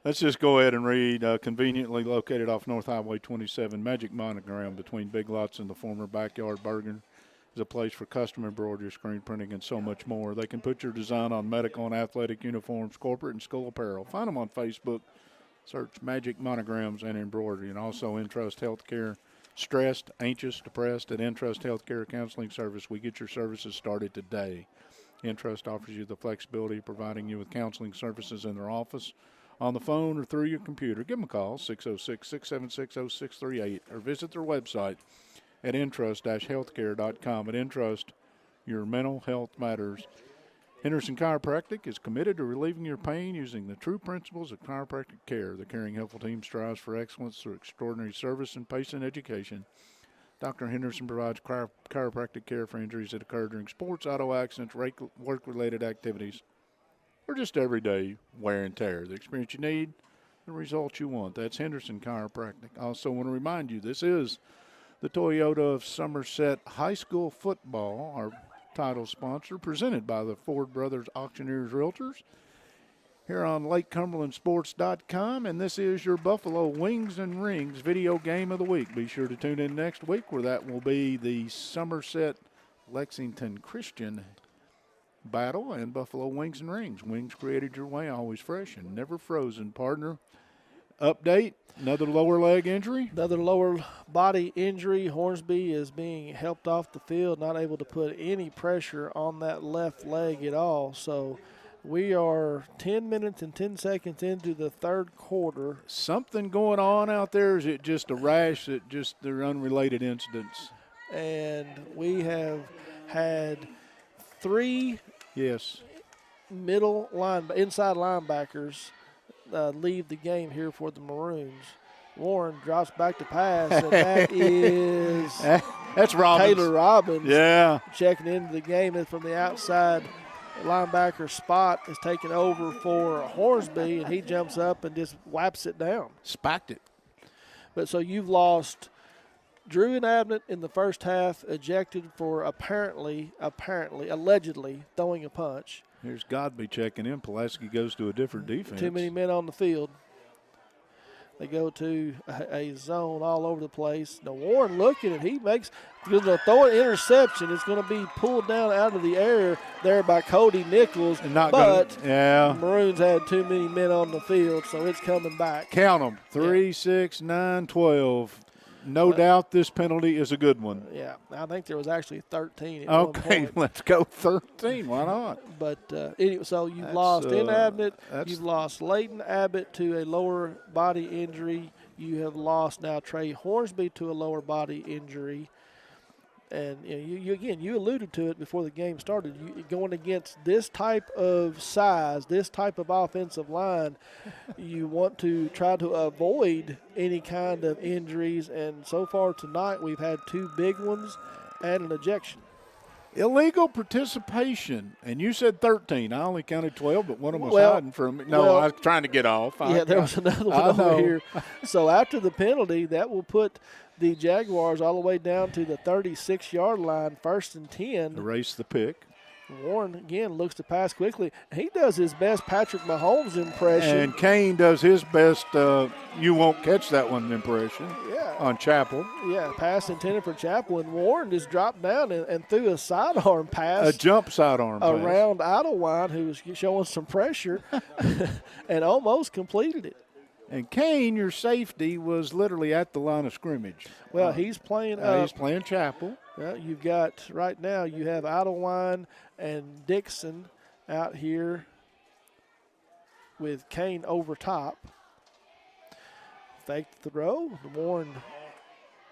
let's just go ahead and read. Conveniently located off North Highway 27, Magic Monogram between Big Lots and the former Backyard Burger is a place for custom embroidery, screen printing, and so much more. They can put your design on medical and athletic uniforms, corporate and school apparel. Find them on Facebook. Search Magic Monograms and Embroidery, and also Entrust Healthcare. Stressed, anxious, depressed, at Entrust Healthcare Counseling Service, we get your services started today. Entrust offers you the flexibility of providing you with counseling services in their office, on the phone, or through your computer. Give them a call, 606-676-0638, or visit their website at entrust-healthcare.com. At Entrust, your mental health matters. Henderson Chiropractic is committed to relieving your pain using the true principles of chiropractic care. The caring, helpful team strives for excellence through extraordinary service and patient education. Dr. Henderson provides chiropractic care for injuries that occur during sports, auto accidents, work-related activities, or just everyday wear and tear. The experience you need, the results you want. That's Henderson Chiropractic. Also want to remind you, this is the Toyota of Somerset High School Football, our title sponsor, presented by the Ford Brothers Auctioneers Realtors here on LakeCumberlandSports.com, and this is your Buffalo Wings and Rings video game of the week. Be sure to tune in next week where that will be the Somerset Lexington Christian battle and Buffalo Wings and Rings. Wings created your way, always fresh and never frozen, partner. Update, another lower leg injury. Another lower body injury. Hornsby is being helped off the field, not able to put any pressure on that left leg at all. So we are 10 minutes and 10 seconds into the third quarter. Something going on out there? Is it just a rash that they're unrelated incidents? And we have had 3 inside linebackers leave the game here for the Maroons. Warren drops back to pass, and that is that's Robbins. Taylor Robbins. Yeah, checking into the game, and from the outside linebacker spot is taken over for Hornsby, and he jumps up and just whaps it down. Spiked it. But so you've lost Drew and Abnett in the first half, ejected for allegedly throwing a punch. Here's Godby checking in. Pulaski goes to a different defense. Too many men on the field. They go to a zone all over the place. Now Warren looking, and he makes going to throw an interception. It's going to be pulled down out of the air there by Cody Nichols. The Maroons had too many men on the field, so it's coming back. Count them: 3, 6, 9, 12. No doubt this penalty is a good one. Yeah, I think there was actually 13 at one point. Okay, let's go 13. Why not? But anyway, so you've lost in Abnett. You've lost Leighton Abbott to a lower body injury. You have lost now Trey Hornsby to a lower body injury. And you alluded to it before the game started. Going against this type of size, this type of offensive line, you want to try to avoid any kind of injuries. And so far tonight, we've had 2 big ones and an ejection. Illegal participation, and you said 13. I only counted 12, but one of them was hiding from me. No, I was trying to get off. There was another one over here. So after the penalty, that will put the Jaguars all the way down to the 36-yard line, 1st and 10. Erase the pick. Warren, again, looks to pass quickly. He does his best Patrick Mahomes impression. And Kane does his best you won't catch that one impression on Chappell. Yeah, pass intended for Chappell. And Warren just dropped down and threw a sidearm pass. A jump sidearm pass. Around Idlewild, who was showing some pressure, and almost completed it. And Kane, your safety, was literally at the line of scrimmage. Well, he's playing he's playing Chappell. Well, you've got, right now, you have Idlewild and Dixon out here with Kane over top. Fake the throw. Warren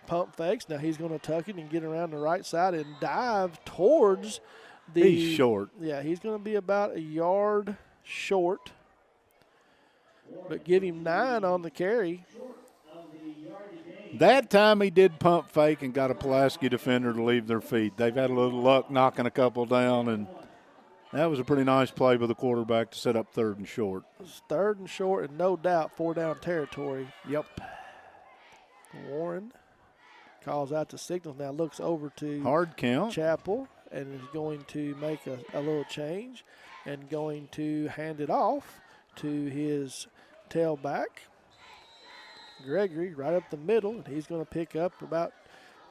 pump fakes. Now he's going to tuck it and get around the right side and dive towards the. He's short. Yeah, he's going to be about a yard short. But give him 9 on the carry. That time he did pump fake and got a Pulaski defender to leave their feet. They've had a little luck knocking a couple down, and that was a pretty nice play by the quarterback to set up 3rd and short. It's 3rd and short, and no doubt 4-down territory. Yep. Warren calls out the signal. Now looks over to hard count. Chappell and is going to make a little change and going to hand it off to his tailback, Gregory, right up the middle, and he's going to pick up about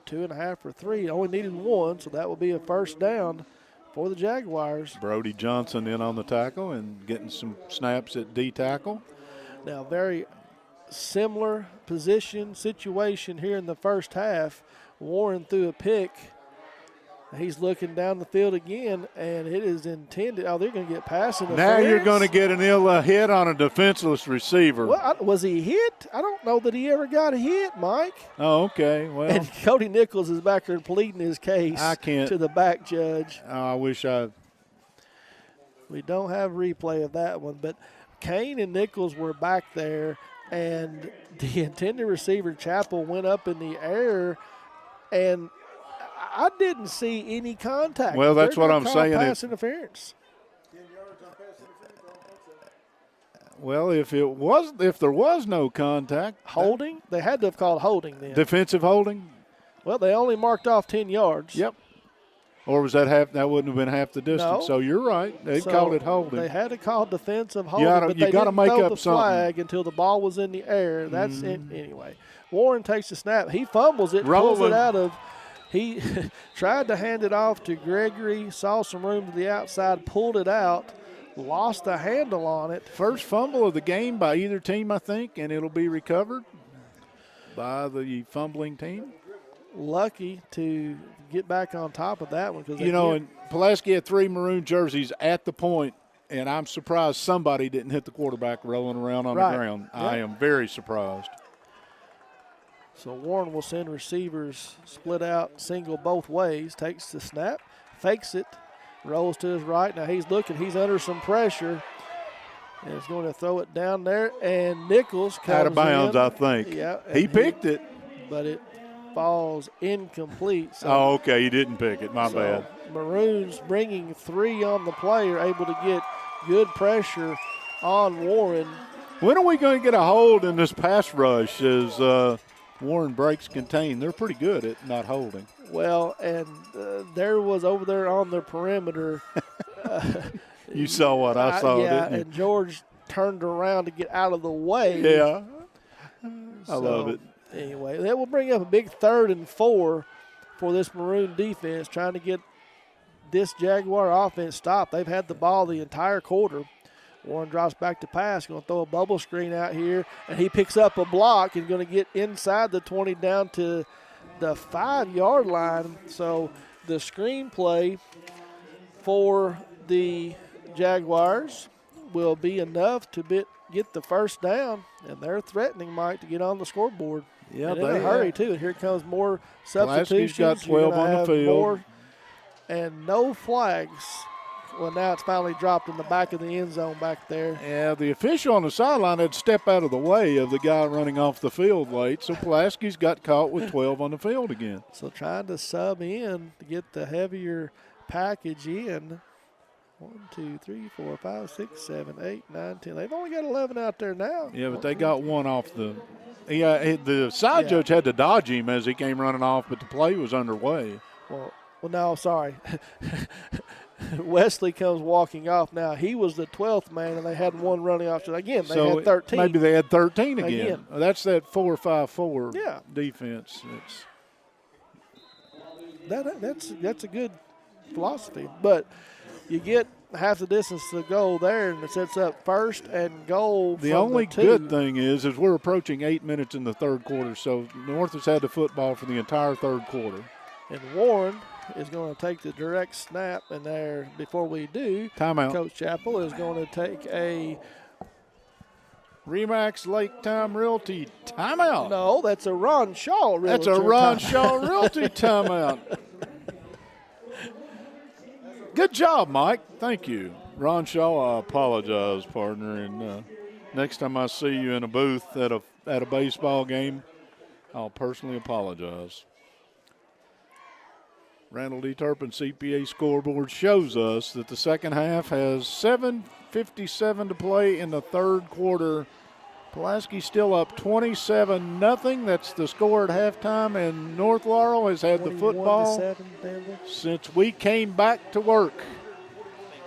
2.5 or 3. Only needed 1, so that will be a 1st down for the Jaguars. Brody Johnson in on the tackle and getting some snaps at D tackle. Now, very similar situation here in the first half. Warren threw a pick. He's looking down the field again, and it is intended. Oh, they're going to get passing interference. Now you're going to get an ill hit on a defenseless receiver. Well, was he hit? I don't know that he ever got hit, Mike. Oh, okay. Well, and Cody Nichols is back there pleading his case to the back judge. I wish we don't have replay of that one, but Kane and Nichols were back there, and the intended receiver, Chappell, went up in the air, and I didn't see any contact. Well, that's what I'm saying. Pass interference. Well, if there was no contact, holding, they had to have called holding then. Defensive holding. Well, they only marked off 10 yards. Yep. Or was that half? That wouldn't have been half the distance. No. So you're right. They called it holding. They had to call defensive holding, but you they gotta didn't make throw up the something. flag until the ball was in the air. That's it anyway. Warren takes the snap. He fumbles it, pulls it out of. He tried to hand it off to Gregory, saw some room to the outside, pulled it out, lost the handle on it. First fumble of the game by either team, I think, and it'll be recovered by the fumbling team. Lucky to get back on top of that one. And Pulaski had 3 maroon jerseys at the point, and I'm surprised somebody didn't hit the quarterback rolling around on the ground. Yep. I am very surprised. So Warren will send receivers split out, single both ways, takes the snap, fakes it, rolls to his right. Now he's looking, he's under some pressure, and he's going to throw it down there, and Nichols comes out of bounds, in. I think. Yeah, he picked it. But it falls incomplete. So, oh, okay, he didn't pick it, my bad. Maroons bringing 3 on the play are able to get good pressure on Warren. When are we going to get a hold in this pass rush as Warren breaks contain? They're pretty good at not holding. Well, and there was over there on the perimeter. You saw what I saw, didn't you? And George turned around to get out of the way. Yeah, I love it. Anyway, that will bring up a big 3rd and 4 for this Maroon defense, trying to get this Jaguar offense stopped. They've had the ball the entire quarter. Warren drops back to pass, going to throw a bubble screen out here, and he picks up a block and going to get inside the 20 down to the 5-yard line. So the screen play for the Jaguars will be enough to get the 1st down, and they're threatening Mike to get on the scoreboard. Yeah, and in a hurry, too. Here comes more substitutions. Pulaski's got 12 on the field. And no flags. Well, now it's finally dropped in the back of the end zone back there. Yeah, the official on the sideline had to step out of the way of the guy running off the field late, so Pulaski's got caught with 12 on the field again. So trying to sub in to get the heavier package in. 1, 2, 3, 4, 5, 6, 7, 8, 9, 10. They've only got 11 out there now. Yeah, but they got one off the – the side judge had to dodge him as he came running off, but the play was underway. Well, no, sorry. Wesley comes walking off now. He was the 12th man, and they had one running off. So, again, they had 13. Maybe they had 13 again. That's that 4-5-4 defense. That's a good philosophy. But you get half the distance to go there, and it sets up 1st and goal. The only good thing is we're approaching 8 minutes in the third quarter, so North has had the football for the entire third quarter. And Warren is going to take the direct snap, and there, before we do, timeout. Coach Chappell is going to take a Remax Lake Time Realty timeout. No, that's a Ron Shaw Realty. That's a Ron Shaw Realty timeout. Good job, Mike. Thank you. Ron Shaw, I apologize, partner. And next time I see you in a booth at a baseball game, I'll personally apologize. Randall D. Turpin CPA scoreboard shows us that the second half has 7:57 to play in the third quarter. Pulaski still up 27-0. That's the score at halftime, and North Laurel has had the football since we came back to work.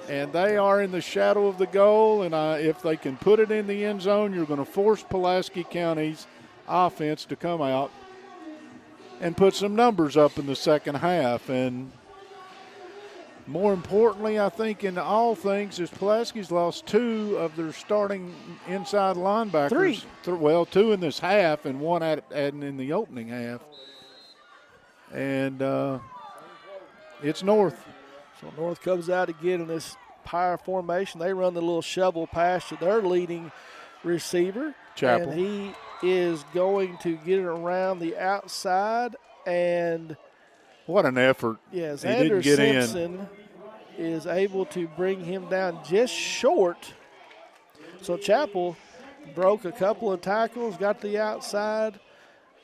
And they are in the shadow of the goal, and if they can put it in the end zone, you're going to force Pulaski County's offense to come out and put some numbers up in the second half. And more importantly, I think in all things, is Pulaski's lost 2 of their starting inside linebackers. 3. Well, 2 in this half and 1 adding in the opening half. And it's North. So North comes out again in this power formation. They run the little shovel pass to their leading receiver. Chappell. And he is going to get it around the outside, and what an effort. Yes, he didn't get Simpson is able to bring him down just short. So Chappell broke a couple of tackles, got the outside.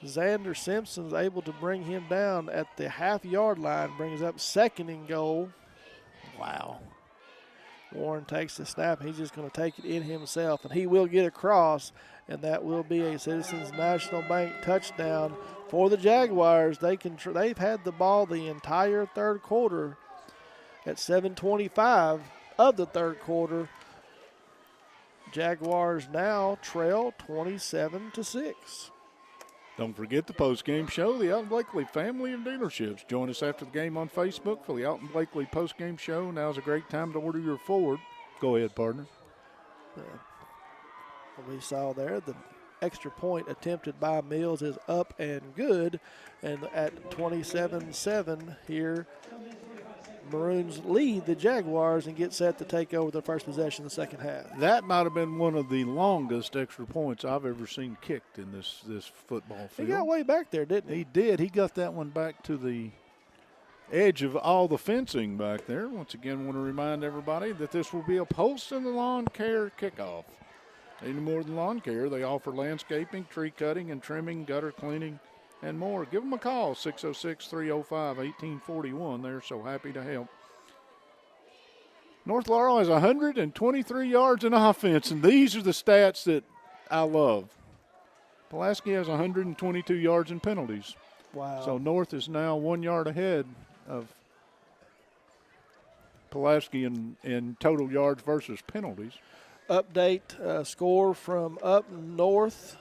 Xander Simpson's able to bring him down at the half-yard line, brings up 2nd and goal. Wow. Warren takes the snap. He's just going to take it in himself, and he will get across, and that will be a Citizens National Bank touchdown for the Jaguars. They've had the ball the entire third quarter. At 7:25 of the third quarter, Jaguars now trail 27-6. Don't forget the post-game show, the Alton Blakely Family of Dealerships. Join us after the game on Facebook for the Alton Blakely post-game show. Now's a great time to order your Ford. Go ahead, partner. We saw there the extra point attempted by Mills is up and good. And at 27-7 here, Maroons lead the Jaguars and get set to take over the first possession of the second half. That might have been one of the longest extra points I've ever seen kicked in this football field. He got way back there, didn't he? He did. He got that one back to the edge of all the fencing back there. Once again, I want to remind everybody that this will be a Post and the Lawn Care kickoff. Any more than lawn care, they offer landscaping, tree cutting and trimming, gutter cleaning, and more. Give them a call, 606-305-1841. They're so happy to help. North Laurel has 123 yards in offense, and these are the stats that I love. Pulaski has 122 yards in penalties. Wow. So North is now 1 yard ahead of Pulaski in total yards versus penalties. Update score from up north.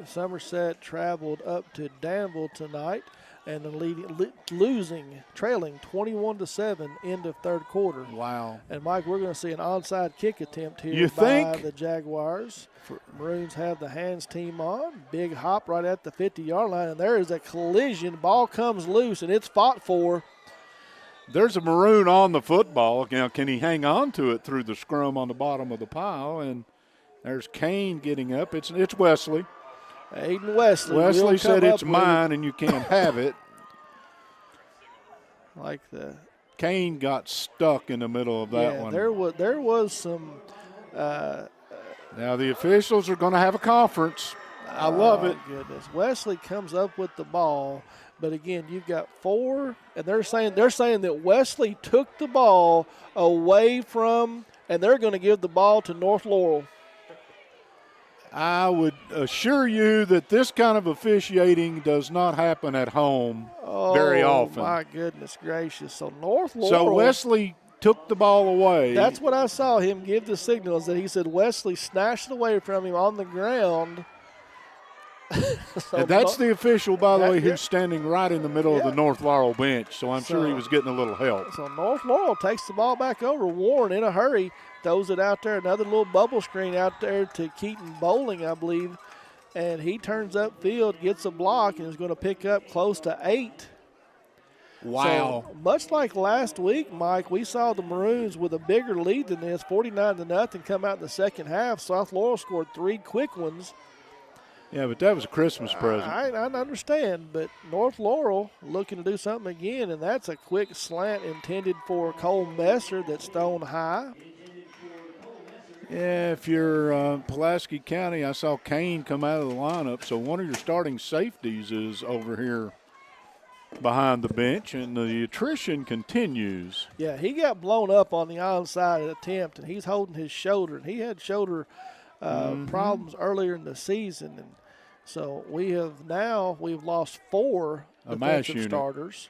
Somerset traveled up to Danville tonight and trailing 21-7 end of third quarter. Wow. And Mike, we're going to see an onside kick attempt here you by think? The Jaguars. Maroons have the hands team on. Big hop right at the 50-yard line, and there is a collision. Ball comes loose, and it's fought for. There's a Maroon on the football. Now, can he hang on to it through the scrum on the bottom of the pile? And there's Kane getting up. It's Wesley. Aiden Wesley. Wesley said it's with mine and you can't have it. Like the Kane got stuck in the middle of that one. There was some. Now the officials are going to have a conference. I love it. Goodness, Wesley comes up with the ball, but again, you've got 4, and they're saying that Wesley took the ball away from, and they're going to give the ball to North Laurel. I would assure you that this kind of officiating does not happen at home very often. Oh, my goodness gracious. So North Laurel. So Wesley took the ball away. That's what I saw him give the signals, that he said Wesley snatched it away from him on the ground. And that's the official, by the way, who's standing right in the middle of the North Laurel bench, so I'm sure he was getting a little help. So North Laurel takes the ball back over. Warren in a hurry throws it out there. Another little bubble screen out there to Keaton Bowling, I believe. And he turns upfield, gets a block, and is going to pick up close to 8. Wow. So, much like last week, Mike, we saw the Maroons with a bigger lead than this, 49-0, come out in the second half. South Laurel scored 3 quick ones. Yeah, but that was a Christmas present. I understand, but North Laurel looking to do something again, and that's a quick slant intended for Cole Messer that's thrown high. Yeah, if you're Pulaski County, I saw Kane come out of the lineup, so one of your starting safeties is over here behind the bench, and the attrition continues. Yeah, he got blown up on the onside attempt, and he's holding his shoulder, and he had shoulder problems earlier in the season, and so we've lost 4 defensive starters.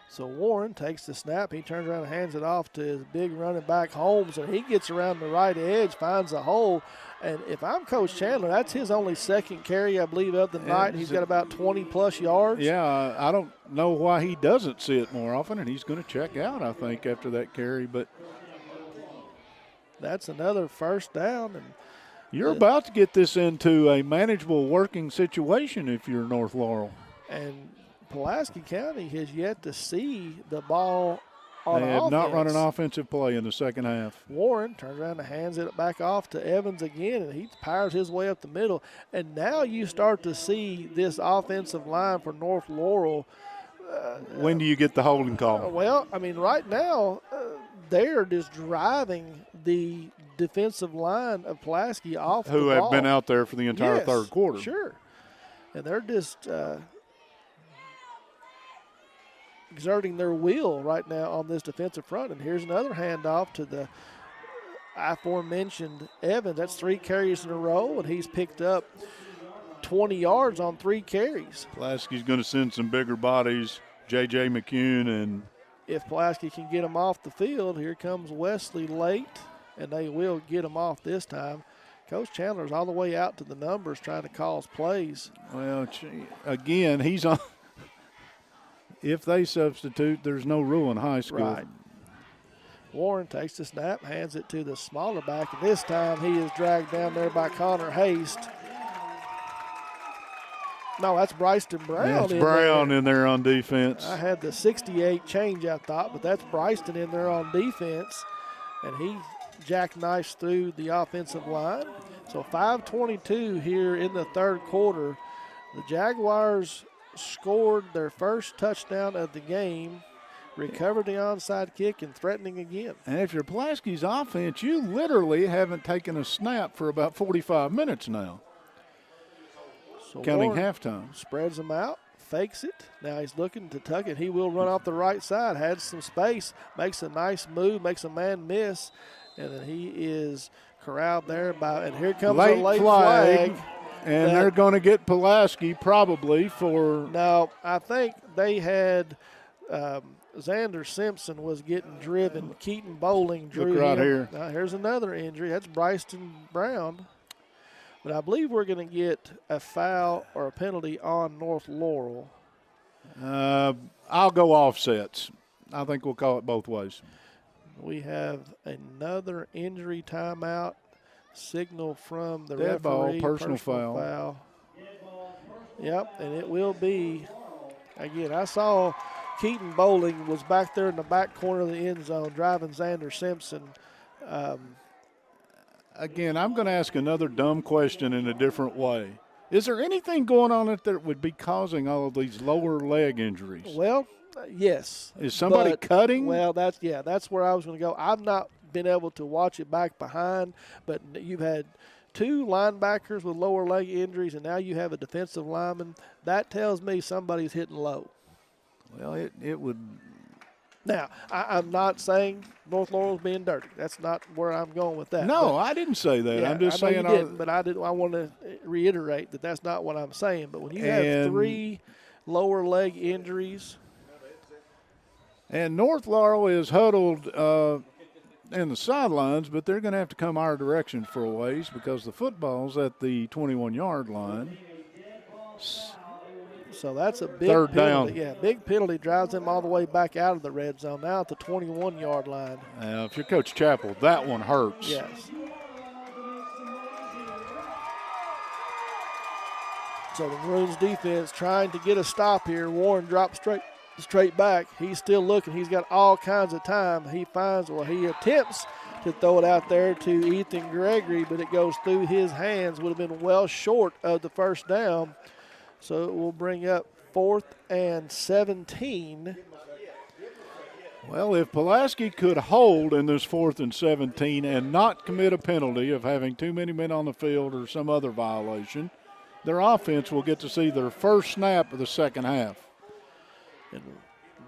So Warren takes the snap. He turns around and hands it off to his big running back Holmes, and he gets around the right edge, finds a hole. And if I'm Coach Chandler, that's his only second carry, I believe, of the night. He's got about 20-plus yards. Yeah, I don't know why he doesn't see it more often, and he's going to check out, I think, after that carry. But that's another first down. And you're about to get this into a manageable working situation if you're North Laurel. And Pulaski County has yet to see the ball on They have offense. not run an offensive play in the second half. Warren turns around and hands it back off to Evans again, and he powers his way up the middle. And now you start to see this offensive line for North Laurel. When do you get the holding call? Well, I mean, right now they're just driving the defensive line of Pulaski off the ball. Who have been out there for the entire third quarter. Sure. And they're just exerting their will right now on this defensive front. And here's another handoff to the aforementioned Evans. That's 3 carries in a row, and he's picked up 20 yards on 3 carries. Pulaski's going to send some bigger bodies, J.J. McCune. And if Pulaski can get him off the field, here comes Wesley late, and they will get him off this time. Coach Chandler's all the way out to the numbers trying to cause plays. Well, again, he's on. If they substitute, there's no rule in high school. Right. Warren takes the snap, hands it to the smaller back, and this time he is dragged down there by Connor Haste. No, that's Bryston Brown. That's Brown in there on defense. I had the 68 change, I thought, but that's Bryston in there on defense, and he jackknifes through the offensive line. So 5:22 here in the third quarter. The Jaguars scored their first touchdown of the game, recovered the onside kick, and threatening again. And if you're Pulaski's offense, you literally haven't taken a snap for about 45 minutes now, so counting Warren halftime. Spreads them out, fakes it. Now he's looking to tuck it. He will run off the right side, had some space, makes a nice move, makes a man miss, and then he is corralled there by, and here comes a late flag. And they're going to get Pulaski probably for. No, I think they had Xander Simpson was getting driven. Keaton Bowling drew Look right him. here. Now, here's another injury. That's Bryston Brown. But I believe we're going to get a foul or a penalty on North Laurel. I'll go offsets. I think we'll call it both ways. We have another injury timeout. Signal from the Dead ball, referee. personal foul. Yep, and it will be, again, I saw Keaton Bowling was back there in the back corner of the end zone driving Xander Simpson. again, I'm going to ask another dumb question in a different way. Is there anything going on that would be causing all of these lower leg injuries? Well, yes. Is somebody cutting? Well, that's where I was going to go. I've not been able to watch it back behind, but you've had 2 linebackers with lower leg injuries, and now you have a defensive lineman. That tells me somebody's hitting low. Well, it would. Now, I'm not saying North Laurel's being dirty. That's not where I'm going with that. No, I didn't say that. Yeah, I'm just I know saying. you didn't, but I want to reiterate that that's not what I'm saying. But when you have 3 lower leg injuries. And North Laurel is huddled in the sidelines, but they're going to have to come our direction for a ways because the football's at the 21-yard line. So that's a big third penalty. down. Yeah, big penalty drives them all the way back out of the red zone, now at the 21-yard line. If you're Coach Chappell, that one hurts. Yes. So the Maroons defense trying to get a stop here. Warren drops straight back. He's still looking. He's got all kinds of time. He attempts to throw it out there to Ethan Gregory, but it goes through his hands. Would have been well short of the first down. So it will bring up 4th and 17. Well, if Pulaski could hold in this 4th and 17 and not commit a penalty of having too many men on the field or some other violation, their offense will get to see their first snap of the second half. And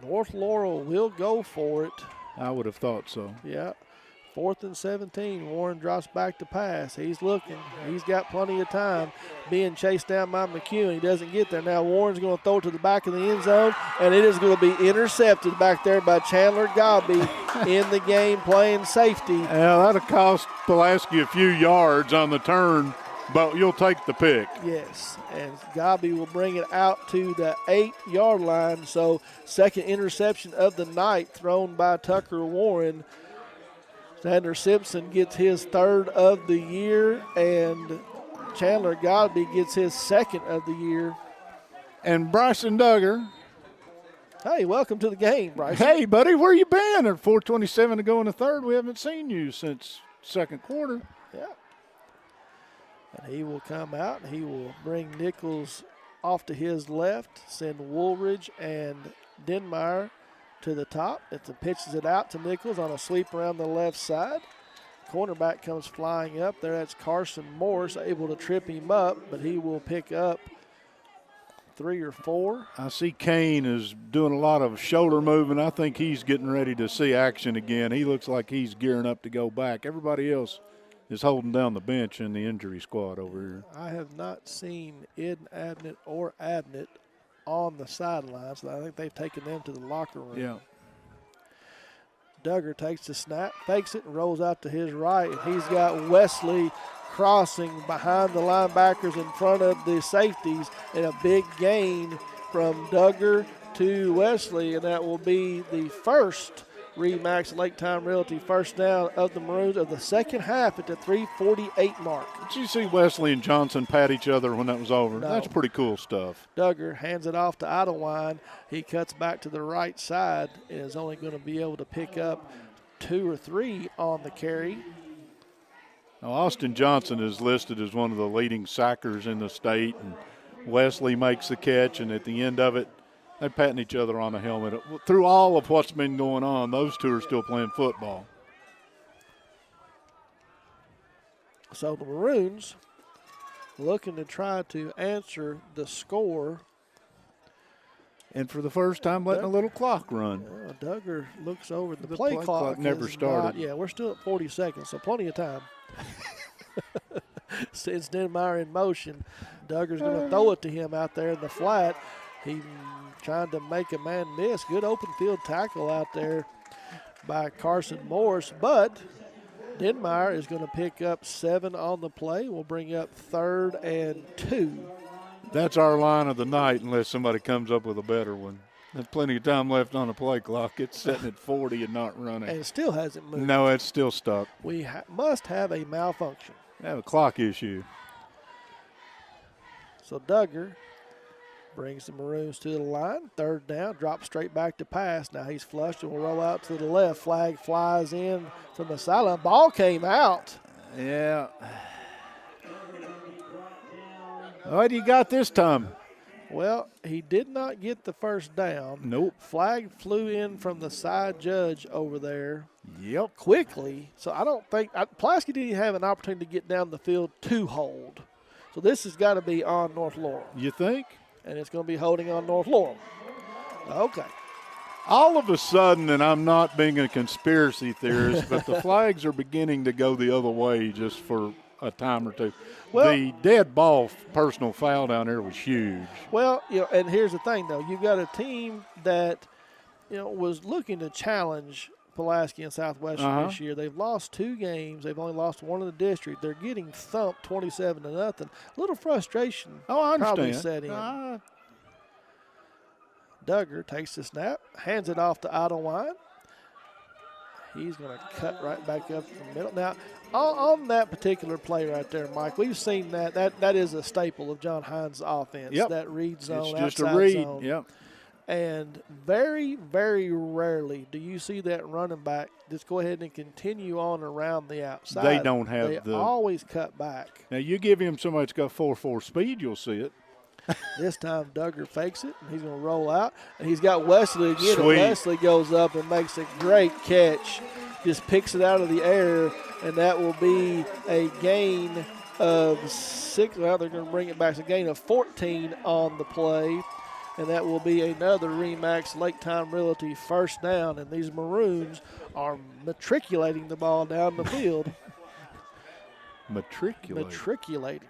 North Laurel will go for it. I would have thought so. Yeah. 4th and 17. Warren drops back to pass. He's looking. He's got plenty of time. Being chased down by McEwen. He doesn't get there. Now Warren's going to throw it to the back of the end zone, and it is going to be intercepted back there by Chandler Gobby in the game playing safety. Yeah, that'll cost Pulaski a few yards on the turn, but you'll take the pick. Yes, and Gobby will bring it out to the 8-yard line. So second interception of the night thrown by Tucker Warren. Xander Simpson gets his 3rd of the year, and Chandler Godby gets his 2nd of the year. And Bryson Duggar. Hey, welcome to the game, Bryson. Hey, buddy, where you been? At 4:27 to go in the 3rd. We haven't seen you since 2nd quarter. Yeah. And he will come out, and he will bring Nichols off to his left, send Woolridge and Denmeyer to the top. It pitches it out to Nichols on a sweep around the left side. Cornerback comes flying up there. That's Carson Morris, able to trip him up, but he will pick up 3 or 4. I see Kane is doing a lot of shoulder movement. I think he's getting ready to see action again. He looks like he's gearing up to go back. Everybody else is holding down the bench in the injury squad over here. I have not seen Ed Abnett or Abnett on the sidelines. So I think they've taken them to the locker room. Yeah. Duggar takes the snap, fakes it, and rolls out to his right. And he's got Wesley crossing behind the linebackers in front of the safeties, and a big gain from Duggar to Wesley, and that will be the first Remax Lake Time Realty first down of the Maroons of the second half at the 3:48 mark. Did you see Wesley and Johnson pat each other when that was over? No. That's pretty cool stuff. Duggar hands it off to Idlewind. He cuts back to the right side and is only going to be able to pick up 2 or 3 on the carry. Now, Austin Johnson is listed as one of the leading sackers in the state, and Wesley makes the catch, and at the end of it, they're patting each other on the helmet. Through all of what's been going on, those two are still playing football. So the Maroons looking to try to answer the score. And for the first time, letting a little clock run. Duggar looks over. The play clock never started. Yeah, we're still at 40 seconds, so plenty of time. Since Denmeyer in motion, Duggar's going to throw it to him out there in the flat. He trying to make a man miss. Good open field tackle out there by Carson Morris, but Denmeyer is going to pick up 7 on the play. We'll bring up 3rd and 2. That's our line of the night unless somebody comes up with a better one. There's plenty of time left on the play clock. It's sitting at 40 and not running. And it still hasn't moved. No, it's still stuck. We must have a malfunction. We have a clock issue. So Duggar brings the Maroons to the line. 3rd down, drops straight back to pass. Now he's flushed and will roll out to the left. Flag flies in from the sideline. Ball came out. Yeah. What do you got this time? Well, he did not get the first down. Nope. Flag flew in from the side judge over there. Yep. Quickly. So I don't think Pulaski didn't have an opportunity to get down the field to hold. So this has got to be on North Laurel. You think? And it's going to be holding on North Laurel. Okay. All of a sudden, and I'm not being a conspiracy theorist, but the flags are beginning to go the other way just for a time or two. Well, the dead ball personal foul down there was huge. Well, and here's the thing, though. You've got a team that, was looking to challenge Pulaski and Southwestern this year. They've lost 2 games. They've only lost 1 in the district. They're getting thumped 27-0. A little frustration probably set in. Duggar takes the snap, hands it off to Idlewine. He's going to cut right back up from the middle. Now, on that particular play right there, Mike, we've seen that is a staple of John Hines' offense. Yep. That read zone, it's just outside a read. zone. Yep. And very, very rarely do you see that running back just go ahead and continue on around the outside. They don't have They always cut back. Now, you give him somebody that's got 4.4 speed, you'll see it. This time Duggar fakes it, and he's going to roll out. And he's got Wesley again. Sweet. And Wesley goes up and makes a great catch. Just picks it out of the air, and that will be a gain of 6. Well, they're going to bring it back. It's a gain of 14 on the play, and that will be another RE/MAX Lake Time Realty first down. And these Maroons are matriculating the ball down the field. Matriculating.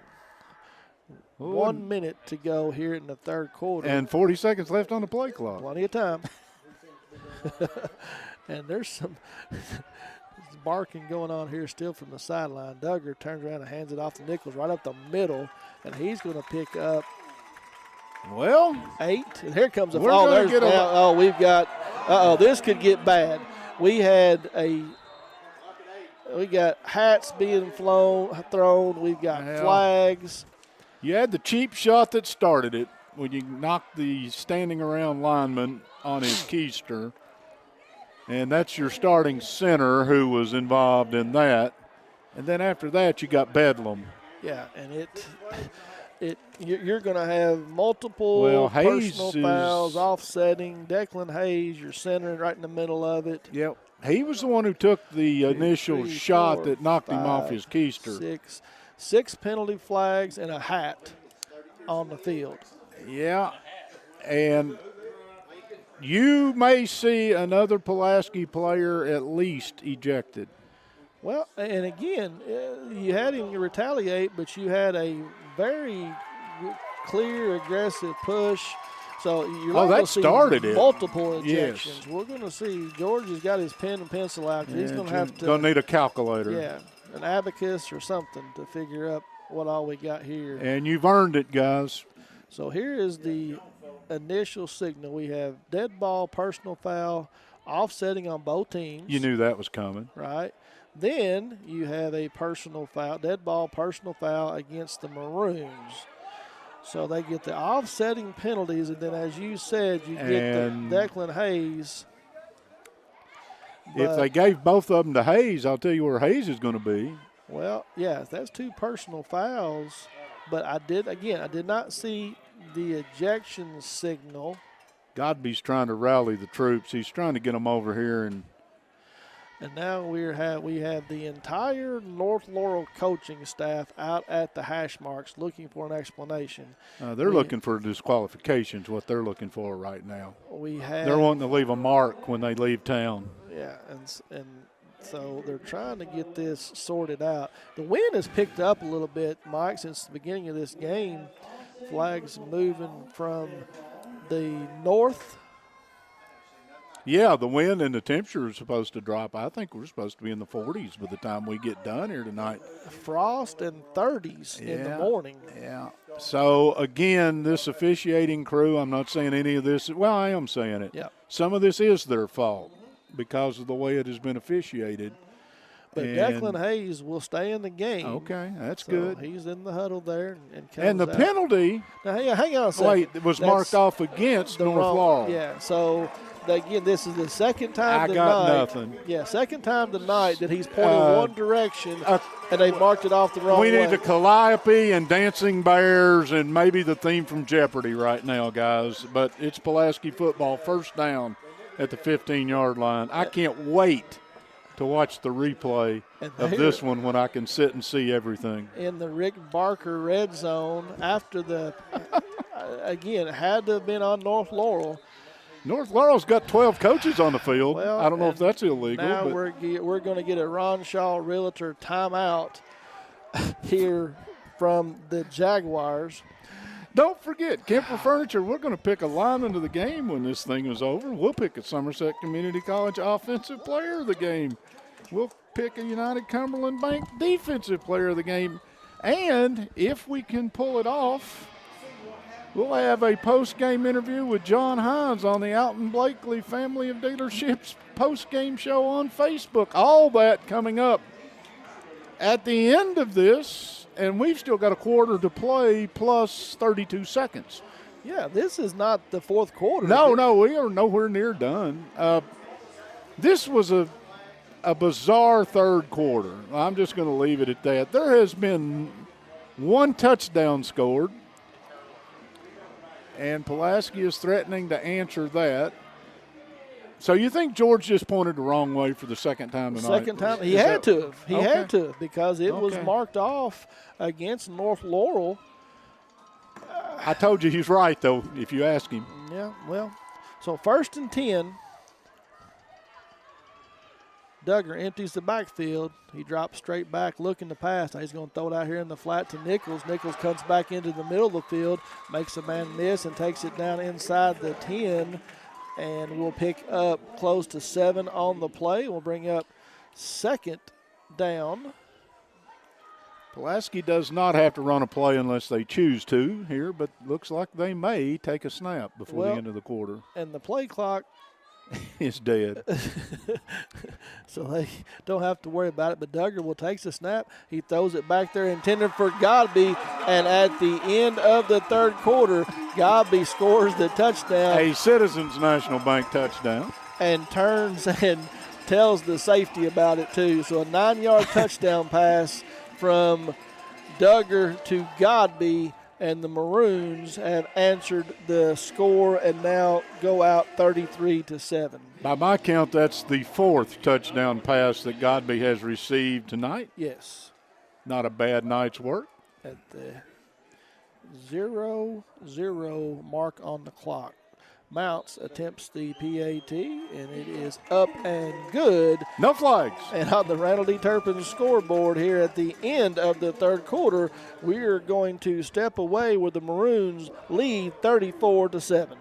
1 minute to go here in the third quarter. And 40 seconds left on the play clock. Plenty of time. And there's some barking going on here still from the sideline. Duggar turns around and hands it off to Nichols right up the middle, and he's going to pick up 8. And here comes we've got this could get bad. We got hats being thrown. We've got flags. You had the cheap shot that started it when you knocked the standing around lineman on his keister. And that's your starting center who was involved in that. And then after that, you got Bedlam. Yeah, and you're going to have multiple personal fouls, offsetting. Declan Hayes, your center, right in the middle of it. Yep. He was the one who took the initial shot that knocked him off his keister. 6 penalty flags and a hat on the field. Yeah, and you may see another Pulaski player at least ejected. Well, and again, you had him retaliate, but you had a very clear, aggressive push. So you're that started it. Multiple ejections. Yes. We're going to see George has got his pen and pencil out. He's going to have to. Going to need a calculator. Yeah, an abacus or something to figure out what all we got here. And you've earned it, guys. So here is the initial signal. We have dead ball, personal foul, offsetting on both teams. You knew that was coming. Right. Then you have a personal foul, dead ball, personal foul against the Maroons. So they get the offsetting penalties, and then as you said, you get the Declan Hayes. If they gave both of them to Hayes, I'll tell you where Hayes is going to be. Well, yeah, that's 2 personal fouls. But I did not see the ejection signal. Godby's trying to rally the troops. He's trying to get them over here. And now we have the entire North Laurel coaching staff out at the hash marks looking for an explanation. They're looking for disqualifications, what they're looking for right now. They're wanting to leave a mark when they leave town. Yeah, and so they're trying to get this sorted out. The wind has picked up a little bit, Mike, since the beginning of this game. Flags moving from the north. Yeah, the wind and the temperature is supposed to drop. I think we're supposed to be in the 40s by the time we get done here tonight. Frost and 30s in the morning. Yeah. So, again, this officiating crew, I'm not saying any of this. Well, I am saying it. Yeah. Some of this is their fault because of the way it has been officiated. But Declan Hayes will stay in the game. Okay, that's good. He's in the huddle there and comes And the penalty. Now, hang on a second. Wait, it was marked off against North Laurel. Yeah, so again, this is the second time I tonight. got nothing. Yeah, second time tonight that he's pointed one direction and they marked it off the wrong way. We need the Calliope and Dancing Bears and maybe the theme from Jeopardy right now, guys. But it's Pulaski football, first down at the 15-yard line. I can't wait to watch the replay of this one when I can sit and see everything. In the Rick Barker red zone after the, again, it had to have been on North Laurel. North Laurel's got 12 coaches on the field. Well, I don't know if that's illegal. Now but we're going to get a Ron Shaw Realtor timeout here from the Jaguars. Don't forget, Kemper Furniture, we're going to pick a lineman of the game when this thing is over. We'll pick a Somerset Community College offensive player of the game. We'll pick a United Cumberland Bank defensive player of the game. And if we can pull it off, we'll have a post-game interview with John Hines on the Alton Blakely Family of Dealerships post-game show on Facebook. All that coming up at the end of this. And we've still got a quarter to play plus 32 seconds. Yeah, this is not the fourth quarter. No, we are nowhere near done. This was a bizarre third quarter. I'm just going to leave it at that. There has been one touchdown scored, and Pulaski is threatening to answer that. So you think George just pointed the wrong way for the second time tonight? Second time. He had to have. He had to have because it was marked off against North Laurel. I told you he's right, though, if you ask him. Yeah, well, so 1st and 10. Duggar empties the backfield. He drops straight back looking to pass. Now he's going to throw it out here in the flat to Nichols. Nichols comes back into the middle of the field, makes a man miss, and takes it down inside the 10. And we'll pick up close to 7 on the play. We'll bring up second down. Pulaski does not have to run a play unless they choose to here, but looks like they may take a snap before the end of the quarter. And the play clock is dead. So they don't have to worry about it, but Duggar will take the snap. He throws it back there intended for Godby, and at the end of the third quarter, Godby scores the touchdown. A Citizens National Bank touchdown. And turns and tells the safety about it too. So a 9-yard touchdown pass from Duggar to Godby, and the Maroons have answered the score and now go out 33-7. By my count, that's the 4th touchdown pass that Godby has received tonight. Yes. Not a bad night's work. At the 0-0 mark on the clock. Mounts attempts the PAT, and it is up and good. No flags. And on the Randall D. Turpin scoreboard here at the end of the third quarter, we are going to step away where the Maroons lead 34-7.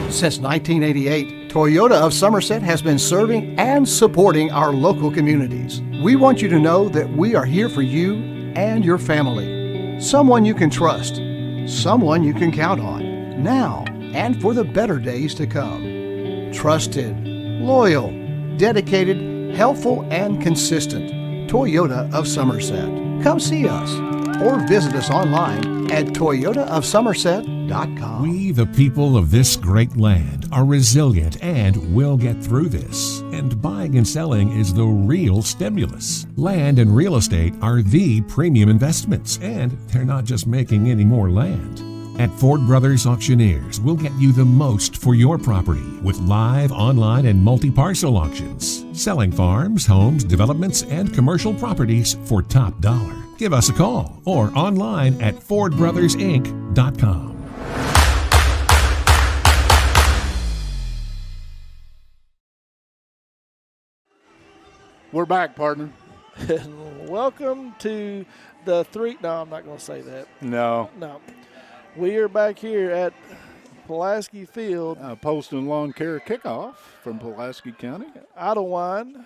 Since 1988, Toyota of Somerset has been serving and supporting our local communities. We want you to know that we are here for you and your family. Someone you can trust. Someone you can count on, now and for the better days to come. Trusted, loyal, dedicated, helpful, and consistent. Toyota of Somerset. Come see us or visit us online at toyotaofsomerset.com. We, the people of this great land, are resilient and will get through this. And buying and selling is the real stimulus. Land and real estate are the premium investments, and they're not just making any more land. At Ford Brothers Auctioneers, we'll get you the most for your property with live, online, and multi-parcel auctions. Selling farms, homes, developments, and commercial properties for top dollar. Give us a call or online at FordBrothersInc.com. We're back, partner. Welcome to the No, I'm not going to say that. No. We are back here at Pulaski Field. Post and lawn care kickoff from Pulaski County. Idlewind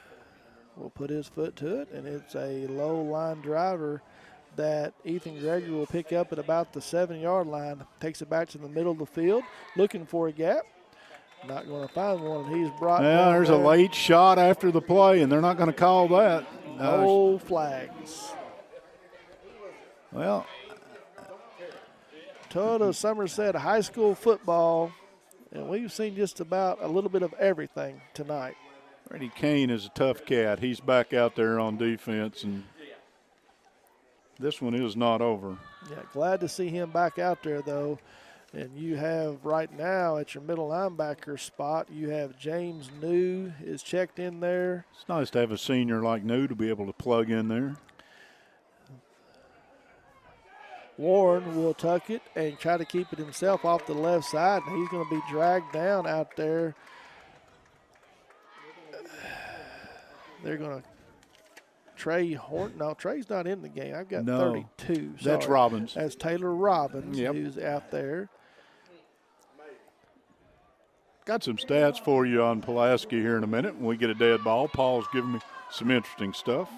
will put his foot to it, and it's a low line driver that Ethan Gregory will pick up at about the 7-yard line. Takes it back to the middle of the field, looking for a gap. Not going to find one, and he's brought down there's a late shot after the play, and they're not going to call that. No flags. Well, Toyota Somerset High School football And we've seen just about a little bit of everything tonight. Brady Kane is a tough cat. He's back out there on defense, and this one is not over. Yeah, glad to see him back out there, though. And you have right now at your middle linebacker spot, you have James New is checked in there. It's nice to have a senior like New to be able to plug in there. Warren will tuck it and try to keep it himself off the left side, and he's going to be dragged down out there. They're going to Trey Horton. No, Trey's not in the game. I've got 32. That's Sorry. Robbins. That's Taylor Robbins who's out there. Got some stats for you on Pulaski here in a minute when we get a dead ball. Paul's giving me some interesting stuff.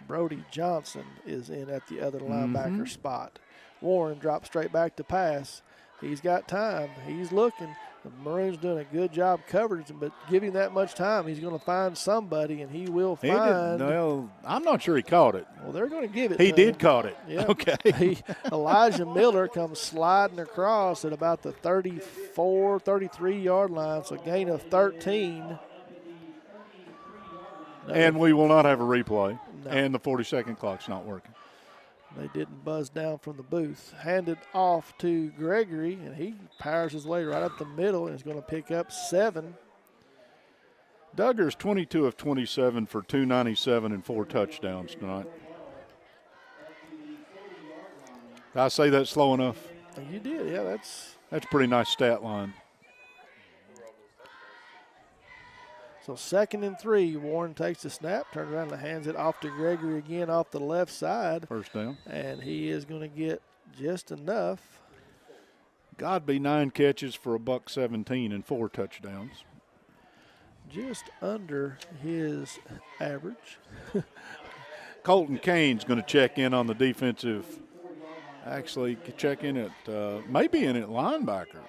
Brody Johnson is in at the other linebacker spot. Warren drops straight back to pass. He's got time. He's looking. The Maroons doing a good job coverage, but giving that much time, he's going to find somebody, and he will find. I'm not sure he caught it. Well, they're going to give it. He did caught it. Yep. Okay. Elijah Miller comes sliding across at about the 34, 33-yard line, so gain of 13. And we will not have a replay. No. And the 40-second clock's not working. They didn't buzz down from the booth. Handed off to Gregory, and he powers his way right up the middle and is going to pick up 7. Duggar's 22 of 27 for 297 and 4 touchdowns tonight. Did I say that slow enough? You did, yeah. That's a pretty nice stat line. So 2nd and 3, Warren takes the snap, turns around and hands it off to Gregory again off the left side. First down. And he is going to get just enough. Godby 9 catches for $117 and 4 touchdowns. Just under his average. Colton Kane's going to check in on the defensive. Actually, check in at maybe in at linebacker.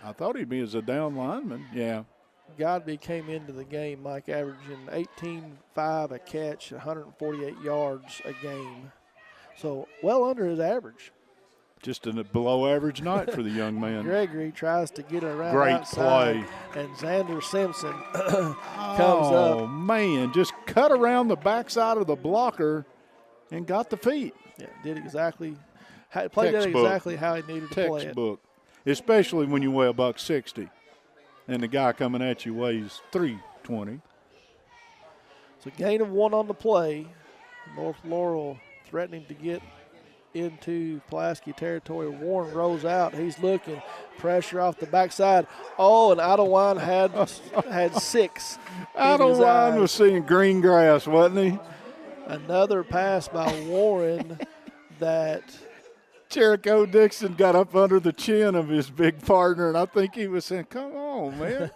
I thought he'd be as a down lineman. Yeah. Godby came into the game, Mike, averaging 18.5 a catch, 148 yards a game. So well under his average. Just a below average night for the young man. Gregory tries to get around Great outside, play. and Xander Simpson comes up. Oh, man, just cut around the backside of the blocker and got the feet. Yeah, did exactly, played that exactly how he needed to play it. Textbook, especially when you weigh $160. And the guy coming at you weighs 320. So gain of 1 on the play. North Laurel threatening to get into Pulaski territory. Warren rolls out. He's looking. Pressure off the backside. Oh, and Idlewild had 6. Idlewild was seeing green grass, wasn't he? Another pass by Warren that Jericho Dixon got up under the chin of his big partner, and I think he was saying, come on, man.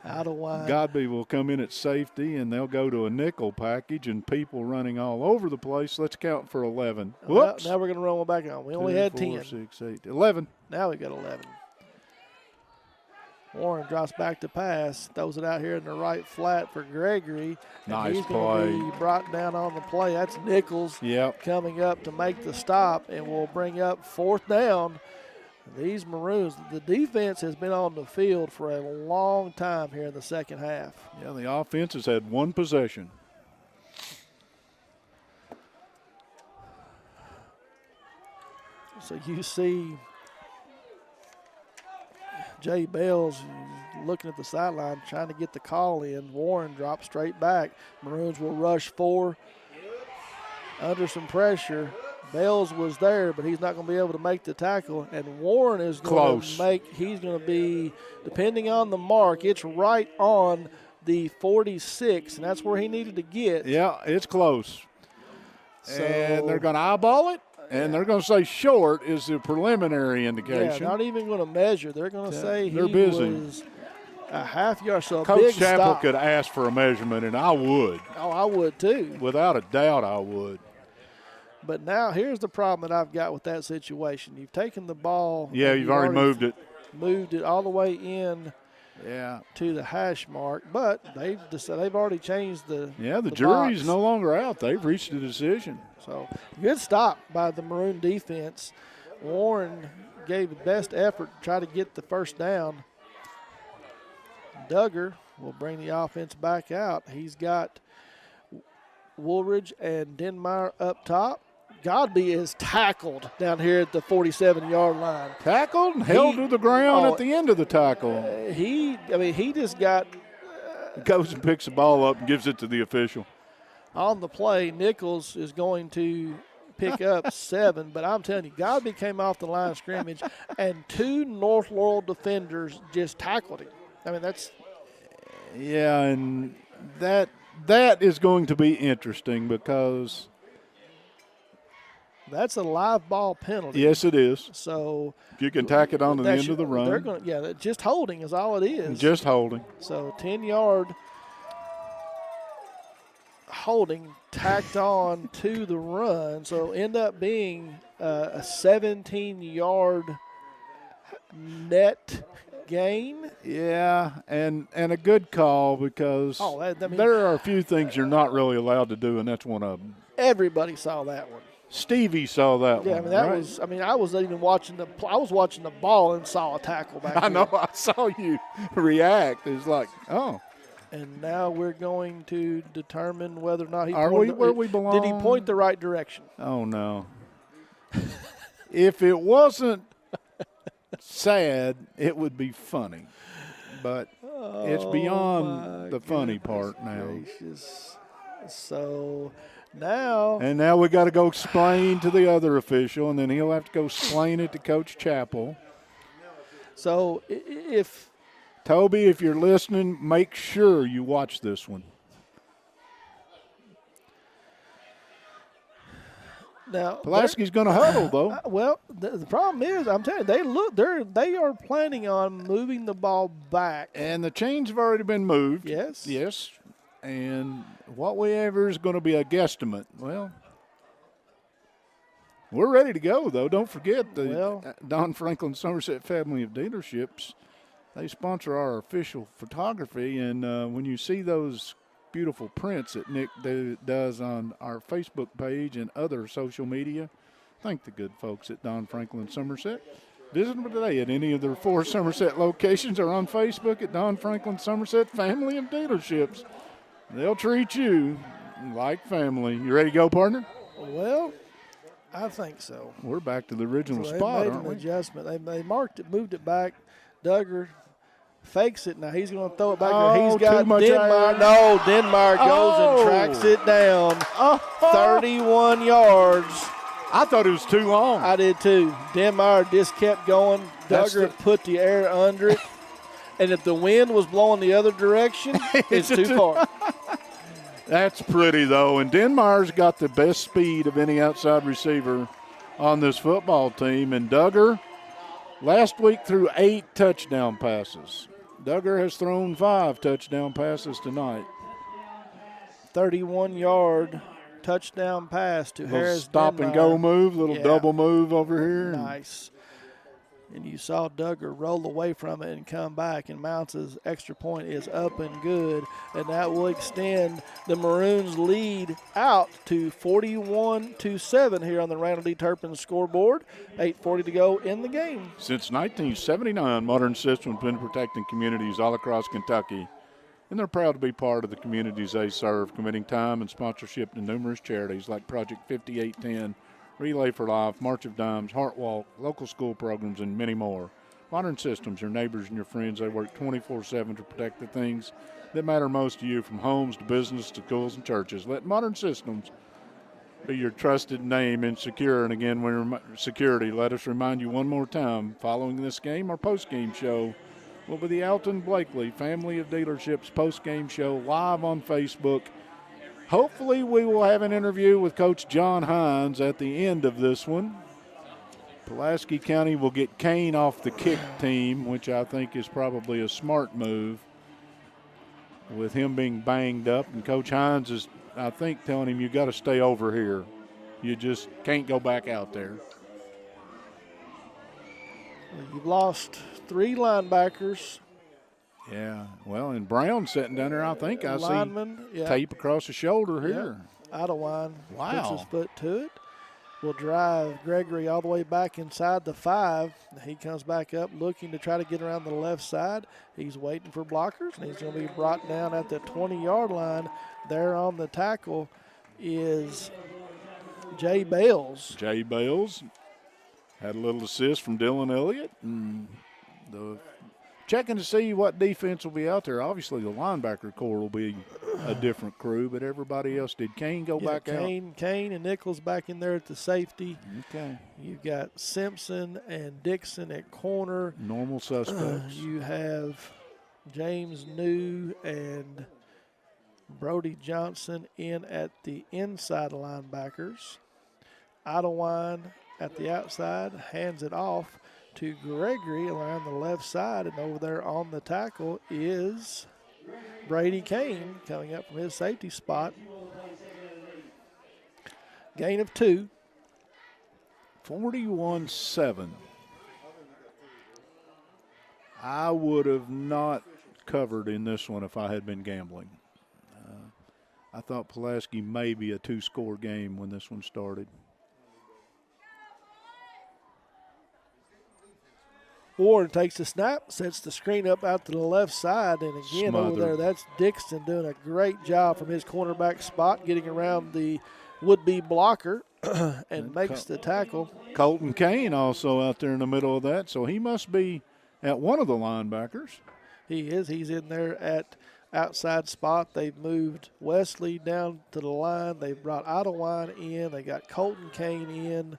Godby will come in at safety, and they'll go to a nickel package, and people running all over the place. Let's count for 11. Whoops. Now we're going to run one back on. We only had 10. 4, 6, 8, 11. Now we got 11. Warren drops back to pass, throws it out here in the right flat for Gregory. Nice he's play. going to be brought down on the play. That's Nichols coming up to make the stop, and will bring up 4th down. These Maroons, the defense has been on the field for a long time here in the second half. Yeah, the offense has had 1 possession. So you see Jay Bell's looking at the sideline, trying to get the call in. Warren drops straight back. Maroons will rush 4 under some pressure. Bells was there, but he's not going to be able to make the tackle. And Warren is going to he's going to be, depending on the mark, it's right on the 46, and that's where he needed to get. Yeah, it's close. So, and they're going to eyeball it. And they're going to say short is the preliminary indication. Yeah, not even going to measure. They're going to say they're busy. Was a half yard. So Coach Chappell could ask for a measurement, and I would. Oh, I would too. Without a doubt, I would. But now here's the problem that I've got with that situation. You've taken the ball. Yeah, you've already moved it. Moved it all the way in. Yeah. To the hash mark, but they've already changed the. Yeah, the jury's no longer out. They've reached a decision. So good stop by the Maroon defense. Warren gave the best effort to try to get the first down. Duggar will bring the offense back out. He's got Woolridge and Denmeyer up top. Godby is tackled down here at the 47-yard line. Tackled and held to the ground at the end of the tackle. He just got goes and picks the ball up and gives it to the official. On the play, Nichols is going to pick up 7, but I'm telling you, Godby came off the line of scrimmage, and 2 North Laurel defenders just tackled him. I mean, that's – yeah, and that is going to be interesting because – that's a live ball penalty. Yes, it is. So you can tack it on to the end of the run. They're going just holding is all it is. Just holding. So 10-yard holding tacked on to the run. So end up being a 17-yard net gain. Yeah, and a good call because there are a few things you're not really allowed to do, and that's one of them. Everybody saw that one. Stevie saw that one. Yeah, I mean that was. I mean, I was even watching I was watching the ball and saw a tackle back there. I know. I saw you react. It's like, oh. And now we're going to determine whether or not he. Are we where we belong? Did he point the right direction? Oh no. If it wasn't sad, it would be funny, but it's beyond the funny part now. Gracious. So. Now we got to go explain to the other official, and then he'll have to go explain it to Coach Chappell. So if Toby, if you're listening, make sure you watch this one. Now Pulaski's going to huddle though. Well, the problem is, I'm telling you, they are planning on moving the ball back, and the chains have already been moved. Yes. Yes. And whatever is going to be a guesstimate. Well, we're ready to go, though. Don't forget the Don Franklin Somerset family of dealerships. They sponsor our official photography. And when you see those beautiful prints that Nick does on our Facebook page and other social media, thank the good folks at Don Franklin Somerset. Visit them today at any of their 4 Somerset locations or on Facebook at Don Franklin Somerset family of dealerships. They'll treat you like family. You ready to go, partner? Well, I think so. We're back to the original spot, aren't we? They made an adjustment. They marked it, moved it back. Duggar fakes it. Now he's going to throw it back there. He's got Denmeyer. No, Denmeyer goes and tracks it down. 31 yards. I thought it was too long. I did too. Denmeyer just kept going. Duggar put the air under it. And if the wind was blowing the other direction, it's too far. That's pretty, though. And Denmeyer's got the best speed of any outside receiver on this football team. And Duggar, last week, threw 8 touchdown passes. Duggar has thrown 5 touchdown passes tonight. 31-yard touchdown pass to Harris stop Denmeyer. And go move, little double move over here. Nice. And you saw Duggar roll away from it and come back, and Mounts' extra point is up and good, and that will extend the Maroons' lead out to 41-7 here on the Randall D. Turpin scoreboard. 8:40 to go in the game. Since 1979, Modern Systems has been protecting communities all across Kentucky, and they're proud to be part of the communities they serve, committing time and sponsorship to numerous charities like Project 5810, Relay for Life, March of Dimes, Heart Walk, local school programs, and many more. Modern Systems, your neighbors and your friends, they work 24/7 to protect the things that matter most to you, from homes to business to schools and churches. Let Modern Systems be your trusted name in secure. And again, when security, let us remind you one more time, following this game, our post-game show will be the Alton Blakely Family of Dealerships post-game show live on Facebook. Hopefully we will have an interview with Coach John Hines at the end of this one. Pulaski County will get Kane off the kick team, which I think is probably a smart move with him being banged up. And Coach Hines is, I think, telling him you got to stay over here. You just can't go back out there. You've lost 3 linebackers. Yeah, well, and Brown sitting down there, I think I see tape across the shoulder here. Idlewind puts his foot to it. will drive Gregory all the way back inside the 5. He comes back up looking to try to get around the left side. He's waiting for blockers, and he's going to be brought down at the 20-yard line. There on the tackle is Jay Bales. Jay Bales had a little assist from Dylan Elliott. And checking to see what defense will be out there. Obviously, the linebacker core will be a different crew, but everybody else did. Kane go back out? Kane and Nichols back in there at the safety. Okay. You've got Simpson and Dixon at corner. Normal suspects. You have James New and Brody Johnson in at the inside linebackers. Idlewind at the outside hands it off to Gregory around the left side, and over there on the tackle is Brady Kane coming up from his safety spot. Gain of 2. 41-7. I would have not covered in this one if I had been gambling. I thought Pulaski may be a 2-score game when this one started. Warren takes the snap, sets the screen up out to the left side, and again over there, that's Dixon doing a great job from his cornerback spot, getting around the would-be blocker and makes the tackle. Colton Kane also out there in the middle of that, so he must be at one of the linebackers. He is. He's in there at outside spot. They've moved Wesley down to the line. They've brought Idlewind in. They got Colton Kane in.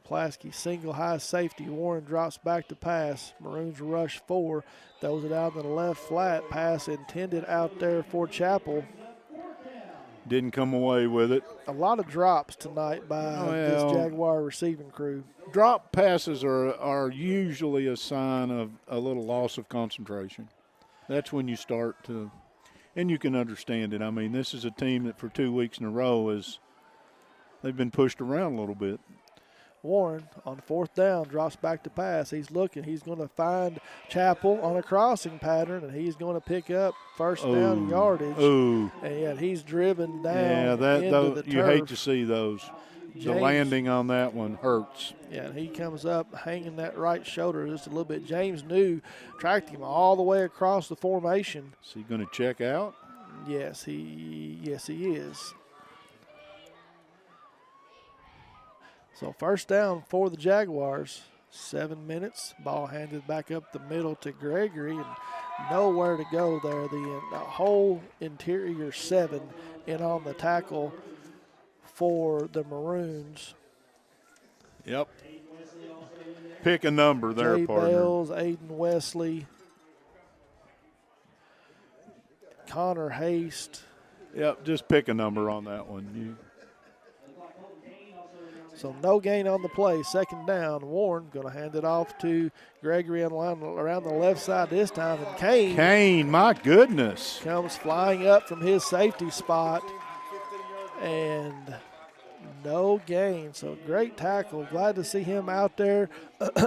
Pulaski single high safety. Warren drops back to pass. Maroons rush 4. Throws it out in the left flat. Pass intended out there for Chapel. Didn't come away with it. A lot of drops tonight by this Jaguar receiving crew. Drop passes are usually a sign of a little loss of concentration. That's when you start to, and you can understand it. I mean, this is a team that for 2 weeks in a row they've been pushed around a little bit. Warren on 4th down drops back to pass. He's looking. He's going to find Chapel on a crossing pattern, and he's going to pick up first down yardage. Ooh. And yet he's driven down into the turf. You hate to see those. The landing on that one hurts. Yeah, and he comes up hanging that right shoulder just a little bit. James New tracked him all the way across the formation. Is he going to check out? Yes, he is. So first down for the Jaguars. 7 minutes. Ball handed back up the middle to Gregory, and nowhere to go there. The whole interior 7 in on the tackle for the Maroons. Yep. Pick a number there, Jay partner. Bales, Aiden Wesley, Connor Haste. Yep, just pick a number on that one. So no gain on the play. 2nd down. Warren going to hand it off to Gregory on the line around the left side this time. And Kane, my goodness. Comes flying up from his safety spot. And no gain. So great tackle. Glad to see him out there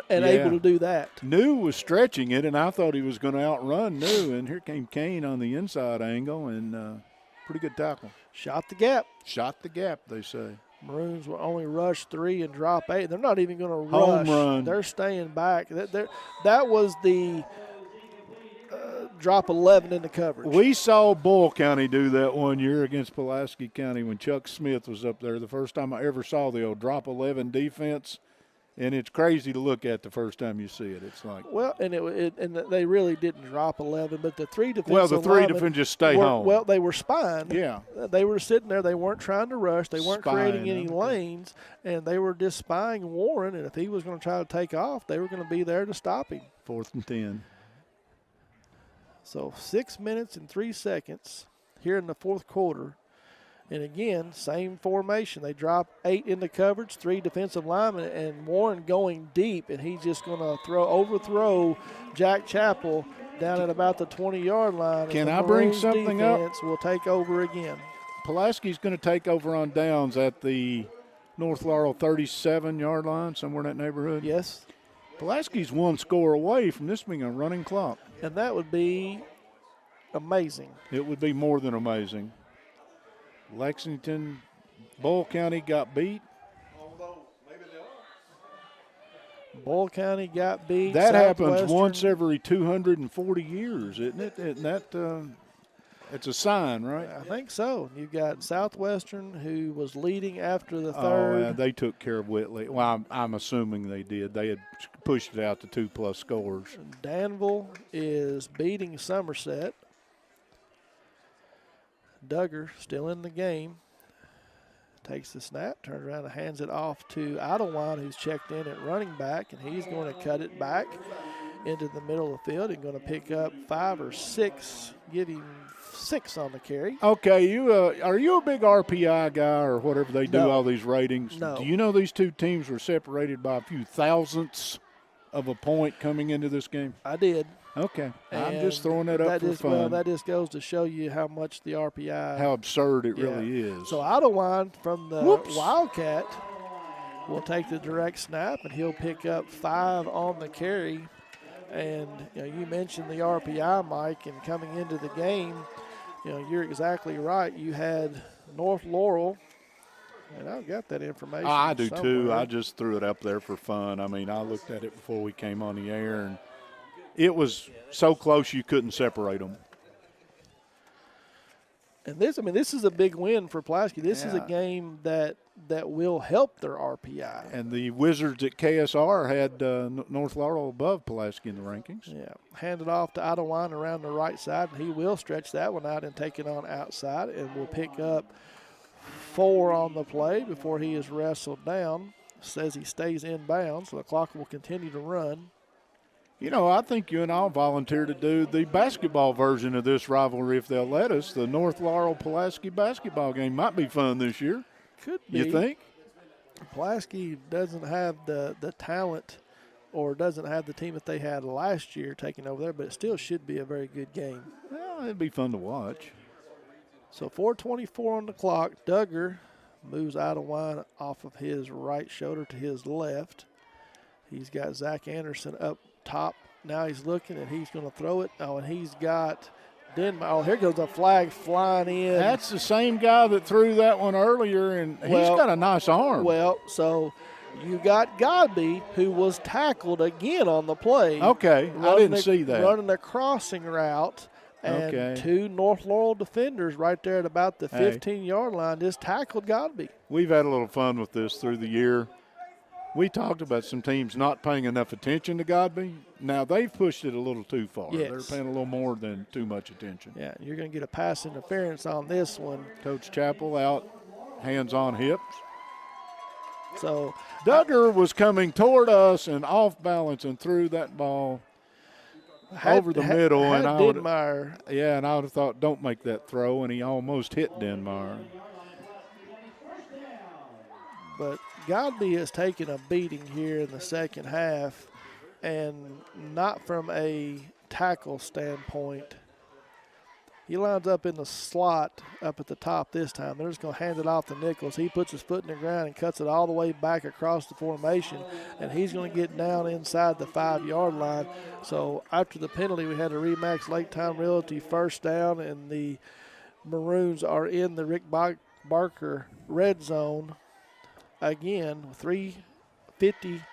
and able to do that. New was stretching it, and I thought he was going to outrun New. And here came Kane on the inside angle, and pretty good tackle. Shot the gap. Shot the gap, they say. Maroons will only rush 3 and drop 8. They're not even going to Home rush. run. They're staying back. That was the drop 11 in the coverage. We saw Bull County do that one year against Pulaski County when Chuck Smith was up there. The first time I ever saw the old drop 11 defense, and it's crazy to look at the first time you see it. It's like and they really didn't drop 11, but the 3 defensive well, the 3 defenders just stay home. Well, they were spying. Yeah, they were sitting there. They weren't trying to rush. They weren't creating any okay. lanes, and they were just spying Warren. And if he was going to try to take off, they were going to be there to stop him. 4th and 10. So 6 minutes and 3 seconds here in the 4th quarter. And again, same formation. They drop 8 in the coverage, 3 defensive linemen, and Warren going deep, and he's just going to overthrow Jack Chapel down at about the 20-yard line. Can I bring something up? Will take over again. Pulaski's going to take over on downs at the North Laurel 37-yard line, somewhere in that neighborhood. Yes. Pulaski's 1 score away from this being a running clock. And that would be amazing. It would be more than amazing. Lexington Bull County got beat. Bull County got beat. That happens Southwestern. once every 240 years, isn't it? Isn't that it's a sign, right? I think so. You've got Southwestern, who was leading after the Oh, third. yeah, they took care of Whitley. Well, I'm assuming they did. They had pushed it out to 2+ scores. Danville is beating Somerset. Duggar still in the game. Takes the snap, turns around and hands it off to Idlewild, who's checked in at running back, and he's going to cut it back into the middle of the field and going to pick up 5 or 6, give him 6 on the carry. Okay, you are you a big RPI guy or whatever they do No. all these ratings? No. Do you know these two teams were separated by a few thousandths of a point coming into this game? I did. Okay, I'm And just throwing that up for fun. Well, that just goes to show you how much the RPI. How absurd it Yeah. really is. So Idlewild from the Whoops. Wildcat will take the direct snap, and he'll pick up 5 on the carry. And you mentioned the RPI, Mike, and coming into the game, you're exactly right. You had North Laurel, and I've got that information. I do too. somewhere. I just threw it up there for fun. I mean, I looked at it before we came on the air, and it was so close you couldn't separate them. And this is a big win for Pulaski. This is a Yeah. game that will help their RPI. And the Wizards at KSR had North Laurel above Pulaski in the rankings. Yeah, hand it off to Idlewild around the right side, and he will stretch that one out and take it on outside, and will pick up 4 on the play before he is wrestled down. Says he stays in bounds, so the clock will continue to run. I think you and I'll volunteer to do the basketball version of this rivalry if they'll let us. The North Laurel-Pulaski basketball game might be fun this year. Could be. You think? Pulaski doesn't have the talent or doesn't have the team that they had last year taking over there, but it still should be a very good game. Well, it'd be fun to watch. So 4:24 on the clock. Duggar moves Idlewild off of his right shoulder to his left. He's got Zach Anderson up top. Now he's looking, and he's going to throw it. Oh, and he's got Denmark. Oh, here goes a flag flying in. That's the same guy that threw that one earlier, and he's got a nice arm. Well, so you got Godby, who was tackled again on the play. Okay, I didn't see that. Running a crossing route, and Okay. 2 North Laurel defenders right there at about the 15-yard line just tackled Godby. We've had a little fun with this through the year. We talked about some teams not paying enough attention to Godby. Now they've pushed it a little too far. Yes. They're paying a little more than too much attention. Yeah, you're going to get a pass interference on this one. Coach Chappell out, hands on hips. So Duggar was coming toward us and off balance and threw that ball over the middle. Had And I would, Denmeyer. yeah, and I would have thought, don't make that throw, and he almost hit Denmeyer. But Godby has taken a beating here in the second half, and not from a tackle standpoint. He lines up in the slot up at the top this time. They're just going to hand it off to Nichols. He puts his foot in the ground and cuts it all the way back across the formation, and he's going to get down inside the 5-yard line. So after the penalty, we had a Remax Lake Time Realty first down, and the Maroons are in the Rick Barker red zone. Again, 3:50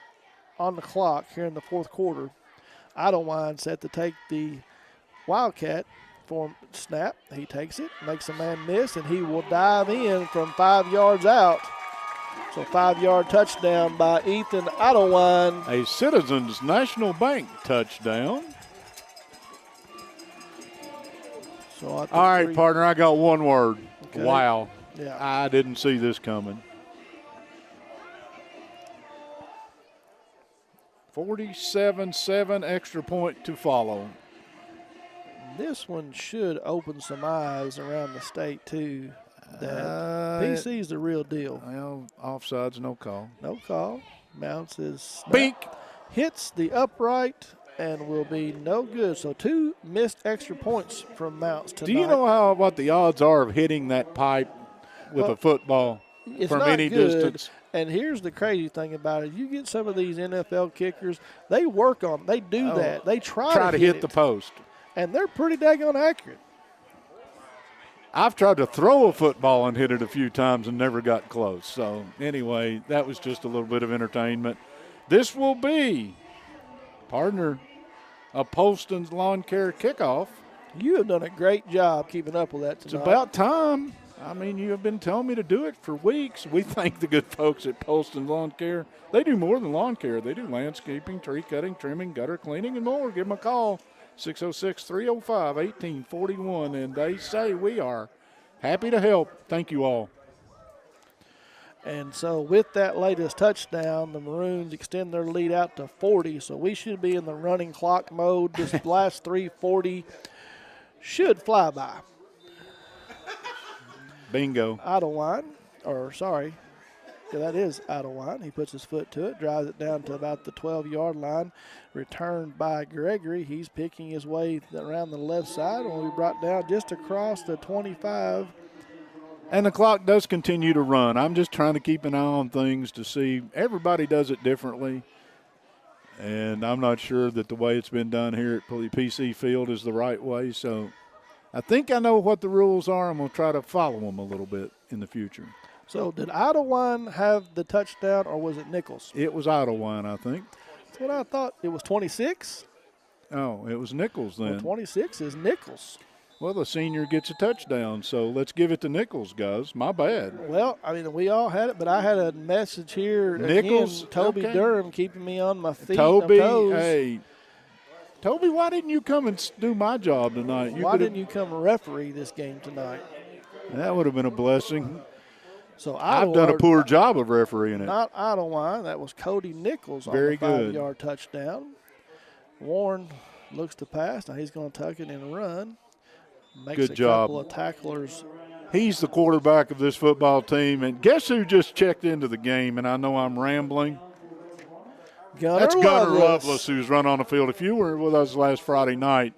on the clock here in the fourth quarter. Idlewild set to take the Wildcat for snap. He takes it, makes a man miss, and he will dive in from 5 yards out. So 5-yard touchdown by Ethan Idlewild. A Citizens National Bank touchdown. So all right, partner, I got one word. Okay. Wow. Yeah. I didn't see this coming. 47-7 extra point to follow. This one should open some eyes around the state, too, that PC's the real deal. Well, offsides, no call. No call. Mounts his snap. Bink. Hits the upright and will be no good. So 2 missed extra points from Mounts tonight. Do you know what the odds are of hitting that pipe with a football It's from not any good. distance? And here's the crazy thing about it. You get some of these NFL kickers, they work on, they do that. They try to hit it, the post. and they're pretty daggone accurate. I've tried to throw a football and hit it a few times and never got close. So, anyway, that was just a little bit of entertainment. This will be, partner, a Poston's Lawn Care kickoff. You have done a great job keeping up with that tonight. It's about time. I mean, you have been telling me to do it for weeks. We thank the good folks at Poston's Lawn Care. They do more than lawn care. They do landscaping, tree cutting, trimming, gutter cleaning, and more. Give them a call. 606-305-1841, and they say we are happy to help. Thank you all. And so with that latest touchdown, the Maroons extend their lead out to 40, so we should be in the running clock mode. This last 3:40 should fly by. Bingo. Idlewind, that is Idlewind. He puts his foot to it, drives it down to about the 12-yard line. Returned by Gregory. He's picking his way around the left side, and will be brought down just across the 25. And the clock does continue to run. I'm just trying to keep an eye on things to see. Everybody does it differently, and I'm not sure that the way it's been done here at PC Field is the right way. So I think I know what the rules are. I'm going to try to follow them a little bit in the future. So did Idlewind have the touchdown, or was it Nichols? It was Idlewind, I think. That's what I thought. It was 26? Oh, it was Nichols then. Well, 26 is Nichols. Well, the senior gets a touchdown, so let's give it to Nichols, guys. My bad. Well, I mean, we all had it, but I had a message here. Nichols, again, Toby okay. Durham keeping me on my feet. Toby, toes. hey. Toby, why didn't you come and do my job tonight? Why didn't you come referee this game tonight? That would have been a blessing. So I've done a poor job of refereeing it. Not Idlewind. That was Cody Nichols on Very the good. 5-yard touchdown. Warren looks to pass. Now he's going to tuck it and run. Makes Good a job. couple of tacklers. He's the quarterback of this football team. And guess who just checked into the game? And I know I'm rambling. That's Gunnar Lovelace, who's run on the field. If you were with us last Friday night,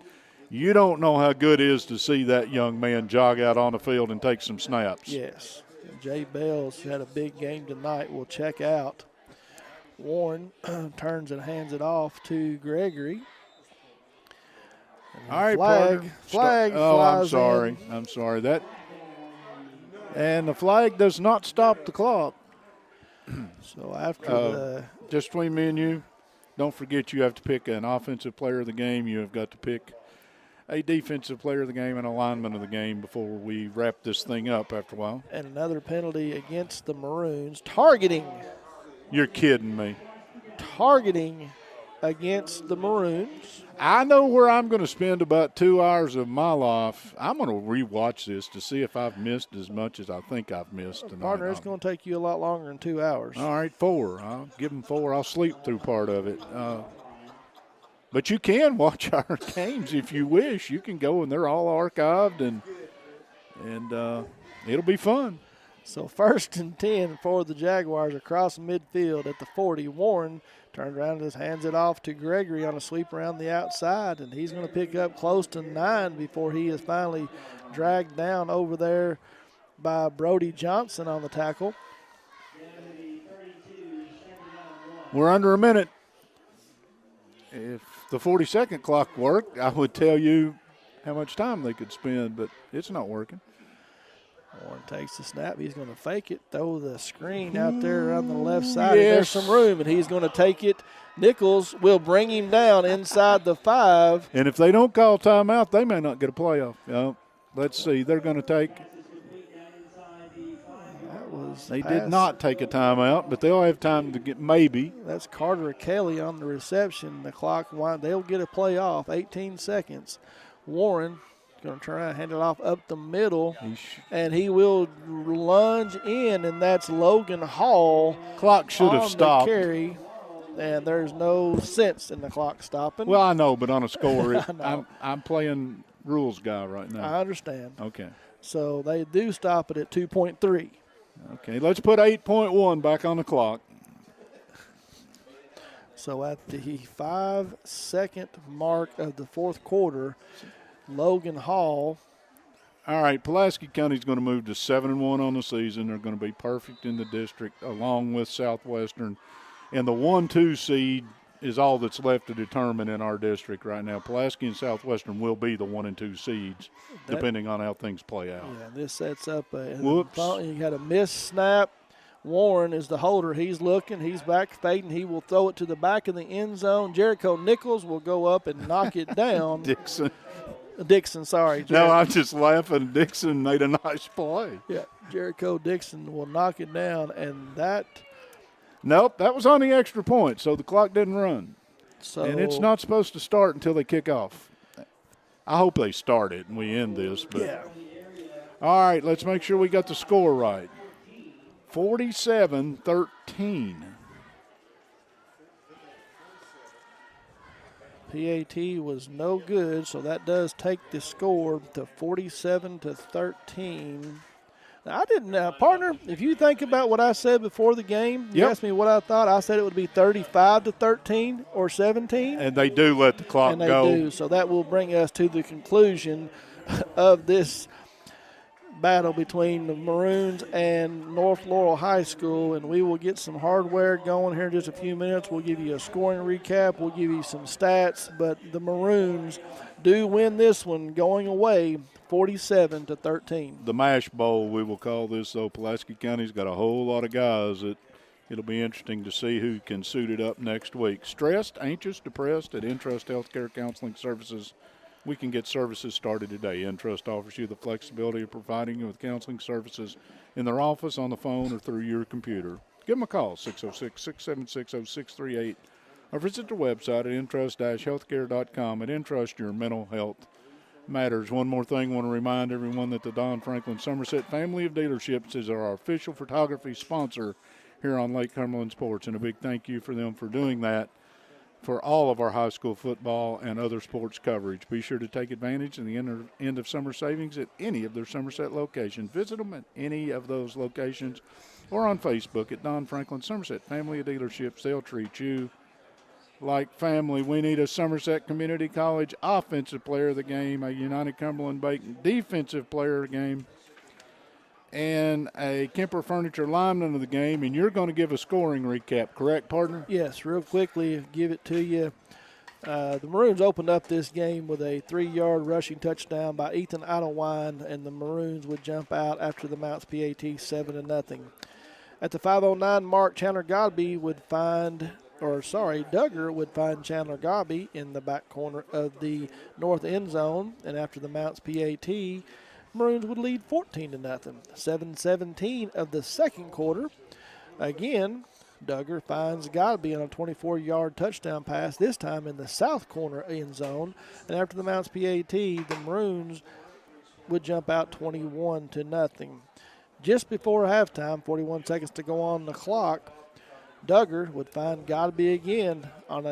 you don't know how good it is to see that young man jog out on the field and take some snaps. Yes. Jay Bell's had a big game tonight. We'll check out. Warren turns and hands it off to Gregory. All right, flag oh, flies I'm sorry. in. I'm sorry. And the flag does not stop the clock. So after just between me and you, don't forget you have to pick an offensive player of the game. You have got to pick a defensive player of the game and a lineman of the game before we wrap this thing up after a while. And another penalty against the Maroons. Targeting. You're kidding me. Targeting against the Maroons. I know where I'm going to spend about 2 hours of my life. I'm going to rewatch this to see if I've missed as much as I think I've missed tonight. Partner, it's going to take you a lot longer than 2 hours. All right, 4. I'll give them 4. I'll sleep through part of it. But you can watch our games if you wish. You can go, and they're all archived, and it'll be fun. So 1st and 10 for the Jaguars across midfield at the 40. Warren turns around and just hands it off to Gregory on a sweep around the outside, and he's going to pick up close to 9 before he is finally dragged down over there by Brody Johnson on the tackle. We're under a minute. If the 40-second clock worked, I would tell you how much time they could spend, but it's not working. Warren takes the snap. He's going to fake it, throw the screen out there on the left side. Yes. And there's some room, and he's going to take it. Nichols will bring him down inside the 5. And if they don't call timeout, they may not get a playoff. Let's see. They're going to take. They did not take a timeout, but they'll have time to get maybe. That's Carter Kelly on the reception. The clock, they'll get a play off. 18 seconds. Warren going to try and hand it off up the middle, and he will lunge in, and that's Logan Hall. Clock should have stopped. Carry, and there's no sense in the clock stopping. Well, I know, but on a score, I'm playing rules guy right now. I understand. Okay. So they do stop it at 2.3. Okay, let's put 8.1 back on the clock. So at the 5-second mark of the 4th quarter, Logan Hall. All right, Pulaski County's going to move to 7-1 on the season. They're going to be perfect in the district along with Southwestern. And the 1-2 seed is all that's left to determine in our district right now. Pulaski and Southwestern will be the 1 and 2 seeds, depending on how things play out. Yeah, this sets up Whoops. You had a missed snap. Warren is the holder. He's looking. He's back fading. He will throw it to the back of the end zone. Jericho Nichols will go up and knock it down. Dixon, sorry. No, I'm just laughing. Dixon made a nice play. Yeah, Jericho Dixon will knock it down, and that. Nope, that was on the extra point, so the clock didn't run. So, and it's not supposed to start until they kick off. I hope they start it and we end this. But. Yeah. All right, let's make sure we got the score right. 47-13. PAT was no good, so that does take the score to 47-13. Now, I didn't, partner, if you think about what I said before the game, you asked me what I thought, I said it would be 35-13 or 17. And they do let the clock go. And they do, so that will bring us to the conclusion of this battle between the Maroons and North Laurel High School, and we will get some hardware going here in just a few minutes. We'll give you a scoring recap. We'll give you some stats, but the Maroons do win this one going away 47-13. The Mash Bowl, we will call this, though. Pulaski County's got a whole lot of guys that it'll be interesting to see who can suit it up next week. Stressed, anxious, depressed at Intrust Healthcare Counseling Services. We can get services started today. Intrust offers you the flexibility of providing you with counseling services in their office, on the phone, or through your computer. Give them a call, 606-676-0638, or visit their website at intrust-healthcare.com. At Intrust, your mental health matters. One more thing, I want to remind everyone that the Don Franklin Somerset family of dealerships is our official photography sponsor here on Lake Cumberland Sports, and a big thank you for them for doing that for all of our high school football and other sports coverage. Be sure to take advantage of the end of summer savings at any of their Somerset locations. Visit them at any of those locations or on Facebook at Don Franklin Somerset Family of Dealerships. They'll treat you like family. We need a Somerset Community College offensive player of the game, a United Cumberland Bacon defensive player of the game, and a Kemper Furniture lineman of the game, and you're going to give a scoring recap, correct, partner? Yes, real quickly, give it to you. The Maroons opened up this game with a 3-yard rushing touchdown by Ethan Idlewine, and the Maroons would jump out after the Mounts PAT 7-0. At the 5:09 mark, Duggar would find Chandler Godby in the back corner of the north end zone, and after the Mounts PAT, Maroons would lead 14-0. 7:17 of the second quarter. Again, Duggar finds Godby on a 24-yard touchdown pass, this time in the south corner end zone. And after the Mounts PAT, the Maroons would jump out 21-0. Just before halftime, 41 seconds to go on the clock, Duggar would find Godby again on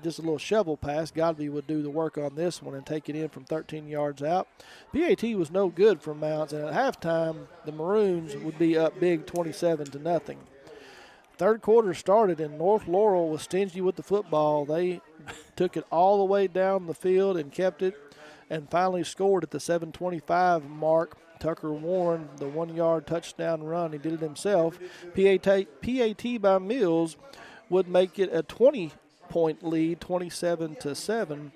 just a little shovel pass. Godby would do the work on this one and take it in from 13 yards out. PAT was no good for Mounts, and at halftime, the Maroons would be up big 27-0. Third quarter started, and North Laurel was stingy with the football. They took it all the way down the field and kept it, and finally scored at the 7:25 mark. Tucker Warren, the 1-yard touchdown run, he did it himself. PAT by Mills would make it a 20-point lead, 27-7.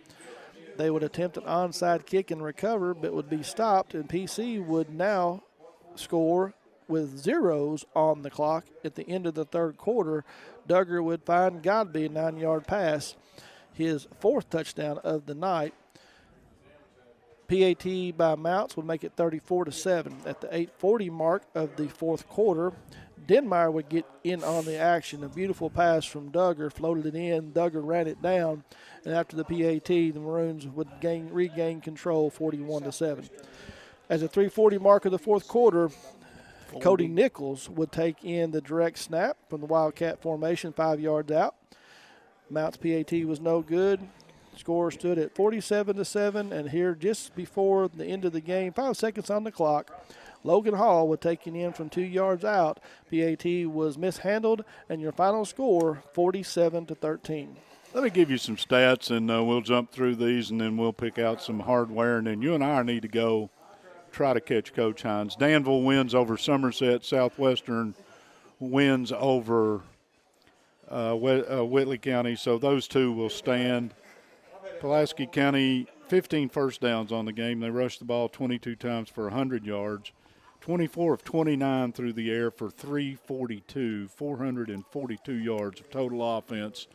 They would attempt an onside kick and recover, but would be stopped, and PC would now score with zeros on the clock at the end of the third quarter. Duggar would find Godby a 9-yard pass, his 4th touchdown of the night. PAT by Mounts would make it 34-7. At the 8:40 mark of the fourth quarter, Denmeyer would get in on the action. A beautiful pass from Duggar, floated it in. Duggar ran it down, and after the PAT, the Maroons would regain control 41-7. As the 3:40 mark of the fourth quarter, Cody Nichols would take in the direct snap from the Wildcat formation 5 yards out. Mounts PAT was no good. Score stood at 47-7, and here just before the end of the game, 5 seconds on the clock, Logan Hall would take it in from 2 yards out. PAT was mishandled, and your final score, 47-13. Let me give you some stats, and we'll jump through these, and then we'll pick out some hardware, and then you and I need to go try to catch Coach Hines. Danville wins over Somerset. Southwestern wins over Whitley County. So those two will stand. Pulaski County, 15 first downs on the game. They rushed the ball 22 times for 100 yards. 24 of 29 through the air for 342, 442 yards of total offense.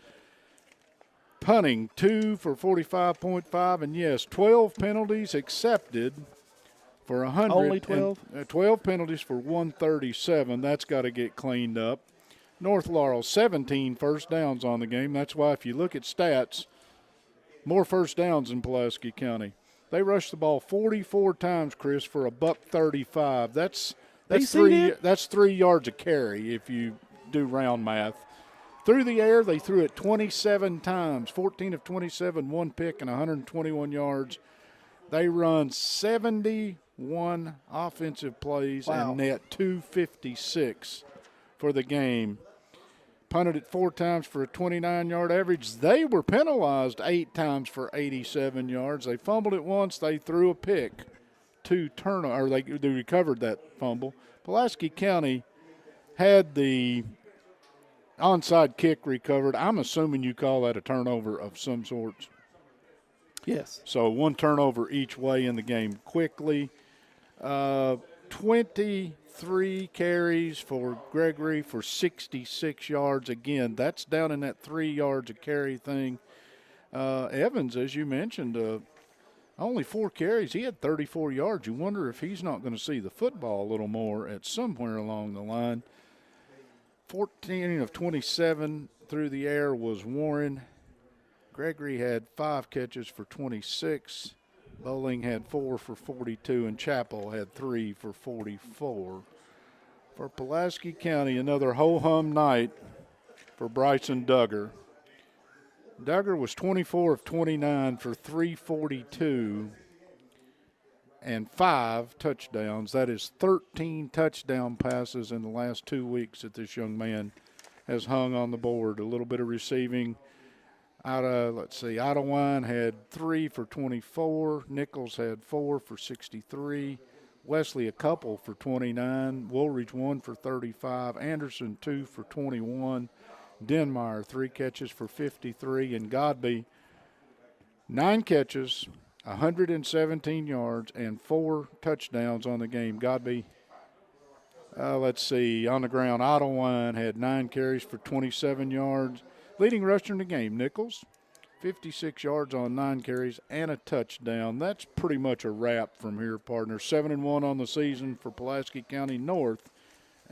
Punting, 2 for 45.5, and yes, 12 penalties accepted for 100. Only 12? 12 penalties for 137. That's got to get cleaned up. North Laurel, 17 first downs on the game. That's why if you look at stats, more first downs in Pulaski County. They rushed the ball 44 times, Chris, for $135. That's 3 yards a carry if you do round math. Through the air, they threw it 27 times, 14 of 27, 1 pick, and 121 yards. They run 71 offensive plays and net 256 for the game. Punted it 4 times for a 29-yard average. They were penalized 8 times for 87 yards. They fumbled it once. They threw a pick, 2 turnovers, or they recovered that fumble. Pulaski County had the onside kick recovered. I'm assuming you call that a turnover of some sort. Yes. So 1 turnover each way in the game quickly. 23 carries for Gregory for 66 yards. Again, that's down in that 3 yards a carry thing. Evans, as you mentioned, only 4 carries. He had 34 yards. You wonder if he's not going to see the football a little more at somewhere along the line. 14 of 27 through the air was Warren. Gregory had 5 catches for 26. Bowling had 4 for 42, and Chapel had 3 for 44. For Pulaski County, another ho-hum night for Bryson Duggar. Duggar was 24 of 29 for 342 and 5 touchdowns. That is 13 touchdown passes in the last 2 weeks that this young man has hung on the board. A little bit of receiving. Idlewild had 3 for 24. Nichols had 4 for 63. Wesley a couple for 29. Woolridge 1 for 35. Anderson 2 for 21. Denmeyer 3 catches for 53. And Godby 9 catches, 117 yards, and 4 touchdowns on the game. Godby, on the ground, Idlewild had 9 carries for 27 yards. Leading rusher in the game, Nichols, 56 yards on 9 carries and a touchdown. That's pretty much a wrap from here, partner. 7-1 on the season for Pulaski County North.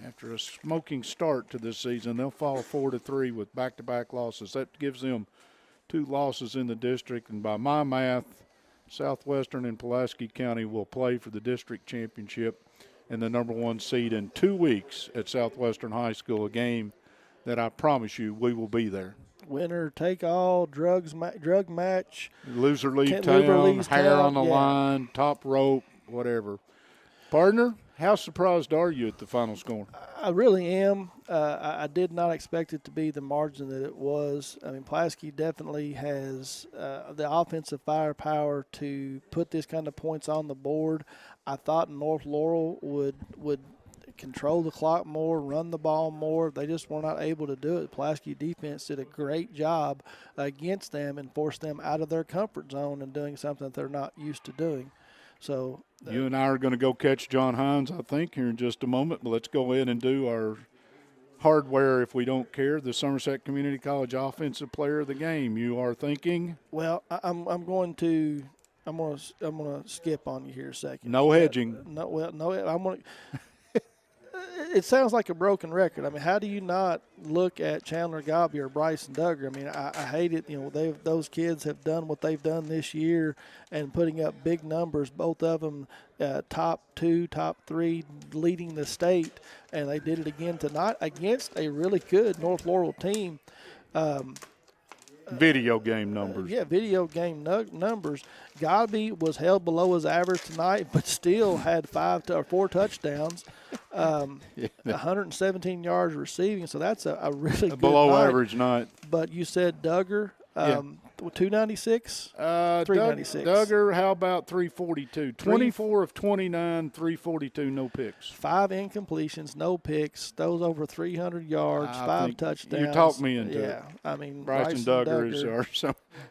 After a smoking start to this season, they'll fall 4-3 with back-to-back losses. That gives them 2 losses in the district, and by my math, Southwestern and Pulaski County will play for the district championship and the number 1 seed in 2 weeks at Southwestern High School, a game that I promise you we will be there. Winner take all, drug match. Loser leave town, hair on the line, top rope, whatever. Partner, how surprised are you at the final score? I really am. I did not expect it to be the margin that it was. I mean, Pulaski definitely has the offensive firepower to put this kind of points on the board. I thought North Laurel would control the clock more, run the ball more. They just were not able to do it. Pulaski defense did a great job against them and forced them out of their comfort zone and doing something that they're not used to doing. So you and I are going to go catch John Hines, I think, here in just a moment. But let's go ahead and do our hardware, if we don't care, the Somerset Community College Offensive Player of the Game. You are thinking? Well, I'm going to skip on you here a second. No hedging. I'm going to. It sounds like a broken record. I mean, how do you not look at Chandler Godby or Bryson Duggar? I mean, I hate it. You know, those kids have done what they've done this year and putting up big numbers, both of them top 2, top 3, leading the state. And they did it again tonight against a really good North Laurel team. Video game numbers. Video game numbers. Godby was held below his average tonight, but still had 4 touchdowns, 117 yards receiving. So that's a really good below night. average night. But you said Duggar, 296? 396. Duggar, how about 342? 24 of 29, 342, no picks. 5 incompletions, no picks. Those over 300 yards, 5 touchdowns. You talked me into it. Yeah, I mean, Bryson Duggar is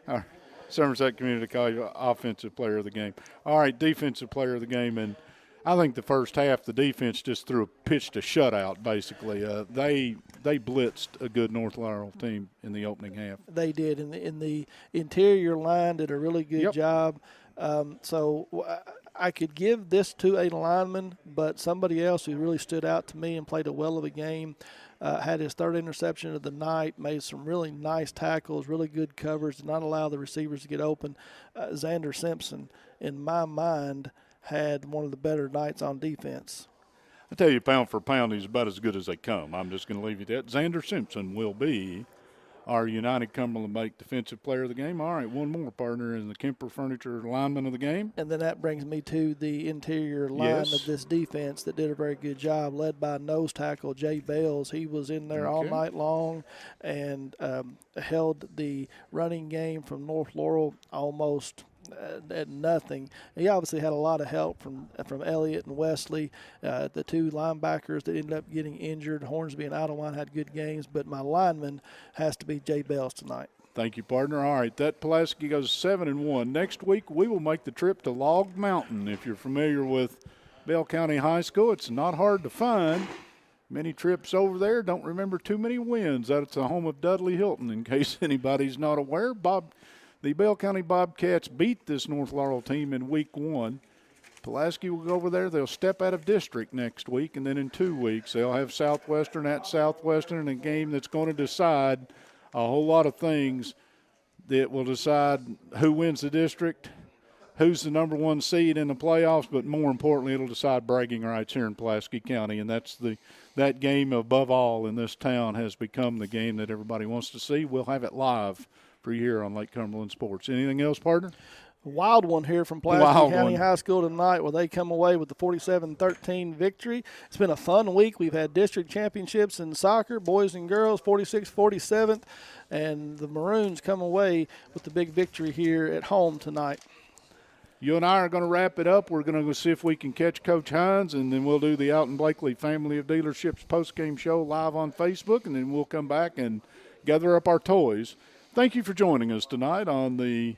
our Somerset Community College offensive player of the game. All right, defensive player of the game. And I think the first half, the defense just pitched a shutout, basically. They blitzed a good North Laurel team in the opening half. They did. In the interior line did a really good job. So I could give this to a lineman, but somebody else who really stood out to me and played a well of a game, had his 3rd interception of the night, made some really nice tackles, really good covers, did not allow the receivers to get open. Xander Simpson, in my mind, had one of the better nights on defense. I tell you, pound for pound, he's about as good as they come. I'm just going to leave you at that. Xander Simpson will be our United Cumberland Bank Defensive Player of the Game. All right, one more partner in the Kemper Furniture lineman of the game. And then that brings me to the interior line of this defense that did a very good job, led by nose tackle Jay Bales. He was in there all night long and held the running game from North Laurel almost at nothing. He obviously had a lot of help from Elliott and Wesley, the 2 linebackers that ended up getting injured. Hornsby and Idlewild had good games, but my lineman has to be Jay Bales tonight. Thank you, partner. All right, that Pulaski goes 7-1. Next week, we will make the trip to Log Mountain. If you're familiar with Bell County High School, it's not hard to find. Many trips over there. Don't remember too many wins. That's the home of Dudley Hilton, in case anybody's not aware. The Bell County Bobcats beat this North Laurel team in week 1. Pulaski will go over there. They'll step out of district next week, and then in 2 weeks they'll have Southwestern at Southwestern in a game that's going to decide a whole lot of things that will decide who wins the district, who's the number 1 seed in the playoffs, but more importantly, it'll decide bragging rights here in Pulaski County, and that game above all in this town has become the game that everybody wants to see. We'll have it live for you here on Lake Cumberland Sports. Anything else, partner? Wild one here from Pulaski County High School tonight, where they come away with the 47-13 victory. It's been a fun week. We've had district championships in soccer, boys and girls, 46-47, and the Maroons come away with the big victory here at home tonight. You and I are going to wrap it up. We're going to go see if we can catch Coach Hines, and then we'll do the Alton Blakely Family of Dealerships postgame show live on Facebook, and then we'll come back and gather up our toys. Thank you for joining us tonight on the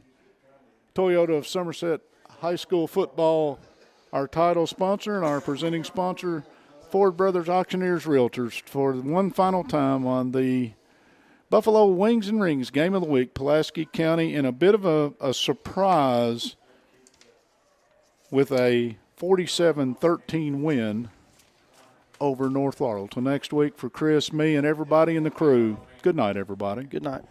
Toyota of Somerset High School football, our title sponsor and our presenting sponsor, Ford Brothers Auctioneers Realtors, for one final time on the Buffalo Wings and Rings Game of the Week. Pulaski County in a bit of a surprise with a 47-13 win over North Laurel. Till next week, for Chris, me, and everybody in the crew, good night, everybody. Good night.